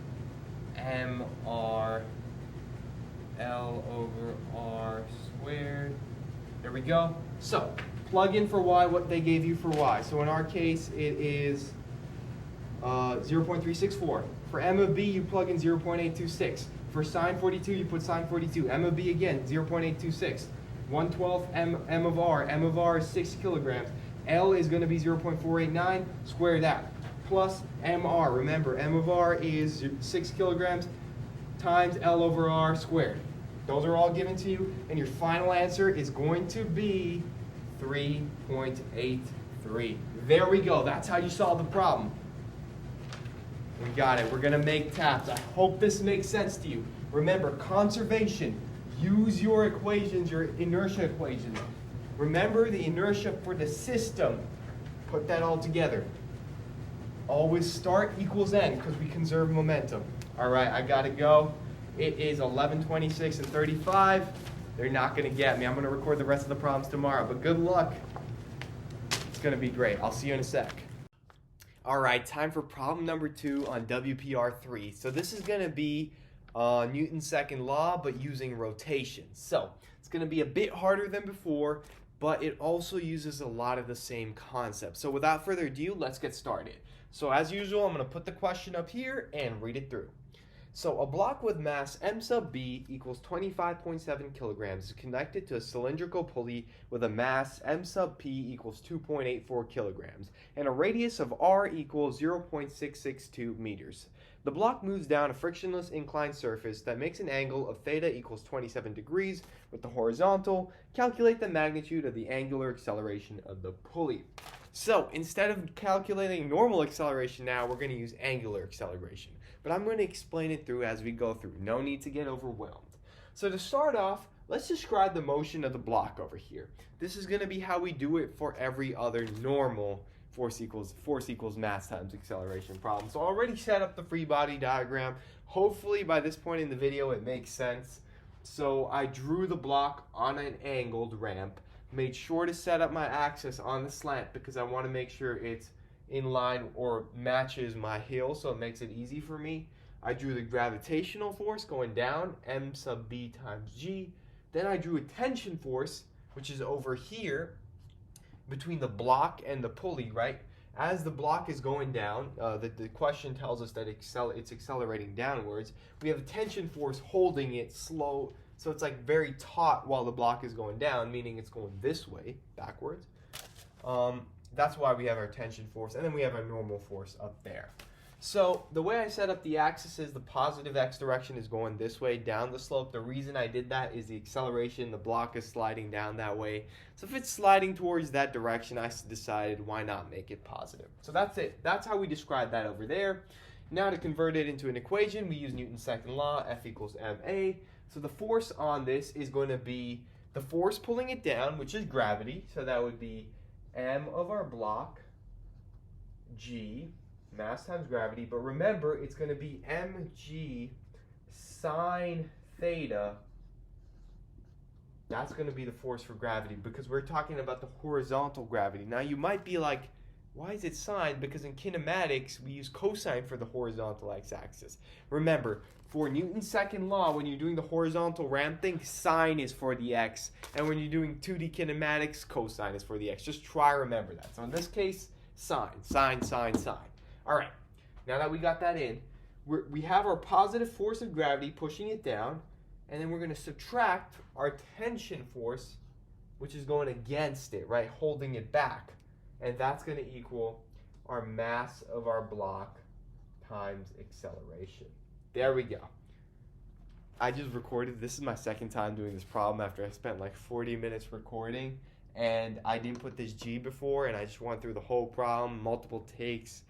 MR L over R squared. There we go. So, plug in for y what they gave you for y. So in our case, it is 0.364. For m of b, you plug in 0.826. For sine 42, you put sine 42. M of b again, 0.826. 1/12 m of r. M of r is 6 kilograms. L is going to be 0.489. Square that. Plus mr. Remember, m of r is 6 kilograms times L over r squared. Those are all given to you, and your final answer is going to be 3.83. There we go. That's how you solve the problem. We got it. We're going to make taps. I hope this makes sense to you. Remember, conservation. Use your equations, your inertia equations. Remember the inertia for the system. Put that all together. Always start equals n because we conserve momentum. All right, I got to go. It is 11:26 and 35. They're not going to get me. I'm going to record the rest of the problems tomorrow, but good luck. It's going to be great. I'll see you in a sec. All right, time for problem number 2 on WPR 3. So this is going to be Newton's second law, but using rotation. So it's going to be a bit harder than before, but it also uses a lot of the same concepts. So without further ado, let's get started. So as usual, I'm going to put the question up here and read it through. So a block with mass m sub b equals 25.7 kilograms is connected to a cylindrical pulley with a mass m sub p equals 2.84 kilograms and a radius of r equals 0.662 meters. The block moves down a frictionless inclined surface that makes an angle of theta equals 27 degrees with the horizontal. Calculate the magnitude of the angular acceleration of the pulley. So instead of calculating normal acceleration now, we're going to use angular acceleration. But I'm going to explain it through as we go through. No need to get overwhelmed. So to start off, let's describe the motion of the block over here. This is going to be how we do it for every other normal force equals mass times acceleration problem. So I already set up the free body diagram. Hopefully by this point in the video it makes sense. So I drew the block on an angled ramp, made sure to set up my axis on the slant because I want to make sure it's in line or matches my heel, so it makes it easy for me. I drew the gravitational force going down, m sub b times g. Then I drew a tension force, which is over here between the block and the pulley, right? As the block is going down, the question tells us that it's accelerating downwards. We have a tension force holding it slow, so it's like very taut while the block is going down, meaning it's going this way, backwards. That's why we have our tension force, and then we have our normal force up there. So the way I set up the axis is the positive x direction is going this way down the slope. The reason I did that is the acceleration, the block is sliding down that way. So if it's sliding towards that direction, I decided why not make it positive. So that's it. That's how we describe that over there. Now to convert it into an equation, we use Newton's second law, F equals ma. So the force on this is going to be the force pulling it down, which is gravity. So that would be m of our block, g, mass times gravity, but remember it's going to be mg sine theta. That's going to be the force for gravity because we're talking about the horizontal gravity. Now you might be like, why is it sine? Because in kinematics we use cosine for the horizontal x-axis. Remember, for Newton's second law, when you're doing the horizontal ramp thing, sine is for the x. And when you're doing 2D kinematics, cosine is for the x. Just try to remember that. So in this case, sine, sine, sine, sine. All right, now that we got that in, we have our positive force of gravity pushing it down, and then we're going to subtract our tension force, which is going against it, right, holding it back. And that's going to equal our mass of our block times acceleration. There we go. I just recorded. This is my second time doing this problem after I spent like 40 minutes recording. And I didn't put this G before, and I just went through the whole problem, multiple takes.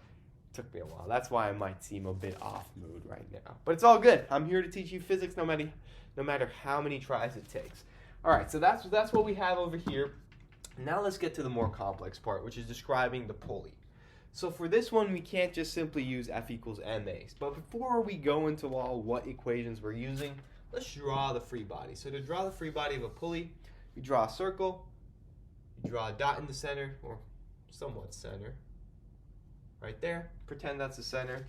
Took me a while. That's why I might seem a bit off mood right now. But it's all good. I'm here to teach you physics no matter how many tries it takes. All right, so that's what we have over here. Now let's get to the more complex part, which is describing the pulley. So for this one, we can't just simply use F equals ma. But before we go into all what equations we're using, let's draw the free body. So to draw the free body of a pulley, you draw a circle, you draw a dot in the center, or somewhat center, right there. Pretend that's the center.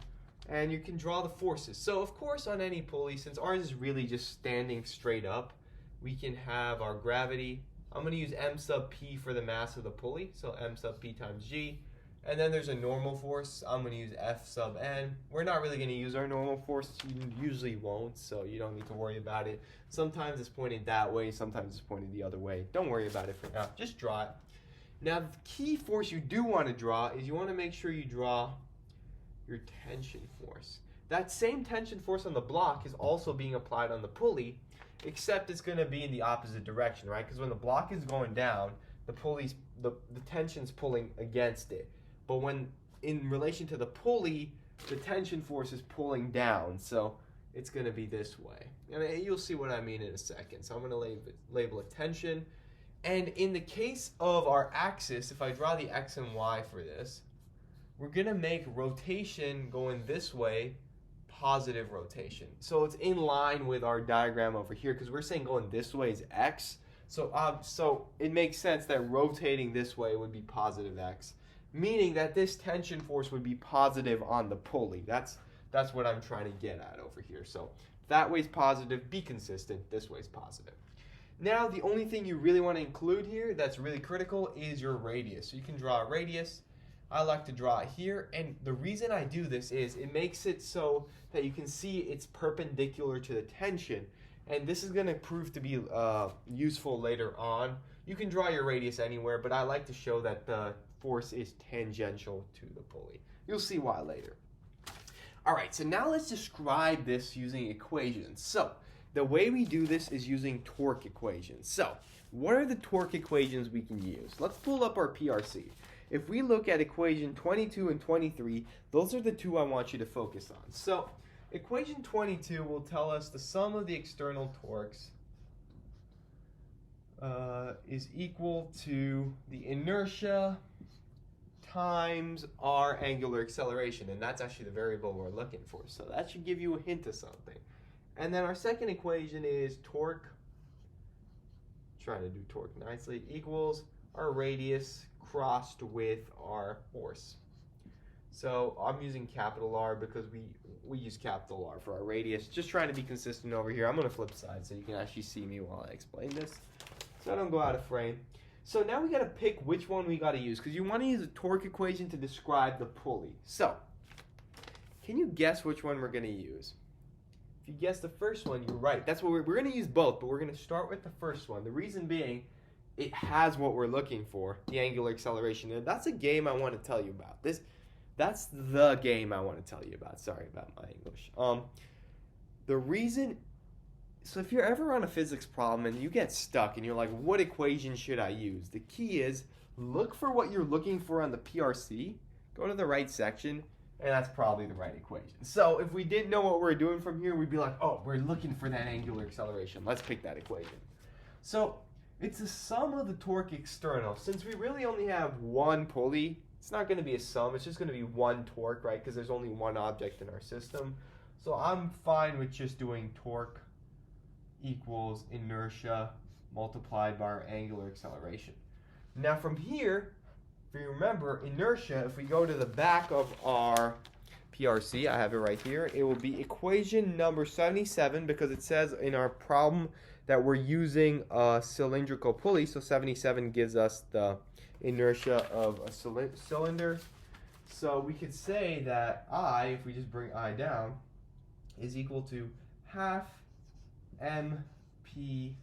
And you can draw the forces. So of course on any pulley, since ours is really just standing straight up, we can have our gravity. I'm going to use m sub p for the mass of the pulley, so m sub p times g. And then there's a normal force. I'm going to use F sub n. We're not really going to use our normal force. You usually won't, so you don't need to worry about it. Sometimes it's pointed that way, sometimes it's pointed the other way. Don't worry about it for now. Just draw it. Now, the key force you do want to draw is you want to make sure you draw your tension force. That same tension force on the block is also being applied on the pulley, except it's going to be in the opposite direction, right? Because when the block is going down, the tension's pulling against it. But when in relation to the pulley, the tension force is pulling down, so it's going to be this way. And you'll see what I mean in a second. So I'm going to label it tension. And in the case of our axis, if I draw the x and y for this, we're going to make rotation going this way positive rotation. So it's in line with our diagram over here because we're saying going this way is x. So it makes sense that rotating this way would be positive x, meaning that this tension force would be positive on the pulley. That's what I'm trying to get at over here. So that way's positive, be consistent, this way's positive. Now the only thing you really want to include here that's really critical is your radius. So you can draw a radius. I like to draw it here, and the reason I do this is it makes it so that you can see it's perpendicular to the tension, and this is going to prove to be useful later on. You can draw your radius anywhere, but I like to show that the force is tangential to the pulley. You'll see why later. All right, so now let's describe this using equations. So the way we do this is using torque equations. So what are the torque equations we can use? Let's pull up our PRC. If we look at equation 22 and 23, those are the two I want you to focus on. So equation 22 will tell us the sum of the external torques is equal to the inertia times our angular acceleration, and that's actually the variable we're looking for. So that should give you a hint of something. And then our second equation is torque, trying to do torque nicely, equals our radius crossed with our force. So I'm using capital R because we use capital R for our radius. Just trying to be consistent over here. I'm going to flip side so you can actually see me while I explain this, so I don't go out of frame. So now we got to pick which one we got to use, because you want to use a torque equation to describe the pulley. So can you guess which one we're going to use? If you guess the first one, you're right. That's what we're going to use both, but we're going to start with the first one. The reason being, it has what we're looking for, the angular acceleration. And that's a game I want to tell you about. That's the game I want to tell you about. Sorry about my English. The reason, so if you're ever on a physics problem and you get stuck and you're like, what equation should I use? The key is look for what you're looking for on the PRC, go to the right section, and that's probably the right equation. So if we didn't know what we're doing from here, we'd be like, oh, we're looking for that angular acceleration. Let's pick that equation. So it's the sum of the torque external. Since we really only have one pulley, it's not going to be a sum. It's just going to be one torque, right? Because there's only one object in our system. So I'm fine with just doing torque equals inertia multiplied by our angular acceleration. Now from here, if you remember, inertia, if we go to the back of our PRC, I have it right here, it will be equation number 77, because it says in our problem that we're using a cylindrical pulley, so 77 gives us the inertia of a cylinder. So we could say that I, if we just bring I down, is equal to half MP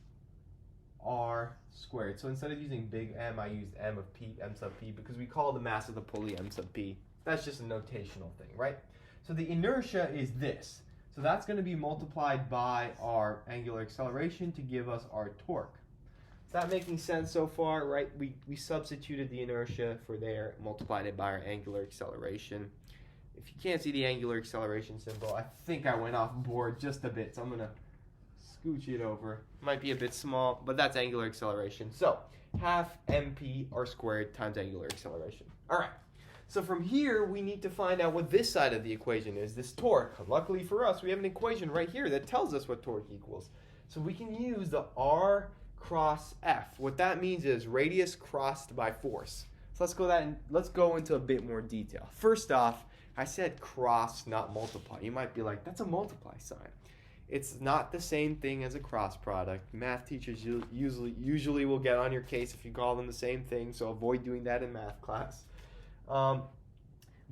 R squared. So instead of using big M, I used M sub P, because we call the mass of the pulley M sub P. That's just a notational thing, right? So the inertia is this. So that's going to be multiplied by our angular acceleration to give us our torque. Is that making sense so far, right? We substituted the inertia for there, multiplied it by our angular acceleration. If you can't see the angular acceleration symbol, I think I went off board just a bit, so I'm going to scooch it over. Might be a bit small, but that's angular acceleration. So half MP R squared times angular acceleration. All right. So from here, we need to find out what this side of the equation is, this torque. Luckily for us, we have an equation right here that tells us what torque equals. So we can use the R cross F. What that means is radius crossed by force. So let's go into a bit more detail. First off, I said cross, not multiply. You might be like, that's a multiply sign. It's not the same thing as a cross product. Math teachers usually will get on your case if you call them the same thing, so avoid doing that in math class.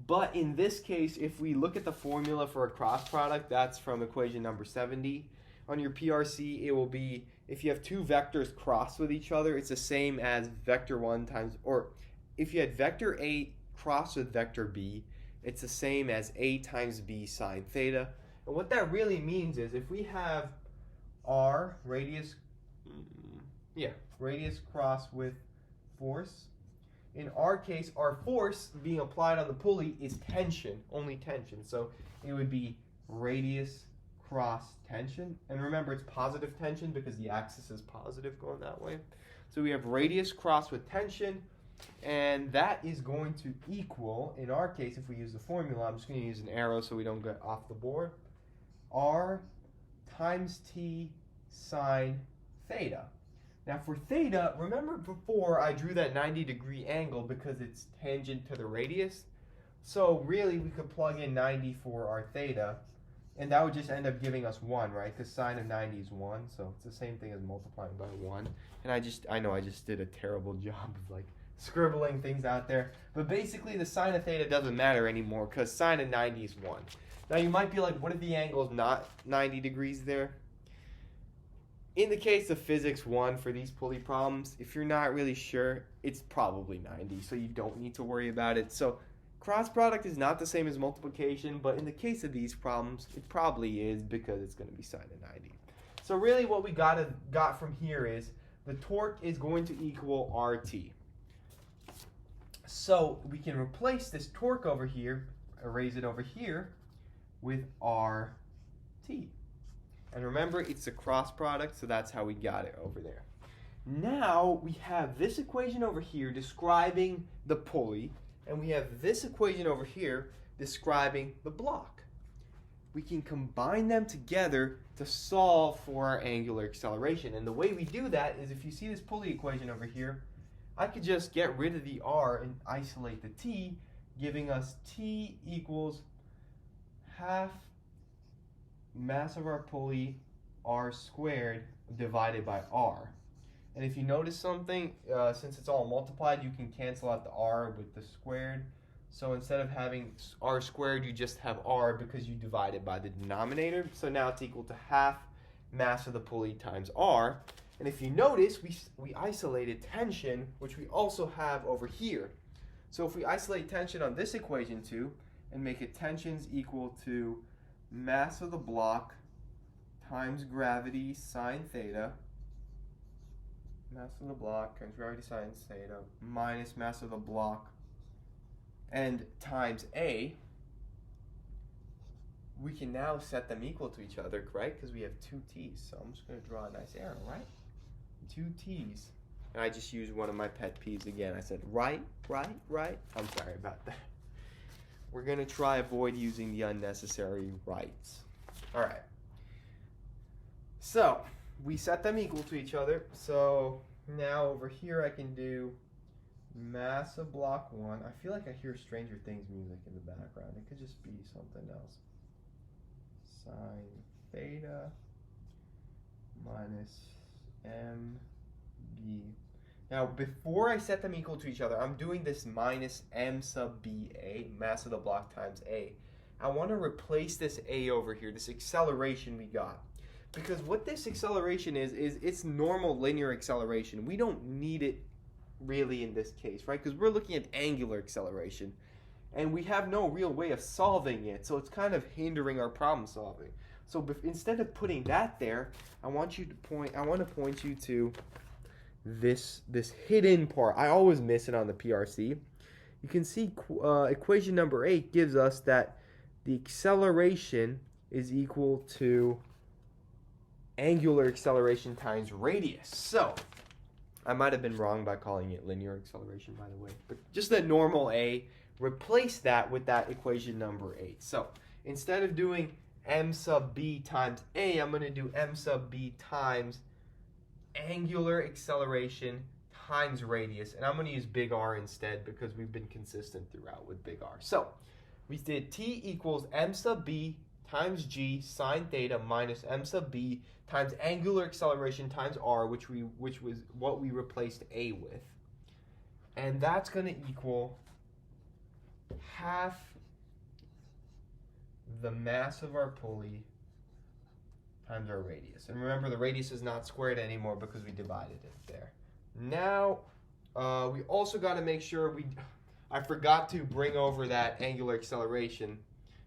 But in this case, if we look at the formula for a cross product, that's from equation number 70. On your PRC, it will be, if you have two vectors cross with each other, it's the same as vector 1 times, or if you had vector A cross with vector B, it's the same as A times B sine theta. And what that really means is if we have R, radius cross with force, in our case, our force being applied on the pulley is tension, only tension. So it would be radius cross tension. And remember, it's positive tension because the axis is positive going that way. So we have radius cross with tension, and that is going to equal, in our case, if we use the formula, I'm just going to use an arrow so we don't get off the board, R times T sine theta. Now for theta, remember before I drew that 90-degree angle because it's tangent to the radius? So really we could plug in 90 for our theta, and that would just end up giving us 1, right? Because sine of 90 is 1, so it's the same thing as multiplying by 1. And I know I just did a terrible job of like scribbling things out there. But basically, the sine of theta doesn't matter anymore because sine of 90 is 1. Now, you might be like, what if the angle is not 90 degrees there? In the case of physics 1 for these pulley problems, if you're not really sure, it's probably 90, so you don't need to worry about it. So cross product is not the same as multiplication, but in the case of these problems, it probably is because it's going to be sine of 90. So really what we got from here is the torque is going to equal RT. So we can replace this torque over here, erase it over here, with RT. And remember, it's a cross product, so that's how we got it over there. Now we have this equation over here describing the pulley, and we have this equation over here describing the block. We can combine them together to solve for our angular acceleration. And the way we do that is if you see this pulley equation over here, I could just get rid of the R and isolate the T, giving us T equals half mass of our pulley R squared divided by R. And if you notice something, since it's all multiplied, you can cancel out the R with the squared. So instead of having R squared, you just have R because you divide it by the denominator. So now it's equal to half mass of the pulley times R. And if you notice, we isolated tension, which we also have over here. So if we isolate tension on this equation too, and make it tensions equal to mass of the block times gravity sine theta, mass of the block times gravity sine theta minus mass of the block and times A, we can now set them equal to each other, right? Because we have two T's. So I'm just going to draw a nice arrow, right? Two T's. And I just used one of my pet peeves again. I said right. I'm sorry about that. We're going to try avoid using the unnecessary rights. All right. So we set them equal to each other. So now over here I can do mass of block 1. I feel like I hear Stranger Things music in the background. It could just be something else. Sine theta minus mb. Now, before I set them equal to each other, I'm doing this minus m sub b a, mass of the block times a. I want to replace this a over here, this acceleration we got. Because what this acceleration is it's normal linear acceleration. We don't need it really in this case, right? Because we're looking at angular acceleration. And we have no real way of solving it, so it's kind of hindering our problem solving. So instead of putting that there, I want to point you to this hidden part. I always miss it on the PRC. You can see equation number 8 gives us that the acceleration is equal to angular acceleration times radius. So I might have been wrong by calling it linear acceleration, by the way, but just the normal a, replace that with that equation number 8. So instead of doing m sub b times a, I'm going to do m sub b times angular acceleration times radius, and I'm going to use big R instead because we've been consistent throughout with big R. So we did t equals m sub b times g sine theta minus m sub b times angular acceleration times r, which was what we replaced a with, and that's going to equal half the mass of our pulley times our radius. And remember, the radius is not squared anymore because we divided it there. Now, we also got to make sure I forgot to bring over that angular acceleration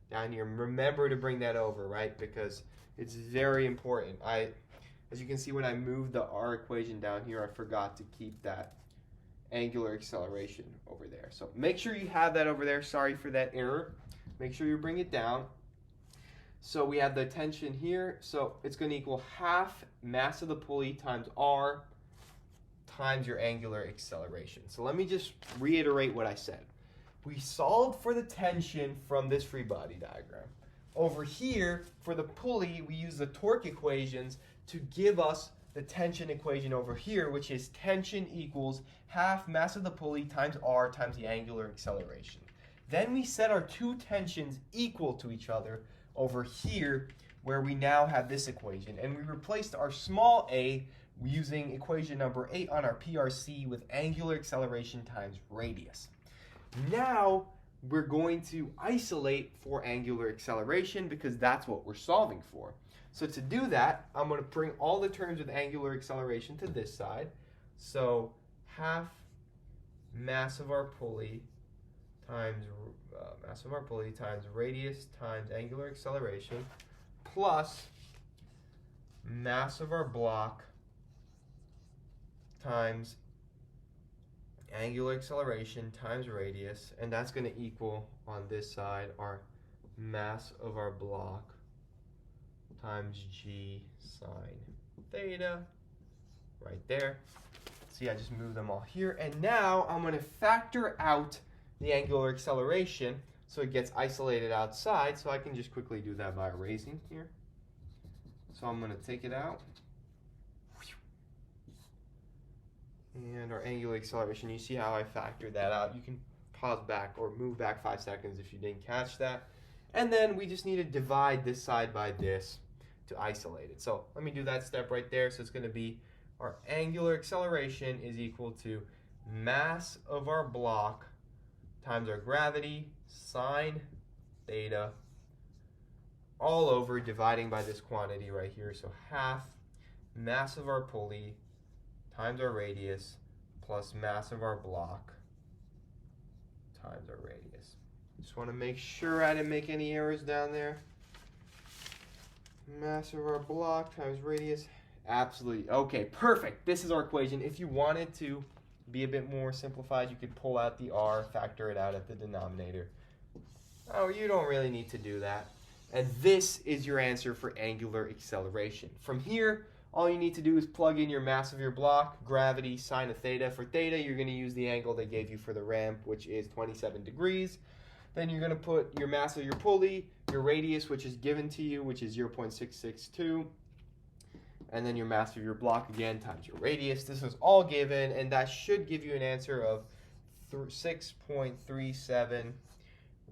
down here. Remember to bring that over, right? Because it's very important. As you can see, when I moved the R equation down here, I forgot to keep that angular acceleration over there. So make sure you have that over there. Sorry for that error. Make sure you bring it down. So we have the tension here. So it's going to equal half mass of the pulley times R times your angular acceleration. So let me just reiterate what I said. We solved for the tension from this free body diagram. Over here, for the pulley, we use the torque equations to give us the tension equation over here, which is tension equals half mass of the pulley times R times the angular acceleration. Then we set our two tensions equal to each other over here, where we now have this equation. And we replaced our small a using equation number 8 on our PRC with angular acceleration times radius. Now we're going to isolate for angular acceleration because that's what we're solving for. So to do that, I'm going to bring all the terms with angular acceleration to this side. So half mass of our pulley times radius times angular acceleration plus mass of our block times angular acceleration times radius, and that's going to equal on this side our mass of our block times g sine theta right there. See, I just moved them all here, and now I'm going to factor out the angular acceleration so it gets isolated outside, so I can just quickly do that by erasing here. So I'm going to take it out. And our angular acceleration, you see how I factored that out. You can pause back or move back 5 seconds if you didn't catch that. And then we just need to divide this side by this to isolate it. So let me do that step right there. So it's going to be our angular acceleration is equal to mass of our block times our gravity sine theta all over dividing by this quantity right here. So half mass of our pulley times our radius plus mass of our block times our radius. Just want to make sure I didn't make any errors down there. Mass of our block times radius. Absolutely. Okay, perfect. This is our equation. If you wanted to be a bit more simplified, you could pull out the r, factor it out at the denominator. Oh, you don't really need to do that. And this is your answer for angular acceleration. From here, all you need to do is plug in your mass of your block, gravity, sine of theta. For theta, you're going to use the angle they gave you for the ramp, which is 27 degrees. Then you're going to put your mass of your pulley, your radius, which is given to you, which is 0.662. And then your mass of your block again times your radius. This was all given, and that should give you an answer of 6.37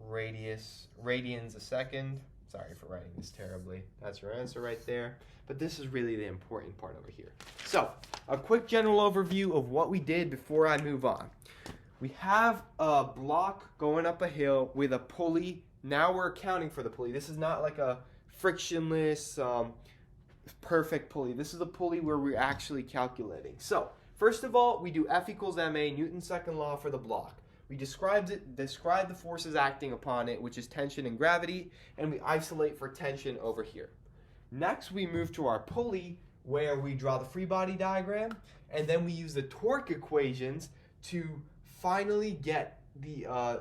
radians a second. Sorry for writing this terribly. That's your answer right there. But this is really the important part over here. So, a quick general overview of what we did before I move on. We have a block going up a hill with a pulley. Now we're accounting for the pulley. This is not like a frictionless, perfect pulley. This is a pulley where we're actually calculating. So, first of all, we do F equals ma, Newton's second law for the block. We describe the forces acting upon it, which is tension and gravity, and we isolate for tension over here. Next, we move to our pulley, where we draw the free body diagram, and then we use the torque equations to finally get an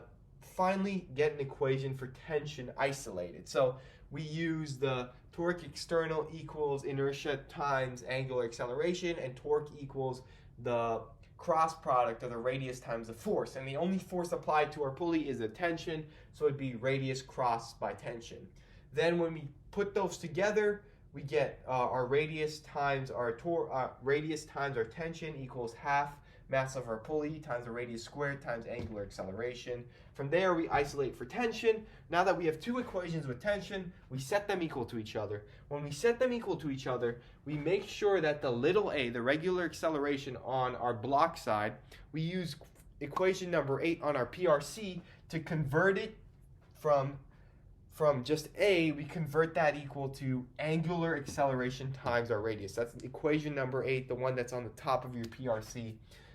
equation for tension isolated. So we use the torque external equals inertia times angular acceleration, and torque equals the cross product of the radius times the force. And the only force applied to our pulley is the tension, so it'd be radius crossed by tension. Then when we put those together, we get our radius times our tension equals half mass of our pulley times the radius squared times angular acceleration. From there, we isolate for tension. Now that we have two equations with tension, we set them equal to each other. When we set them equal to each other, we make sure that the little a, the regular acceleration on our block side, we use equation number 8 on our PRC to convert it from just a, we convert that equal to angular acceleration times our radius. That's equation number 8, the one that's on the top of your PRC.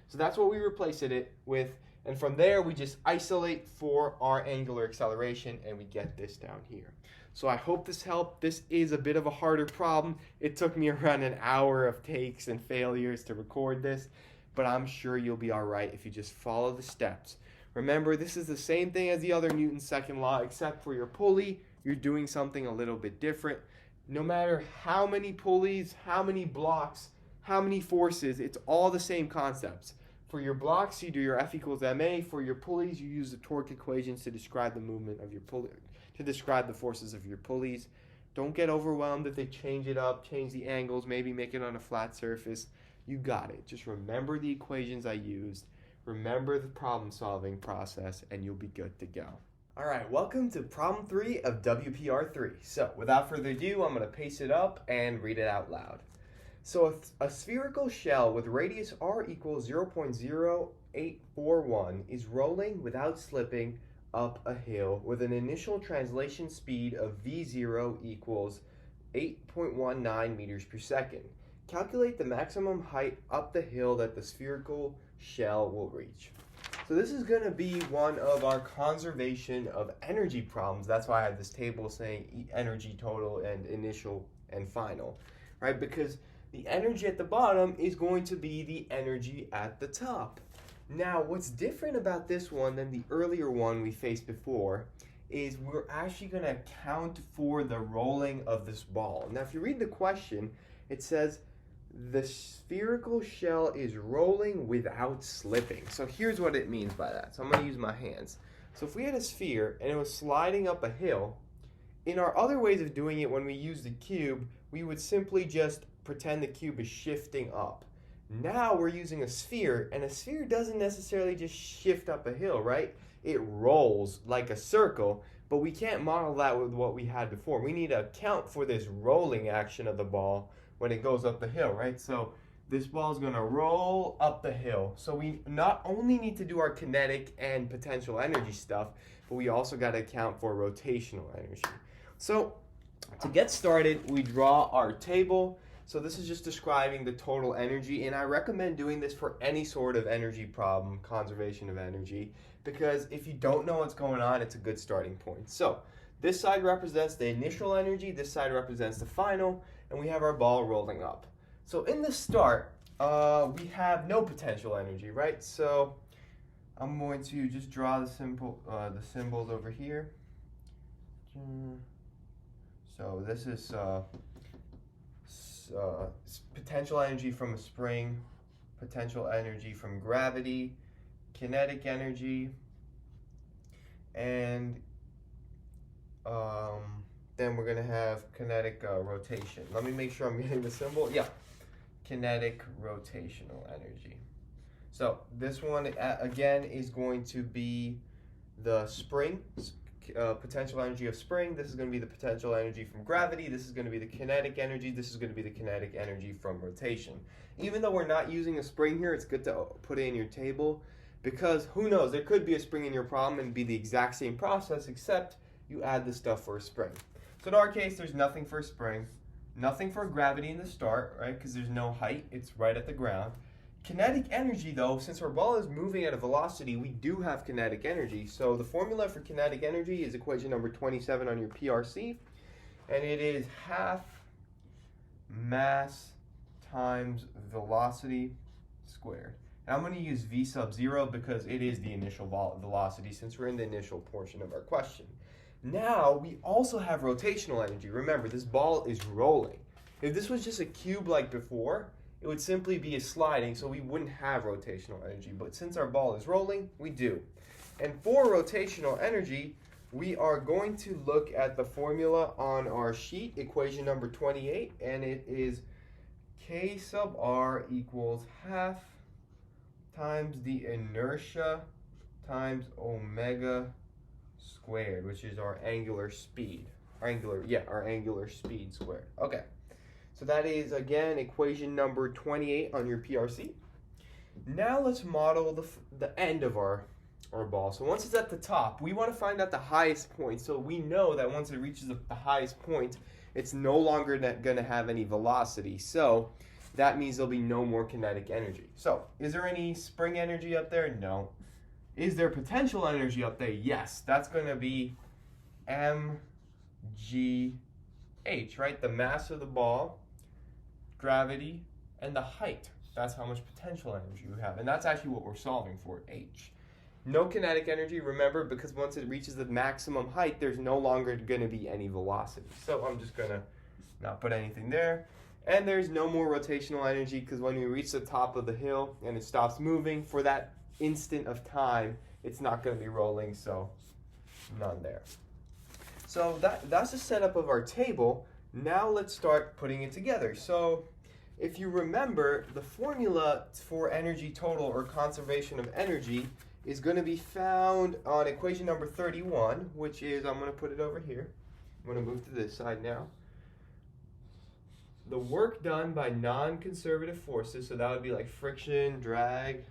So that's what we replace it with. And from there, we just isolate for our angular acceleration, and we get this down here. So I hope this helped. This is a bit of a harder problem. It took me around an hour of takes and failures to record this, but I'm sure you'll be all right if you just follow the steps. Remember, this is the same thing as the other Newton's second law, except for your pulley, you're doing something a little bit different. No matter how many pulleys, how many blocks, how many forces, it's all the same concepts. For your blocks, you do your F equals ma. For your pulleys, you use the torque equations to describe the movement of your pulley, to describe the forces of your pulleys. Don't get overwhelmed if they change it up, change the angles, maybe make it on a flat surface. You got it. Just remember the equations I used. Remember the problem-solving process, and you'll be good to go. All right, welcome to problem 3 of WPR 3. So, without further ado, I'm going to paste it up and read it out loud. So a spherical shell with radius r equals 0.0841 is rolling without slipping up a hill with an initial translation speed of v0 equals 8.19 meters per second. Calculate the maximum height up the hill that the spherical shell will reach. So this is going to be one of our conservation of energy problems. That's why I have this table saying energy total and initial and final, right? Because the energy at the bottom is going to be the energy at the top. Now, what's different about this one than the earlier one we faced before is we're actually going to account for the rolling of this ball. Now, if you read the question, it says the spherical shell is rolling without slipping. So here's what it means by that. So I'm going to use my hands. So if we had a sphere and it was sliding up a hill, in our other ways of doing it when we use the cube, we would simply just pretend the cube is shifting up. Now we're using a sphere, and a sphere doesn't necessarily just shift up a hill, right? It rolls like a circle, but we can't model that with what we had before. We need to account for this rolling action of the ball when it goes up the hill, right? So this ball is going to roll up the hill. So we not only need to do our kinetic and potential energy stuff, but we also got to account for rotational energy. So to get started, we draw our table. So this is just describing the total energy, and I recommend doing this for any sort of energy problem, conservation of energy, because if you don't know what's going on, it's a good starting point. So this side represents the initial energy, this side represents the final, and we have our ball rolling up. So in the start, we have no potential energy, right? So I'm going to just draw the symbols over here. So this is potential energy from a spring, potential energy from gravity, kinetic energy, and then we're going to have kinetic rotation. Let me make sure I'm getting the symbol. Yeah, kinetic rotational energy. So this one, again, is going to be the spring, potential energy of spring. This is going to be the potential energy from gravity. This is going to be the kinetic energy. This is going to be the kinetic energy from rotation. Even though we're not using a spring here, it's good to put it in your table, because who knows, there could be a spring in your problem and be the exact same process, except you add the stuff for a spring. So in our case, there's nothing for a spring, nothing for gravity in the start, right, because there's no height, it's right at the ground. Kinetic energy, though, since our ball is moving at a velocity, we do have kinetic energy. So the formula for kinetic energy is equation number 27 on your PRC, and it is half mass times velocity squared. And I'm going to use v sub 0 because it is the initial velocity since we're in the initial portion of our question. Now we also have rotational energy. Remember, this ball is rolling. If this was just a cube like before, it would simply be a sliding, so we wouldn't have rotational energy. But since our ball is rolling, we do. And for rotational energy, we are going to look at the formula on our sheet, equation number 28, and it is K sub R equals half times the inertia times omega squared, which is our angular speed. Our angular speed squared. Okay. So that is, again, equation number 28 on your PRC. Now let's model the end of our ball. So once it's at the top, we want to find out the highest point. So we know that once it reaches the highest point, it's no longer going to have any velocity. So that means there'll be no more kinetic energy. So is there any spring energy up there? No. Is there potential energy up there? Yes. That's going to be mgh, right? The mass of the ball, gravity, and the height. That's how much potential energy you have. And that's actually what we're solving for, h. No kinetic energy, remember, because once it reaches the maximum height, there's no longer going to be any velocity. So I'm just going to not put anything there. And there's no more rotational energy, because when we reach the top of the hill and it stops moving, for that instant of time, it's not going to be rolling, so none there. So that's the setup of our table. Now let's start putting it together. So if you remember, the formula for energy total or conservation of energy is going to be found on equation number 31, which is, I'm going to put it over here. I'm going to move to this side now. the work done by non-conservative forces, so that would be like friction, drag,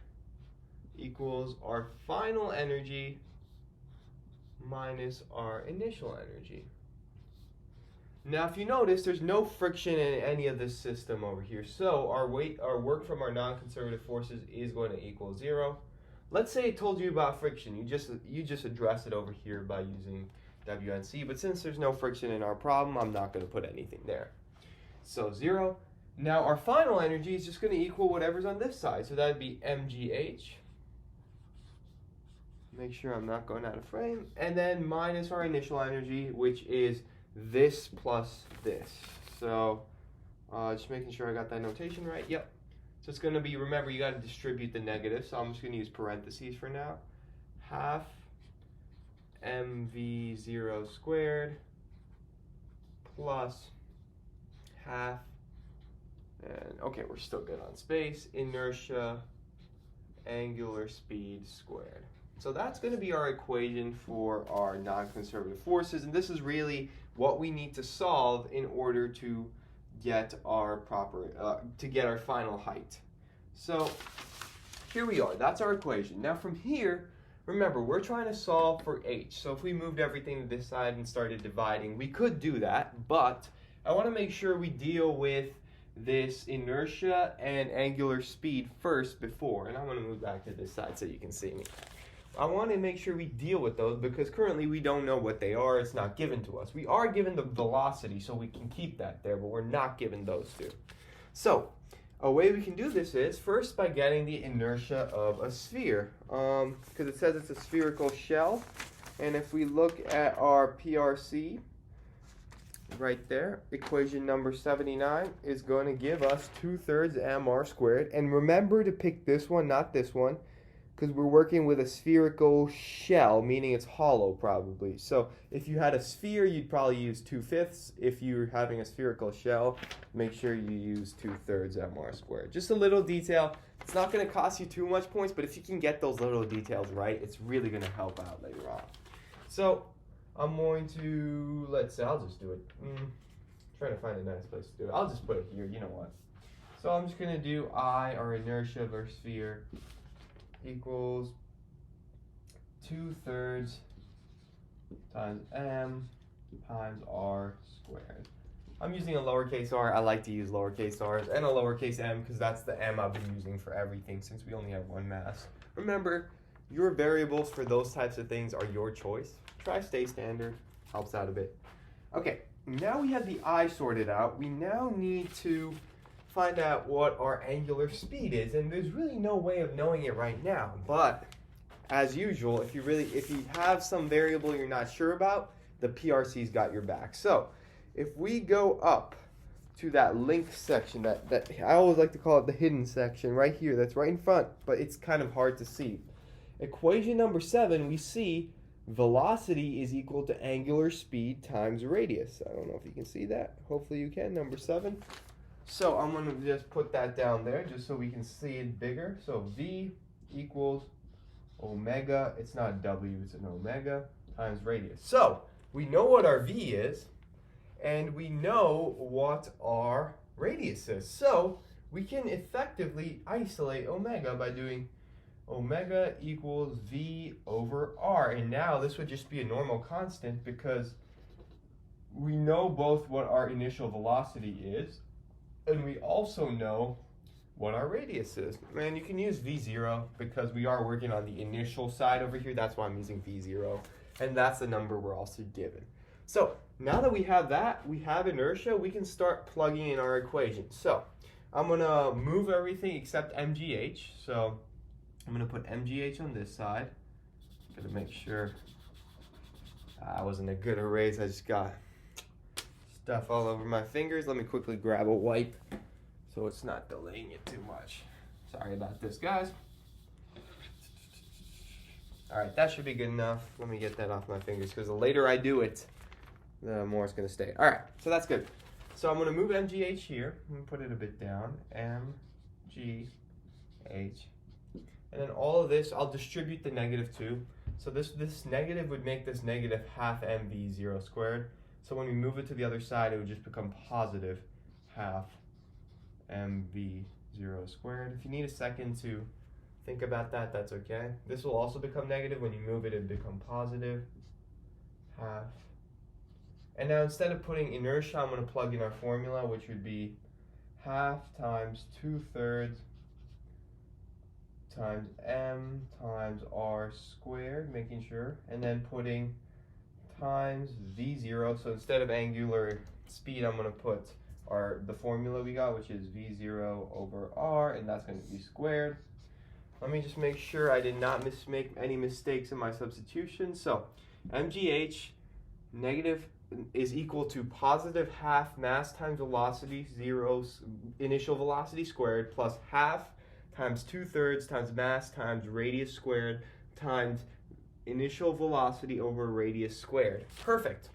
equals our final energy minus our initial energy. Now, if you notice, there's no friction in any of this system over here, so our work from our non-conservative forces is going to equal 0. Let's say it told you about friction. You just address it over here by using WNC, but since there's no friction in our problem, I'm not going to put anything there. So 0. Now, our final energy is just going to equal whatever's on this side, so that would be mgh. Make sure I'm not going out of frame. And then minus our initial energy, which is this plus this. So just making sure I got that notation right. Yep. So it's going to be, remember, you got to distribute the negative. So I'm just going to use parentheses for now. Half mv0 squared plus half, and okay, we're still good on space, inertia angular speed squared. So that's going to be our equation for our non-conservative forces, and this is really what we need to solve in order to get our final height. So here we are. That's our equation. Now from here, remember, we're trying to solve for h. So if we moved everything to this side and started dividing, we could do that, but I want to make sure we deal with this inertia and angular speed first before, and I'm going to move back to this side so you can see me. I want to make sure we deal with those because currently we don't know what they are. It's not given to us. We are given the velocity, so we can keep that there, but we're not given those two. So a way we can do this is first by getting the inertia of a sphere, because it says it's a spherical shell, and if we look at our PRC right there, equation number 79 is going to give us 2/3 mr squared. And remember to pick this one, not this one, because we're working with a spherical shell, meaning it's hollow probably. So if you had a sphere, you'd probably use 2/5. If you're having a spherical shell, make sure you use 2/3 mr squared. Just a little detail. It's not going to cost you too much points, but if you can get those little details right, it's really going to help out later on. So I'm going to, let's say, I'll just do it. Trying to find a nice place to do it. I'll just put it here, you know what. So I'm just going to do I, our inertia of our sphere, equals 2/3 times m times r squared. I'm using a lowercase r. I like to use lowercase r's and a lowercase m because that's the m I've been using for everything since we only have one mass. Remember, your variables for those types of things are your choice. Try stay standard, helps out a bit. Okay, now we have the I sorted out. We now need to find out what our angular speed is, and there's really no way of knowing it right now. But as usual, if you have some variable you're not sure about, the PRC's got your back. So if we go up to that link section, that I always like to call it the hidden section right here, that's right in front, but it's kind of hard to see. Equation number 7, we see velocity is equal to angular speed times radius. I don't know if you can see that. Hopefully you can, number 7. So I'm going to just put that down there just so we can see it bigger. So V equals omega, it's not W, it's an omega, times radius. So we know what our V is, and we know what our radius is. So we can effectively isolate omega by doing omega equals V over R. And now this would just be a normal constant because we know both what our initial velocity is, and we also know what our radius is. And you can use V0 because we are working on the initial side over here. That's why I'm using V0. And that's the number we're also given. So now that we have that, we have inertia, we can start plugging in our equation. So I'm going to move everything except mgh. So I'm going to put mgh on this side. I'm going to make sure I wasn't a good erase. I just got stuff all over my fingers. Let me quickly grab a wipe so it's not delaying it too much. Sorry about this, guys. All right, that should be good enough. Let me get that off my fingers because the later I do it, the more it's going to stay. All right, so that's good. So I'm going to move mgh here. I'm going to put it a bit down. mgh. And then all of this, I'll distribute the negative too. So this negative would make this negative half mv0 squared. So when we move it to the other side, it would just become positive half mv0 squared. If you need a second to think about that, that's okay. This will also become negative. When you move it, it'll become positive. Half. And now instead of putting inertia, I'm going to plug in our formula, which would be half times 2/3 times m times r squared, making sure, and then putting times v0. So instead of angular speed, I'm going to put the formula we got, which is v0 over r, and that's going to be squared. Let me just make sure I did not make any mistakes in my substitution. So mgh negative is equal to positive half mass times velocity, 0 initial velocity squared, plus half times 2/3 times mass times radius squared times initial velocity over radius squared. Perfect.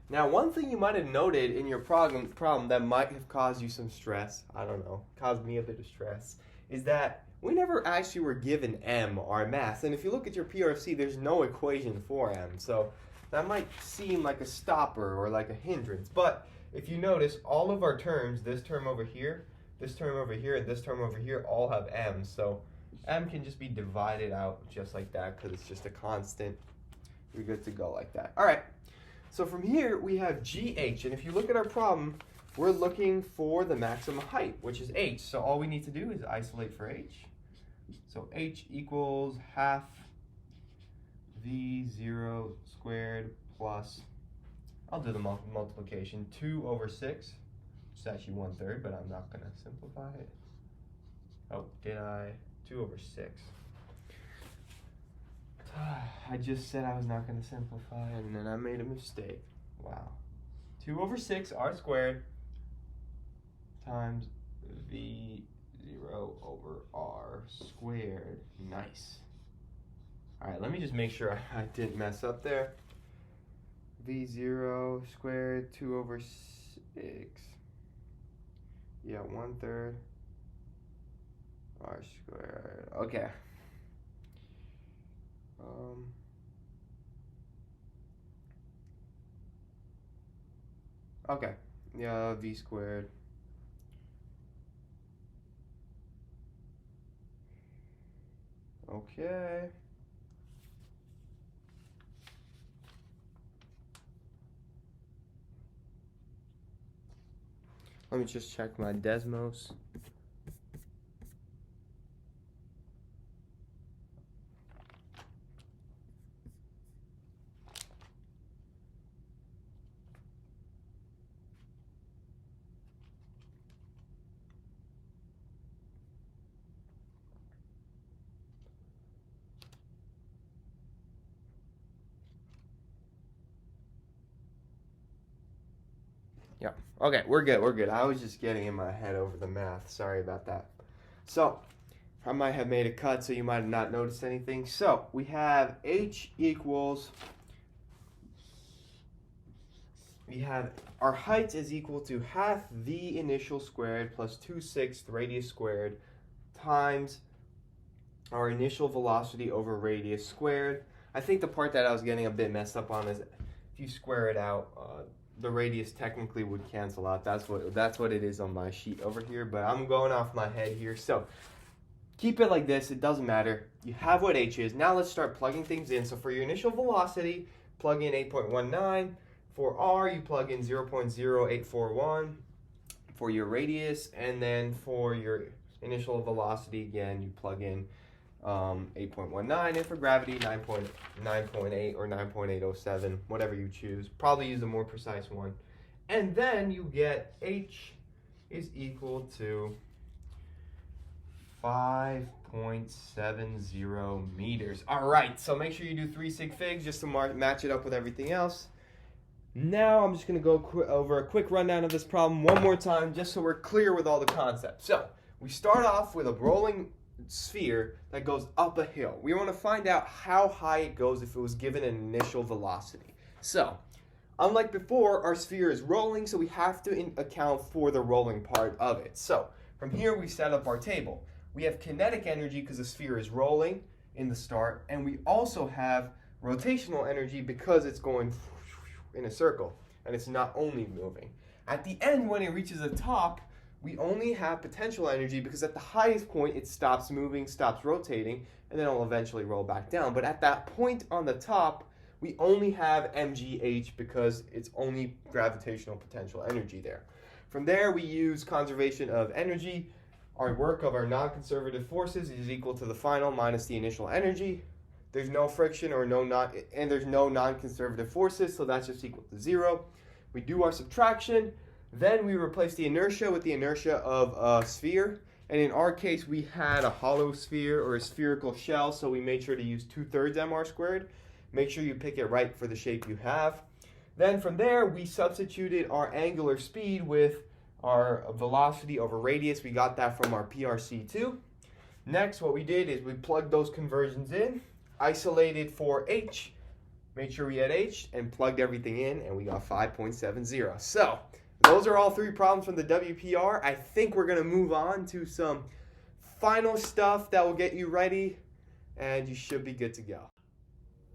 Now, one thing you might have noted in your problem that might have caused you some stress, I don't know, caused me a bit of stress, is that we never actually were given m, our mass. And if you look at your PRC, there's no equation for m. So that might seem like a stopper or like a hindrance. But if you notice, all of our terms, this term over here, this term over here, and this term over here, all have m. So m can just be divided out just like that because it's just a constant. You're good to go like that. All right. So from here, we have GH. And if you look at our problem, we're looking for the maximum height, which is h. So all we need to do is isolate for h. So h equals half v0 squared plus, I'll do the multiplication, 2 over 6, which is actually 1/3, but I'm not going to simplify it. Oh, did I? 2 over 6. I just said I was not going to simplify, and then I made a mistake. Wow. 2 over 6 r squared times v0 over r squared. Nice. All right, let me just make sure I didn't mess up there. v0 squared, 2 over 6. Yeah, 1/3 r squared. Okay. Okay. Yeah, v squared. Okay. Let me just check my Desmos. Yeah, okay, we're good. I was just getting in my head over the math. Sorry about that. So, I might have made a cut, so you might have not noticed anything. So, we have h equals, we have our height is equal to half v initial squared plus 2/6 radius squared times our initial velocity over radius squared. I think the part that I was getting a bit messed up on is if you square it out, the radius technically would cancel out. That's what it is on my sheet over here, but I'm going off my head here. So keep it like this. It doesn't matter. You have what h is. Now let's start plugging things in. So for your initial velocity, plug in 8.19. For r, you plug in 0.0841 for your radius, and then for your initial velocity, again, you plug in 8.19, and for gravity 9.8 or 9.807, whatever you choose. Probably use a more precise one. And then you get h is equal to 5.70 meters. All right, so make sure you do 3 sig figs just to match it up with everything else. Now I'm just going to go over a quick rundown of this problem one more time just so we're clear with all the concepts. So we start off with a rolling sphere that goes up a hill. We want to find out how high it goes if it was given an initial velocity. So, unlike before, our sphere is rolling, so we have to account for the rolling part of it. So, from here we set up our table. We have kinetic energy because the sphere is rolling in the start, and we also have rotational energy because it's going in a circle, and it's not only moving. At the end, when it reaches the top, we only have potential energy because at the highest point, it stops moving, stops rotating, and then it'll eventually roll back down. But at that point on the top, we only have mgh because it's only gravitational potential energy there. From there, we use conservation of energy. Our work of our non-conservative forces is equal to the final minus the initial energy. There's no friction and there's no non-conservative forces, so that's just equal to 0. We do our subtraction, then we replace the inertia with the inertia of a sphere. And in our case, we had a hollow sphere or a spherical shell, so we made sure to use 2/3 mr squared. Make sure you pick it right for the shape you have. Then from there, we substituted our angular speed with our velocity over radius. We got that from our PRC2. Next, what we did is we plugged those conversions in, isolated for h, made sure we had h, and plugged everything in, and we got 5.70. So those are all 3 problems from the WPR. I think we're going to move on to some final stuff that will get you ready, and you should be good to go.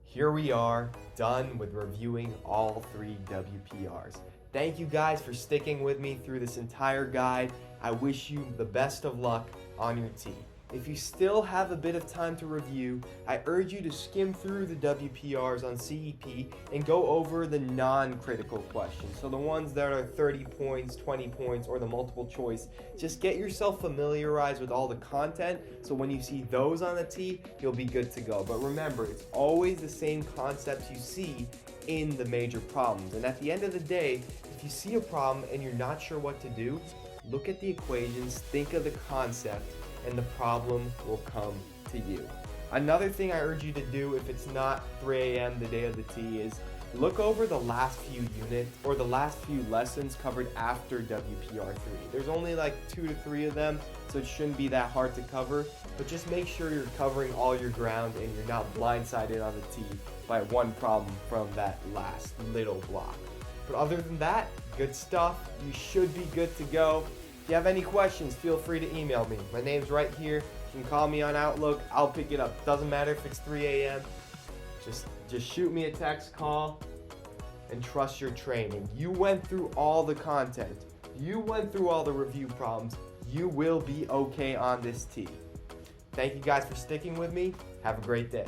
Here we are, done with reviewing all 3 WPRs. Thank you guys for sticking with me through this entire guide. I wish you the best of luck on your TEE. If you still have a bit of time to review, I urge you to skim through the WPRs on CEP and go over the non-critical questions. So the ones that are 30 points, 20 points, or the multiple choice. Just get yourself familiarized with all the content, so when you see those on the TEE, you'll be good to go. But remember, it's always the same concepts you see in the major problems. And at the end of the day, if you see a problem and you're not sure what to do, look at the equations, think of the concept, and the problem will come to you. Another thing I urge you to do if it's not 3 a.m. the day of the TEE is look over the last few units or the last few lessons covered after WPR 3. There's only like 2 to 3 of them, so it shouldn't be that hard to cover, but just make sure you're covering all your ground and you're not blindsided on the TEE by one problem from that last little block. But other than that, good stuff. You should be good to go. If you have any questions, feel free to email me. My name's right here. You can call me on Outlook. I'll pick it up. Doesn't matter if it's 3 a.m. Just shoot me a text, call, and trust your training. You went through all the content. You went through all the review problems. You will be okay on this TEE. Thank you guys for sticking with me. Have a great day.